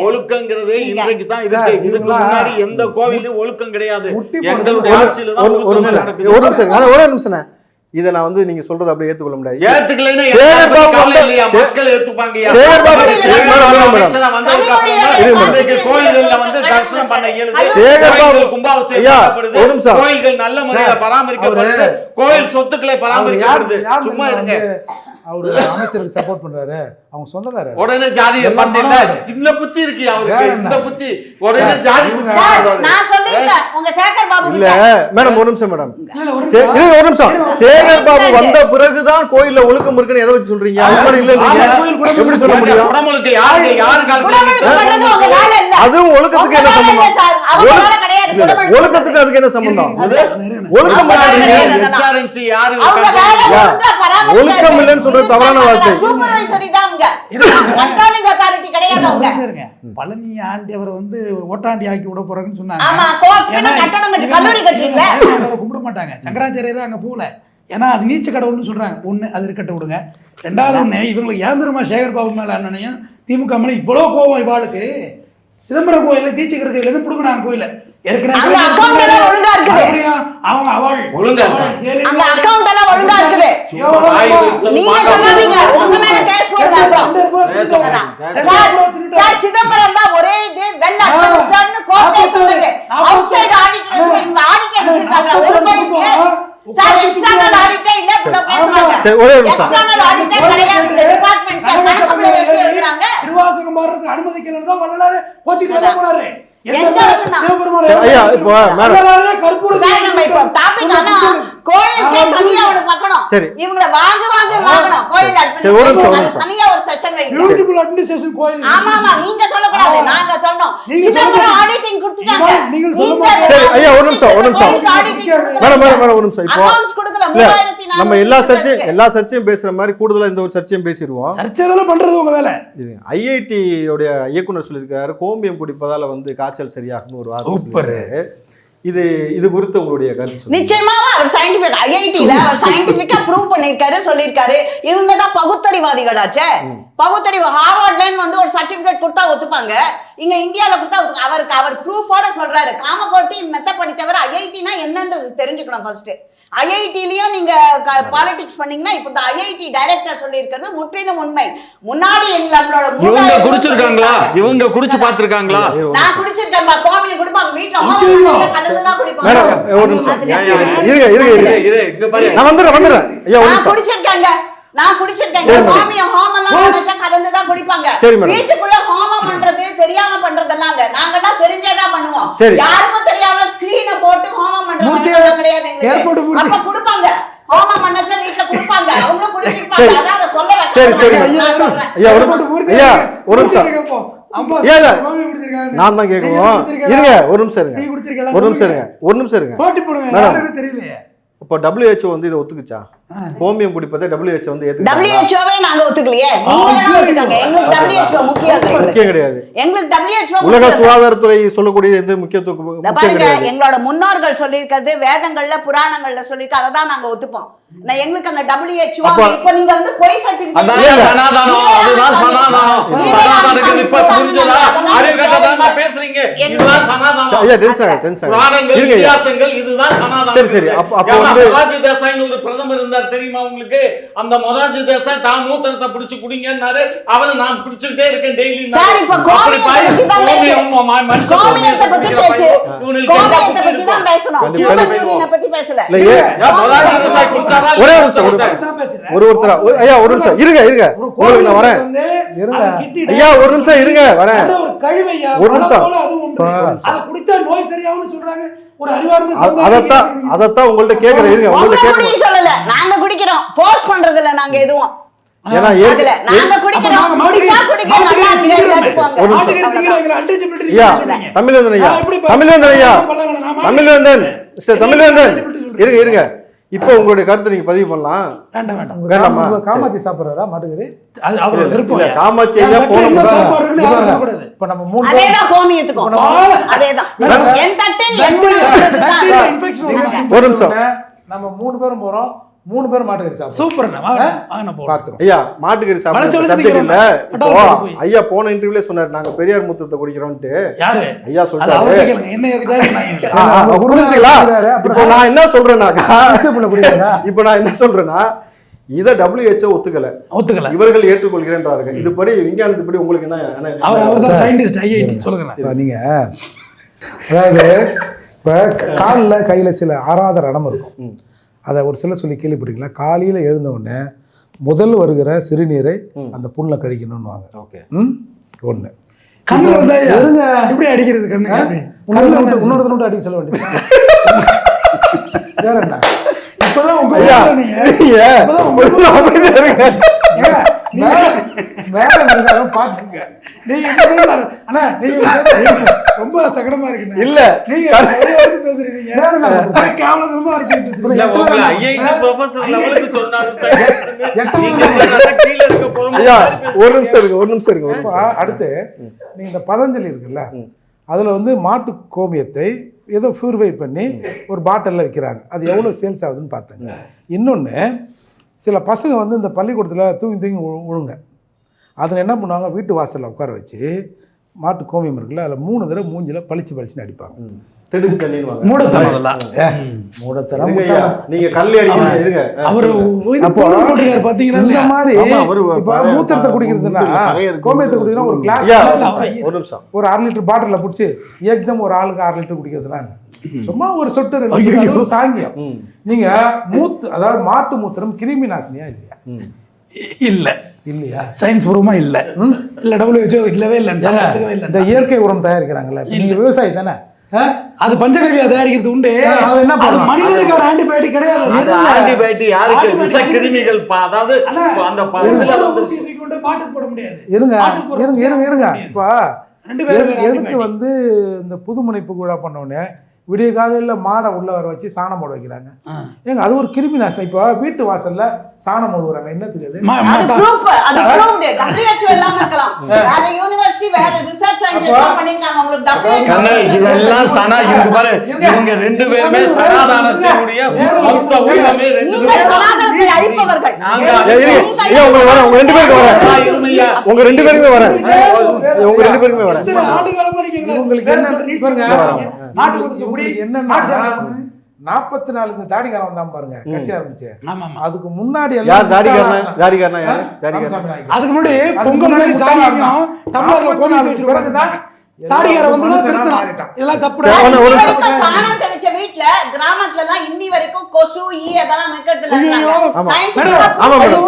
ஒழுக்கங்கிறது இன்றைக்கு தான் இருக்கு. இதுக்கு முன்னாடி எந்த கோவிலும் ஒழுக்கம் கிடையாது. எங்களுடைய ஆட்சியில தான் ஒழுக்கம் நடக்குது. ஒரு நிமிஷம் இதை நான் வந்து நீங்க சொல்றது அப்படியே ஏத்துக்கொள்ள முடியாது. ஏத்துக்கலைன்னா மக்கள் ஏத்துப்பாங்க. கோயில்கள்ல வந்து தரிசனம் பண்ண இயலுது, கும்பாபிஷேகம், கோயில்கள் நல்ல முறையில பராமரிக்கப்படுது, கோயில் சொத்துக்களை பராமரிக்கப்படுது. சும்மா இருங்க. அவரு அமைச்சருக்கு சப்போர்ட் பண்றாரு, அவங்க சொந்தக்காரர். உடனே ஜாதி பத்தி இல்ல, இந்த புத்தி இருக்கு அவருக்கு. இந்த புத்தி உடனே ஜாதி புத்தி. நான் சொல்லிட்டேன் உங்க சேகர் பாபு இல்ல மேடம், ஒரு நிமிஷம் மேடம், ஒரு நிமிஷம். சேகர் பாபு வந்த பிறகுதான் கோயில்ல ஒழுக்கம் இருக்குன்னு எதை வச்சு சொல்றீங்க? அது இல்ல எப்படி சொல்ல முடியும்? உடம்புக்கு யாரு காலத்துல அதுவும் ஒழுக்கத்துக்கு என்ன சம்பந்தம்? ஒழுக்கத்துக்கு அதுக்கு என்ன சம்பந்தம்? ஒழுக்கம் யாரு ஒழுக்கம் இல்லைன்னு சொல்றது தவறான வார்த்தை. சூப்பர்வைசரி தான் அவங்க, கண்ட்ரோலிங் அத்தாரிட்டி கிடையாது அவங்க. பழனி ஆண்டியவர் வந்து ஓட்டாண்டி ஆக்கி விட போறாங்கன்னு சொன்னாங்க. ஆமா, கோட்டன கட்டடம் கட்டி கல்லூரி கட்டறீங்க. கும்பிட மாட்டாங்க, சங்கராச்சாரியரே அங்க போல. ஏன்னா அது நீச்ச கடவுள்னு சொல்றாங்க. ஒண்ணு அது இருக்கட்ட விடுங்க. ரெண்டாவது ஒண்ணு, இவங்களுக்கு ஏந்திரமா சேகர் பாபு மேல அண்ணனையும் திமுக மேல இவ்வளவு கோவம் இவாளுக்கு. சிதம்பரம் கோயில தீச்சக்கர கையில இருந்து புடுங்கினாங்க கோயில. அங்க அக்கவுண்ட் எல்லாம் ஒழுங்கா இருக்குது. அவங்க அவள் ஒழுங்கா அங்க அக்கவுண்ட் எல்லாம் ஒழுங்கா இருக்குது. நீங்க சொல்லாதீங்க, உங்க மேல கேஸ் போடுறாங்க. சார் சிதம்பரம் தான் ஒரே இது வெல் அட்மினிஸ்ட்ரேஷன் கோர்ட்டே சொல்லுது. அவுட் சைடு ஆடிட்டர் இங்க ஆடிட்டர் வச்சிருக்காங்க. ஒரு கோயிலுக்கு சார் எக்ஸ்டர்னல் ஆடிட்டே இல்ல கூட பேசுறாங்க. எக்ஸ்டர்னல் ஆடிட்டர் கிடையாது இந்த டிபார்ட்மென்ட். கணக்குல வச்சு எழுதுறாங்க. திருவாசகம் மாறதுக்கு அனுமதிக்கலன்னு தான் வள்ளலாரே கோச்சிட்டு வர போறாரு. எங்க ஐயா இப்போ மேடம் சார் நம்ம இப்போ டாபிக் ஆனா கோயிலுக்கே தனியா ஒண்ணு பார்க்கணும். சரி. இவங்கள வாங்கணும். கோயில் சரி, ஒரு நிமிஷம், அட்மினிஸ்ட்ரேஷன் தனியா ஒரு செஷன் வைங்க. பியூட்டிஃபுல் அட்மினிஸ்ட்ரேஷன் கோயில். ஆமா நீங்க சொல்லக்கூடாது, நாங்க சொல்லணும். நீங்க சிதம்பரம் ஆடிட்டிங் கொடுத்துட்டாங்க. நீங்க சொல்லுங்க. சரி ஐயா, ஒரு நிமிஷம் மேடம் ஒரு நிமிஷம். இப்போ அக்கவுண்ட்ஸ் கொடுக்கல இல்ல, 3400 நம்ம எல்லா சர்ச்சையும் பேசுற மாதிரி கூடுதலா இந்த ஒரு சர்ச்சையும் பேசிடுவோம். சர்ச்சைதெல்லாம் பண்றது உங்க வேலை. ஐஐடி உடைய இயக்குனர் சொல்லியிருக்காரு, கோமியம் குடிப்பதால வந்து காய்ச்சல் சரியாகும்னு ஒரு வார்த்தை சூப்பர். சொல்லியிருக்காரு. இது குறித்து உங்களுடைய கருத்து சொல்லுங்க. நிச்சயமாக அவர் சயின்டிபிக் ஐஐடில அவர் சயின்டிபிக்கா ப்ரூவ் பண்ணிருக்காரு, சொல்லிருக்காரு. இவங்க தான் பகுத்தறிவாதிகளாச்சே. பகுத்தறிவு ஹார்வர்ட்ல வந்து ஒரு சர்டிபிகேட் கொடுத்தா ஒத்துப்பாங்க, இங்க இந்தியால கொடுத்தா ஒத்துக்க. அவர் ப்ரூஃபோட சொல்றாரு. காமகோட்டி மெத்த படித்தவர் ஐஐடினா என்னன்றது தெரிஞ்சுக்கணும் ஃபர்ஸ்ட். ஐஐடிலயும் நீங்க பாலிடிக்ஸ் பண்ணீங்கன்னா இப்ப ஐஐடி டைரக்டர் சொல்லியிருக்கிறது முற்றிலும் உண்மை. முன்னாடி நம்மளோட இவங்க குடிச்சிருக்காங்களா? இவங்க குடிச்சு பார்த்திருக்காங்களா? நான் குடிச்சிருக்கேன். கோமியம் குடிப்பாங்க வீட்டுல கலந்துதான் குடிப்பாங்க. மேடம் ஒரு நிமிஷம் இருங்க. நான் வந்துடுறேன் ஐயா, ஒரு நிமிஷம். குடிச்சிருக்காங்க. நான் குடிச்சிருக்கேன். ஹோமியம் ஹோமம்லாம் மனுஷன் கலந்துதான் குடிப்பாங்க. வீட்டுக்குள்ள ஹோமம் பண்றது தெரியாம பண்றதெல்லாம் இல்ல, நாங்கெல்லாம் தெரிஞ்சேதான் பண்ணுவோம். யாருக்கும் தெரியாம ஸ்கிரீனை போட்டு ஹோமம் பண்றது கிடையாது எங்களுக்கு. அப்ப குடுப்பாங்க, ஹோமம் பண்ணச்சா வீட்டுல குடுப்பாங்க, அவங்க குடிச்சிருப்பாங்க. அதான் சொல்ல வைக்க. சரி ஐயா, ஒரு நிமிஷம். நான் தான் கேட்கணும். இருங்க ஒரு நிமிஷம் இருங்க. தெரியலையே. இப்போ WHO வந்து இதை ஒத்துக்குச்சா? ஹோமியம் குடிப்பதை WHO வந்து WHO நாங்க ஒத்துக்கலையே. நீங்க வேணா ஒத்துக்கங்க. எங்களுக்கு WHO முக்கியம் கிடையாது. எங்களுக்கு WHO உலக சுகாதாரத்துறை சொல்லக்கூடிய எந்த முக்கியத்துவம் பாருங்க. எங்களோட முன்னோர்கள் சொல்லியிருக்கிறது வேதங்கள்ல புராணங்கள்ல சொல்லிருக்கு, அதை தான் நாங்க ஒத்துப்போம். எங்களுக்கு அந்த WHO இப்ப நீங்க வந்து பொய் சர்டிபிகேட் சரி அப்ப வந்து மொரார்ஜி தேசாய்னு ஒரு பிரதமர் இருந்தார் தெரியுமா உங்களுக்கு? அந்த மொரார்ஜி தேசாய் தான் மூத்திரத்தை பிடிச்சு குடிங்கன்னாரு. அவரை நான் குடிச்சுட்டே இருக்கேன் டெய்லி. சார் இப்ப கோமியத்தை பத்தி தான் பேசணும். கோமியத்தை பத்தி தான் பேசணும். யூரினை பத்தி பேசல. மொரார்ஜி தேசாய் குடிச்சாரா? ஒரே நிமிஷம் ஐயா, ஒரு நிமிஷம் இருங்க. உங்களுக்கு நான் வரேன் ஐயா, ஒரு நிமிஷம் இருங்க வரேன். ஒரு நிமிஷம். அத குடிச்சா நோய் சரியாகும்னு சொல்றாங்க. ஒரு அறிவார்ந்த அதத்தான் உங்கள்ட்ட கேக்குறேன். இருங்க, உங்கள்ட்ட கேக்குறேன். சொல்லல, நாங்க குடிக்கிறோம். ஃபோர்ஸ் பண்றது இல்ல நாங்க எதுவும். ஏன்னா நாங்க குடிக்கிறோம். குடிச்சா குடிக்க நல்லா இருக்கு. ஐயா தமிழ்வேந்தன் இருங்க. இப்போ உங்களுடைய கருத்தை நீங்க பதிவு பண்ணலாம். வேண்டாமா? காமாட்சி சாப்பிடுறாரா மாட்டுக்கறி? அது அவரோட விருப்பம். காமாட்சி ஐயா போன சாப்பிடுறது. இப்ப நம்ம மூணு அதேதான் கோமியத்துக்கும் அதேதான். என் தட்டு ஒரு நிமிஷம். நம்ம 3 பேரும் போறோம். 3 பேரும் மாட்டுக்கறி சாப்பிடுறோம். சூப்பர்ண்ணா. ஐயா மாட்டுக்கறி சாப்பிடுறது சப்ஜெக்ட் இல்ல. இப்போ ஐயா போன இன்டர்வியூல சொன்னாரு நாங்க பெரியார் மூத்தத்தை குடிக்கிறோம்ட்டு. யாரு ஐயா சொல்றாரு. என்ன புரிஞ்சுக்கலாம். இப்போ நான் என்ன சொல்றேன்னா இத WHO ஒத்துக்கல. இவர்கள் ஏற்றுக்கொள்கிறேன்றாங்க. இதுபடி விஞ்ஞானத்துப்படி உங்களுக்கு என்ன? அவர்தான் சயின்டிஸ்ட் ஐஐடி. சொல்லுங்க. நீங்க அதாவது இப்ப கால்ல கையில சில ஆறாத இடம் இருக்கும். அதை ஒரு சில சொல்லி கேள்விப்பட்டீங்களா? காலையில எழுந்த உடனே முதல் வருகிற சிறுநீரை அந்த புண்ணில் கழிக்கணும்னுவாங்க. ஒண்ணு கண்ணுல வந்தா எப்படி அடிக்கிறது? கண்ணு இன்னொரு அடிக்க சொல்ல வேண்டியது. வேற என்ன? இப்பதான் உங்க பாட்டுங்க. ரொம்ப சங்கடமா இருக்கு. இல்ல நீங்க பேசுறீங்க. ஒரு நிமிஷம் இருக்கு. அடுத்து நீங்க இந்த பதஞ்சலி இருக்குல்ல, அதுல வந்து மாட்டு கோமியத்தை ஏதோ பியூரிஃபை பண்ணி ஒரு பாட்டிலில் விற்கிறாங்க. அது எவ்வளோ சேல்ஸ் ஆகுதுன்னு பார்த்தேங்க. இன்னொன்று, சில பசங்க வந்து இந்த பள்ளிக்கூடத்தில் தூங்கி விழுங்க. அதில் என்ன பண்ணுவாங்க, வீட்டு வாசலில் உட்கார வச்சு மாட்டு கோமியம் இருக்குல்ல, அதில் 3 தடவை மூஞ்சில் பளிச்சுன்னு அடிப்பாங்க. தெடுக்கு தண்ணின்னு மூடத்தரம். நீங்க கல்லு அடிக்கிறீங்க. இருங்க, அவர் பாத்தீங்கன்னா இந்த மாதிரி இப்போ மூத்திரத்தை குடிக்கிறதுனா கோமியத்தை குடிக்கிறதுனா ஒரு கிளாஸ் ஒரு நிமிஷம் ஒரு 1/2 லிட்டர் பாட்டிலில் பிடிச்சி ஏக்தம் ஒரு ஆளுக்கு 1/2 லிட்டர் குடிக்கிறதுனா சும்மா ஒரு சொட்டு 2 சாங்கியம். நீங்க அதாவது மாட்டு மூத்திரம் கிருமி நாசினியா இல்லையா? இல்லையா? சயின்ஸ் பூர்வமா இல்ல WHO இல்லவே இல்லை. இந்த இயற்கை உரம் தயாரிக்கிறாங்கல்ல, நீங்க விவசாயி தானே, அது பஞ்சகவ்யா தயாரிக்கிறது உண்டு. அது என்ன அது பண்ணும்? மனிதனுக்கான ஆன்டிபயோட்டிக் கிடையாது. அது ஆன்டிபயோட்டிக் யாருக்கு? விஷக்கிருமிகள் அதாவது அந்த பழத்துல ஊசி கொண்டு மாட்டுக்கு போட முடியாது. இருங்க மாட்டுக்கு போடுற ஊசி இருங்க இருங்க போட முடியாது. இப்ப ரெண்டு பேரும் வேற எதுக்கு antibiotic. வந்து இந்த புதுமுனைப்பு விழா பண்ணோடனே விடிய காலையில் மாடை உள்ள வர வச்சு சாணம் போட வைக்கிறாங்க? ஏங்க அது ஒரு கிருமி நாசம். இப்போ வீட்டு வாசல்ல சாணம் போடுறாங்க, என்னத்துக்கு அது? அது proof, அது proved. WHO இல்லாம இருக்கலாம். வேற யூனிவர்சிட்டி வேற ரிசர்ச் சயின்டிஸ்ட் பண்ணிருக்காங்க. உங்களுக்கு WHO இதெல்லாம் சனா இருக்கு பாரு. இவங்க ரெண்டு பேருமே சனாதானத்தினுடைய மொத்த உலகமே ரெண்டு நீங்க பேரும். சனாதனத்தை அழிப்பவர்கள். உங்க ரெண்டு பேருக்கு வரேன். உங்க ரெண்டு பேருமே வரேன். உங்க ரெண்டு பேருமே வரேன். இத்தனை ஆண்டு காலமா நீங்க எங்களை உங்களுக்கு வேற என்ன ஒரு நீதி பாருங்க, சொல்றீங்க. நாட்டுக்கு ஒதுக்க குடி, என்னன்னா நாட்டு சார்ந்த குடி. 44 இந்த தாடிக்காரன் வந்தான் பாருங்க, கட்சி ஆரம்பிச்சு. ஆமா, ஆமா. அதுக்கு முன்னாடி யார் தாடிக்காரனா? தாடிக்காரனா யாரு? தாடிக்காரனா ராமசாமி நாயக்கர். அதுக்கு முன்னாடி அதுக்கு பொங்கல் முன்னாடி மாதிரி சாமியும் டம்ளர்ல கோமி ஊத்தி பிறகுதான் வச்சிருக்காங்க. தாடிக்கார வந்து தான் திருத்தலாம். மாறிட்டான். இதெல்லாம் தப்பு. சரி, இன்னி ஒரு வரைக்கும் சாணம் தெளிச்ச வீட்ல கிராமத்துல எல்லாம் இன்னி வரைக்கும் கொசு ஈ அதெல்லாம் வைக்கிறதுல ஐயோ, ஆமா. Scientific-ஆ ஆமா மேடம்,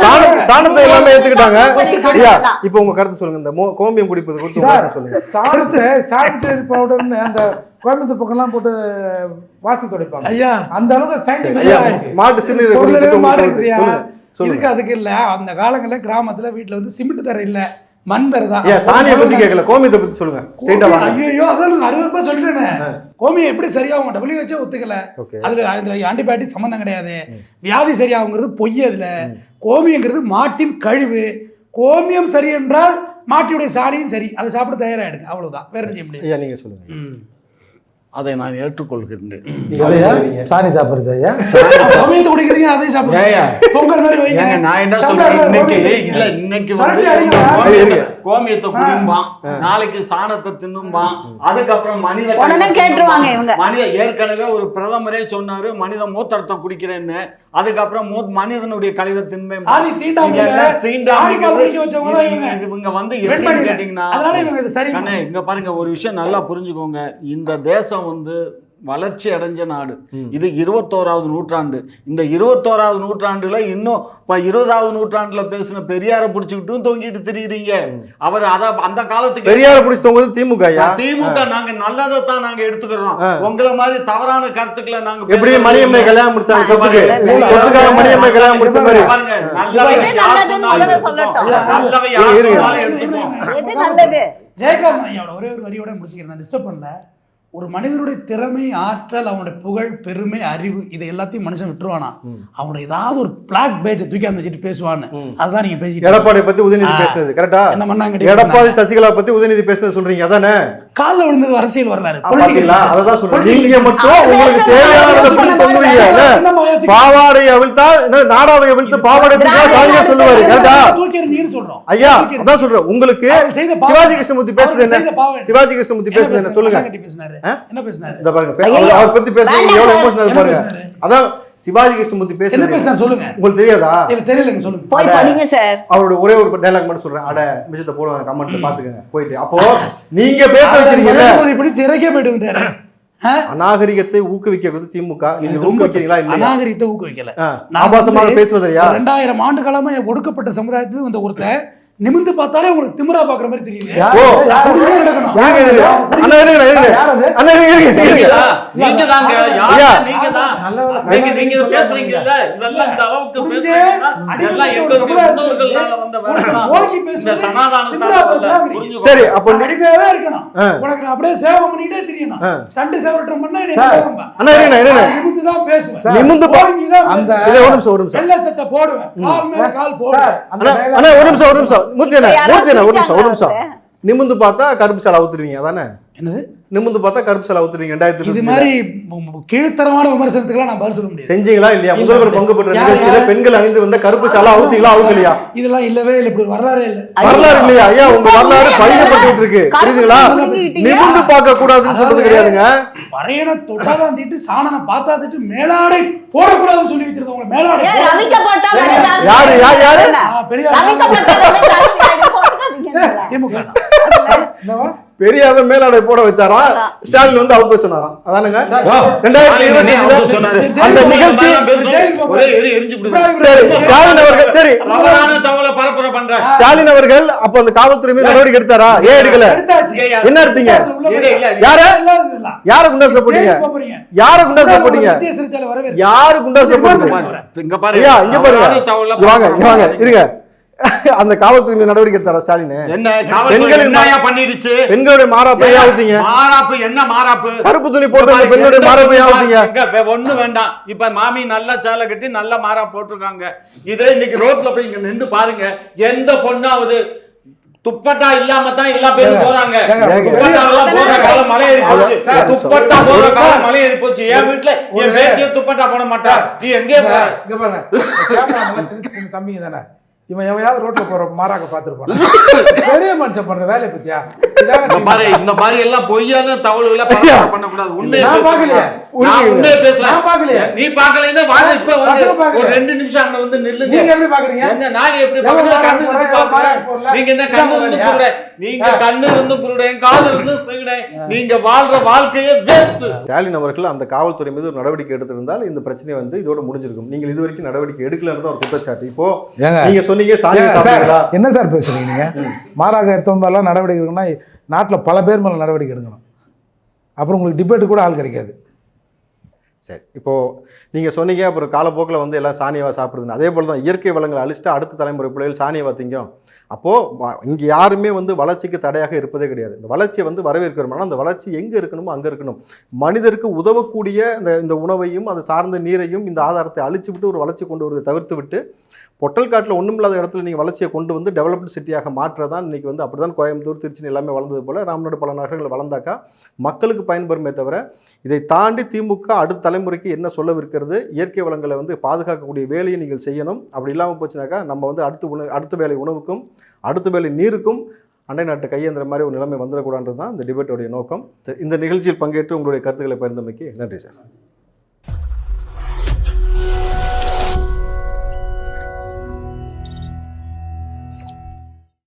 சாணத்தை எல்லாமே ஏத்துக்கிட்டாங்க. பண்ணிருக்காங்க ஐயா, எல்லாம். இப்போ உங்க கருத்து சொல்லுங்க. இந்த கோமியம் குடிப்பது குறித்து உங்க சார், கருத்து சொல்லுங்க. சானிட்டரி பவுடர்னு அந்த கோயம்புத்தூர் பக்கம்லாம் போட்டு வாசல் துடைப்பாங்க. ஐயா, அந்த அளவுக்கு சயின்டிபிக் ஐயா, ஆயிடுச்சு. மாட்டு சிறுநீரை பொருளே குடிக்கிறது உங்க மாடு கருத்து. இருக்குதுயா. சொல்லுங்க. இதுக்கு அதுக்கு இல்ல. அந்த காலங்கள்ல கிராமத்துல வீட்டுல வந்து சிமெண்ட் தர இல்ல, மண் தர தான். ஐயா, சாணியை பத்தி கேட்கல, கோமியத்தை பத்தி சொல்லுங்க. ஸ்ட்ரைட்டா வாங்க. ஐயோ, அதான் 60 சொல்லிட்டேனே. கோமியம் எப்படி சரியாகும்? WHO ஒத்துக்கல. ஓகே. அதுல ஆன்டிபயோட்டிக் சம்பந்தம் கிடையாது. வியாதி சரியாகுங்கிறது பொய். அதுல கோமியங்கிறது மாட்டின் கழிவு. கோமியம் சரி என்றால் மாட்டியுடைய சாணியும் சரி. அதை சாப்பிட தயாராகிடுங்க, அவ்வளவுதான். வேற என்ன செய்ய முடியும்? ஐயா, நீங்க சொல்லுங்க. அதை நான் ஏற்றுக்கொள்கின்றேன். சாணி சாப்பிடுறது ஐயா, கோமியத்தை குடிக்கிறீங்க, அதை சாப்பிடுங்க. பொங்கல் மாதிரி வைங்க. ஏங்க, நான் என்ன சொல்றேன், இன்னைக்கு கோமியத்தை குடிப்பான், நாளைக்கு சாணத்தை தின்னும்பான், அதுக்கப்புறம் உடனே கேட்டுருவாங்க இவங்க. மனித ஏற்கனவே ஒரு பிரதமரே சொன்னாரு மனித மூத்திரத்தை குடிக்கிறேன்னு. அதுக்கப்புறம் மனிதனுடைய கழிவை தின்மை சாதி தீண்டாமையில சாதி பால் குடிக்க வச்சவங்க தான் இவங்க. இவங்க வந்து பெண் எப்படி மனிதன். கேட்டீங்கன்னா, அதனால இவங்க இது சரி. அண்ணே, இங்க பாருங்க, ஒரு விஷயம் நல்லா புரிஞ்சுக்கோங்க. இந்த தேசம் வந்து வளர்ச்சி அடைஞ்ச நாடு. இது 21வது நூற்றாண்டு. இந்த 21வது நூற்றாண்டுல இன்னும் 20வது நூற்றாண்டுல பேசின பெரியாரை பிடிச்சுக்கிட்டும் தொங்கிட்டு திரியுறீங்க. அவர் அந்த காலத்துக்கு பெரியாரை பிடிச்சி தொங்குது திமுக. திமுக நாங்க நல்லதைத்தான் நாங்க எடுத்துக்கிறோம். உங்களை மாதிரி தவறான கருத்துக்களை நாங்க எப்படி மணியம்மை கல்யாணம் முடிச்சாங்க சொத்துக்கு, சொத்துக்காக மணியம்மை கல்யாணம் முடிச்ச மாதிரி. பாருங்க, நல்லவை யார் சொன்னாலும் நல்லவை யார் சொன்னாலும் எடுத்துக்கோம். எது நல்லது? ஜெயகாந்தன் ஐயாவோட ஒரே ஒரு வரியோட முடிச்சுக்கிறேன், நான் டிஸ்டர்ப் பண்ணல. ஒரு மனிதனுடைய திறமை, ஆற்றல், அவனுடைய புகழ், பெருமை, அறிவு, இதை எல்லாத்தையும் மனுஷன் விட்டுருவானா? அவனோட ஏதாவது ஒரு பிளாக் பேஜை தூக்கி அந்த வச்சுட்டு பேசுவான்னு. அதுதான் நீங்க பேசிட்டு எடப்பாடி பத்தி உதயநிதி பேசுனது கரெக்டா? என்ன பண்ணாங்க? எடப்பாடி சசிகலா பத்தி உதயநிதி பேசுனது சொல்றீங்க அதானே? காலில் விழுந்தது அரசியல் வரலாறு. பாத்தீங்களா? அததான் சொல்றேன். நீங்க மட்டும் உங்களுக்கு தேவையானதை பிடிச்சி தொங்குவீங்க. பாவாடை அவிழ்த்தா நாடாவை அவிழ்த்து பாவாடை கலைஞர் சொல்லுவாரு கரெக்டா? தூக்கி எறிஞ்சின்னு சொல்றோம். ஐயா, அதான் சொல்றேன். உங்களுக்கு சிவாஜி கிருஷ்ணமூர்த்தி பேசுறது என்ன? சிவாஜி கிருஷ்ணமூர்த்தி பேசுறது என்ன சொல்லுங்க. என்ன பேசினாரு? இந்த பாருங்க, அவர் பத்தி பேசுறது எவ்வளவு எமோஷனல் பாருங்க. அதான் சிவாஜி கிருஷ்ணமூர்த்தி என்ன பேசுறது பேசினாரு சொல்லுங்க. உங்களுக்கு தெரியாதா? இல்ல தெரியலங்க, சொல்லுங்க. போய் படிங்க சார். அவரோட ஒரே ஒரு டைலாக் மட்டும் சொல்றேன். அட மிஷத்தை போடுவாங்க, கமெண்ட்ல பாத்துக்கங்க போயிட்டு. அப்போ நீங்க பேச வச்சிருக்கீங்கல்ல, இப்படி சிறைக்கே போயிட்டு வந்துட்டாரு. அநாகரிகத்தை ஊக்குவிக்கிறது திமுக. நீங்க ஊக்குவிக்கிறீங்களா இல்லையா? அநாகரிகத்தை ஊக்குவிக்கல. ஆபாசமாக பேசுவதையா? 2000 ஆண்டு காலமா ஒடுக்கப்பட்ட சமுதாயத்துல வந்த ஒருத்தன் நிமிந்து பார்த்தாலே உங்களுக்கு திமிரா பாக்குற மாதிரி தெரியுது. ஓ, முடிஞ்சே நடக்கணும். அண்ணா இருங்க, அண்ணா இருங்க. நீங்க தாங்க ஐயா, நீங்க தான் நீங்க பேசுறீங்கல்ல, இதெல்லாம் இந்த அளவுக்கு முடிஞ்சே பேசுறீங்கன்னா அடிப்பட்ட இதெல்லாம் ஒரு எங்களுடைய சமுதாயத்துல முன்னோர்களால வந்த வேலைதான். ஓங்கி இந்த பேசுறது சனாதானத்தால திமிரா பேசுறாங்க. புரிஞ்சுக்கோ. சரி, அப்ப அடிமையாவே இருக்கணும். உனக்கு நான் அப்படியே சேவை பண்ணிட்டே தெரியணும். சண்டை சேவட்டம் பண்ணா நீ அண்ணா இருங்க. நிமிந்து தான் பேசுவேன். நிமிந்து ஓங்கி தான் பேசுவேன். இல்ல, ஒரு நிமிஷம். வெள்ளை சட்டை போடுவேன், கால் மேல கால் போடுவேன். அண்ணா ஒரு நிமிஷம். மூர்த்தி ஒரு நிமிஷம். நிமிந்து பார்த்தா கருப்பு சாலை ஊத்துருவீங்க அதானே? என்னது? நிமிந்து பார்த்தா கருப்பு சாலை ஊத்துருவீங்க. 2000 இது மாதிரி கீழ்த்தரமான விமர்சனத்துக்குலாம் நான் பதில் சொல்ல முடியாது. செஞ்சீங்களா இல்லையா? முதல்வர் பங்கு பெற்ற நிகழ்ச்சியில பெண்கள் அணிந்து வந்த கருப்பு சாலை அவுத்தீங்களா அவுக்கலையா? இதெல்லாம் இல்லவே இல்லை. இப்படி வரலாறே இல்லை. வரலாறு இல்லையா? ஐயா, உங்க வரலாறு பதியப்பட்டு இருக்கு, புரியுதுங்களா? நிமிந்து பார்க்க கூடாதுன்னு சொல்றது கிடையாதுங்க. வரையன தொட்டாதான் திட்டு, சாணனை பார்த்தா திட்டு, மேலாடை போடக்கூடாதுன்னு சொல்லி வச்சிருக்கவங்க மேலாடை ரவிக்கப்பட்டா வேலை ஜாஸ்தி. யாரு பெரிய ரவிக்கப்பட்டா வேலை ஜாஸ்தி. திமுக என்னவா பெரியாத மேலாடை போட வச்சாரா, ஸ்டாலின் வந்து அவுட் சொன்னாராம். அதானுங்க 2025 அந்த நிகழ்ச்சி. சரி ஸ்டாலின் அவர்கள், சரி ஸ்டாலின் அவர்கள் அப்ப அந்த காவல்துறை மீது நடவடிக்கை எடுத்தாரா? ஏன் எடுக்கல? என்ன எடுத்தீங்க? யார குண்டாச போட்டீங்க? யார குண்டாச போட்டீங்க? யாரு குண்டாச போட்டீங்க? இங்க பாருங்க, இங்க வாங்க, இங்க வாங்க, இருங்க. அந்த காவல்துறை மீது நடவடிக்கை எடுத்தாரா ஸ்டாலின்? என்ன காவல்துறை என்னயா பண்ணிடுச்சு? பெண்களுடைய மாறாப்பை யாவுதீங்க? மாறாப்பு என்ன மாறாப்பு? கருப்பு துணி போட்டு பெண்களுடைய மாறாப்பை யாவுதீங்க? ஒண்ணு வேண்டாம். இப்ப மாமி நல்ல சேலை கட்டி நல்ல மாறா போட்டிருக்காங்க. இதே இன்னைக்கு ரோட்ல போய் இங்க நின்று பாருங்க, எந்த பொண்ணாவது துப்பட்டா இல்லாம தான் எல்லா பேரும் போறாங்க. துப்பட்டா எல்லாம் போற காலம் மலை ஏறி போச்சு. துப்பட்டா போற காலம் மலை ஏறி போச்சு. என் வீட்டுல என் பேத்திய துப்பட்டா போட மாட்டா. நீ எங்கே போற? இங்க பாருங்க, சின்ன தம்பிங்க தானே, இவன் எவையாவது ரோட்ல போற மாறாக பாத்துருப்பான். பெரிய மனுஷன் பண்ற வேலையை பத்தியா இந்த மாதிரி எல்லாம் பொய்யான தகவல்களை பண்ண கூடாது. உண்மையை பேசலாம். நீ பாக்கலைன்னா வாங்க, இப்ப வந்து ஒரு 2 நிமிஷம் அங்க வந்து நில்லுங்க. நீங்க எப்படி பாக்குறீங்க? என்ன நான் எப்படி பாக்குறேன்? கண்ணு இருந்து பாக்குறேன். நீங்க என்ன கண்ணு இருந்து குருடே? நீங்க கண்ணு இருந்து குருடே, காது இருந்து செவிடே. நீங்க வாழ்ற வாழ்க்கையே வேஸ்ட். ஸ்டாலின் அவர்கள் அந்த காவல்துறை மீது ஒரு நடவடிக்கை எடுத்திருந்தால் இந்த பிரச்சனை வந்து இதோட முடிஞ்சிருக்கும். நீங்கள் இது வரைக்கும் நடவடிக்கை எடுக்கலன்னு ஒரு குற்றச்சாட்டு. இப்போ நீங்க சொன்னீங்க என்ன சார் பேசுறீங்க நீங்க? மாறாக எடுத்தவங்க நடவடிக்கை எடுக்கணும்னா நாட்டில் பல பேர் மேலே நடவடிக்கை எடுக்கணும். அப்புறம் உங்களுக்கு டிபேட்டு கூட ஆள் கிடைக்காது. சரி, இப்போ நீங்க சொன்னீங்க அப்புறம் காலப்போக்கில் வந்து எல்லாம் சாணியவா சாப்பிடுதுன்னு. அதே போல தான் இயற்கை வளங்களை அழிச்சிட்டு அடுத்த தலைமுறை பிள்ளைகள் சாணியவா திங்கும். அப்போது இங்கே யாருமே வந்து வளர்ச்சிக்கு தடையாக இருப்பதே கிடையாது. இந்த வளர்ச்சியை வந்து வரவேற்கிறோம். ஆனால் அந்த வளர்ச்சி எங்கே இருக்கணுமோ அங்கே இருக்கணும். மனிதருக்கு உதவக்கூடிய இந்த உணவையும் அதை சார்ந்த நீரையும் இந்த ஆதாரத்தை அழிச்சு விட்டு ஒரு வளர்ச்சி கொண்டு வருவதை தவிர்த்து விட்டு பொட்டல்காட்டில் ஒன்றும் இல்லாத இடத்துல நீங்கள் வளர்ச்சியை கொண்டு வந்து டெவலப்டு சிட்டியாக மாற்றதான் இன்றைக்கி வந்து அப்படி தான் கோயம்புத்தூர், திருச்சி எல்லாமே வளர்ந்தது போல் ராமநாடு பல நகரங்கள் வளர்ந்தாக்கா மக்களுக்கு பயன்பெறுமே தவிர இதை தாண்டி திமுக அடுத்த தலைமுறைக்கு என்ன சொல்லவிருக்கிறது, இயற்கை வளங்களை வந்து பாதுகாக்கக்கூடிய வேலையை நீங்கள் செய்யணும். அப்படி இல்லாமல் போச்சுனாக்கா நம்ம வந்து அடுத்த வேலை உணவுக்கும் அடுத்த வேலை நீருக்கும் அண்டை நாட்டு கையேந்திர மாதிரி ஒரு நிலைமை வந்துடக்கூடாது தான் இந்த டிபேட்டோடைய நோக்கம். இந்த நிகழ்ச்சியில் பங்கேற்று உங்களுடைய கருத்துக்களை பகிர்ந்தமைக்கு நன்றி சார்.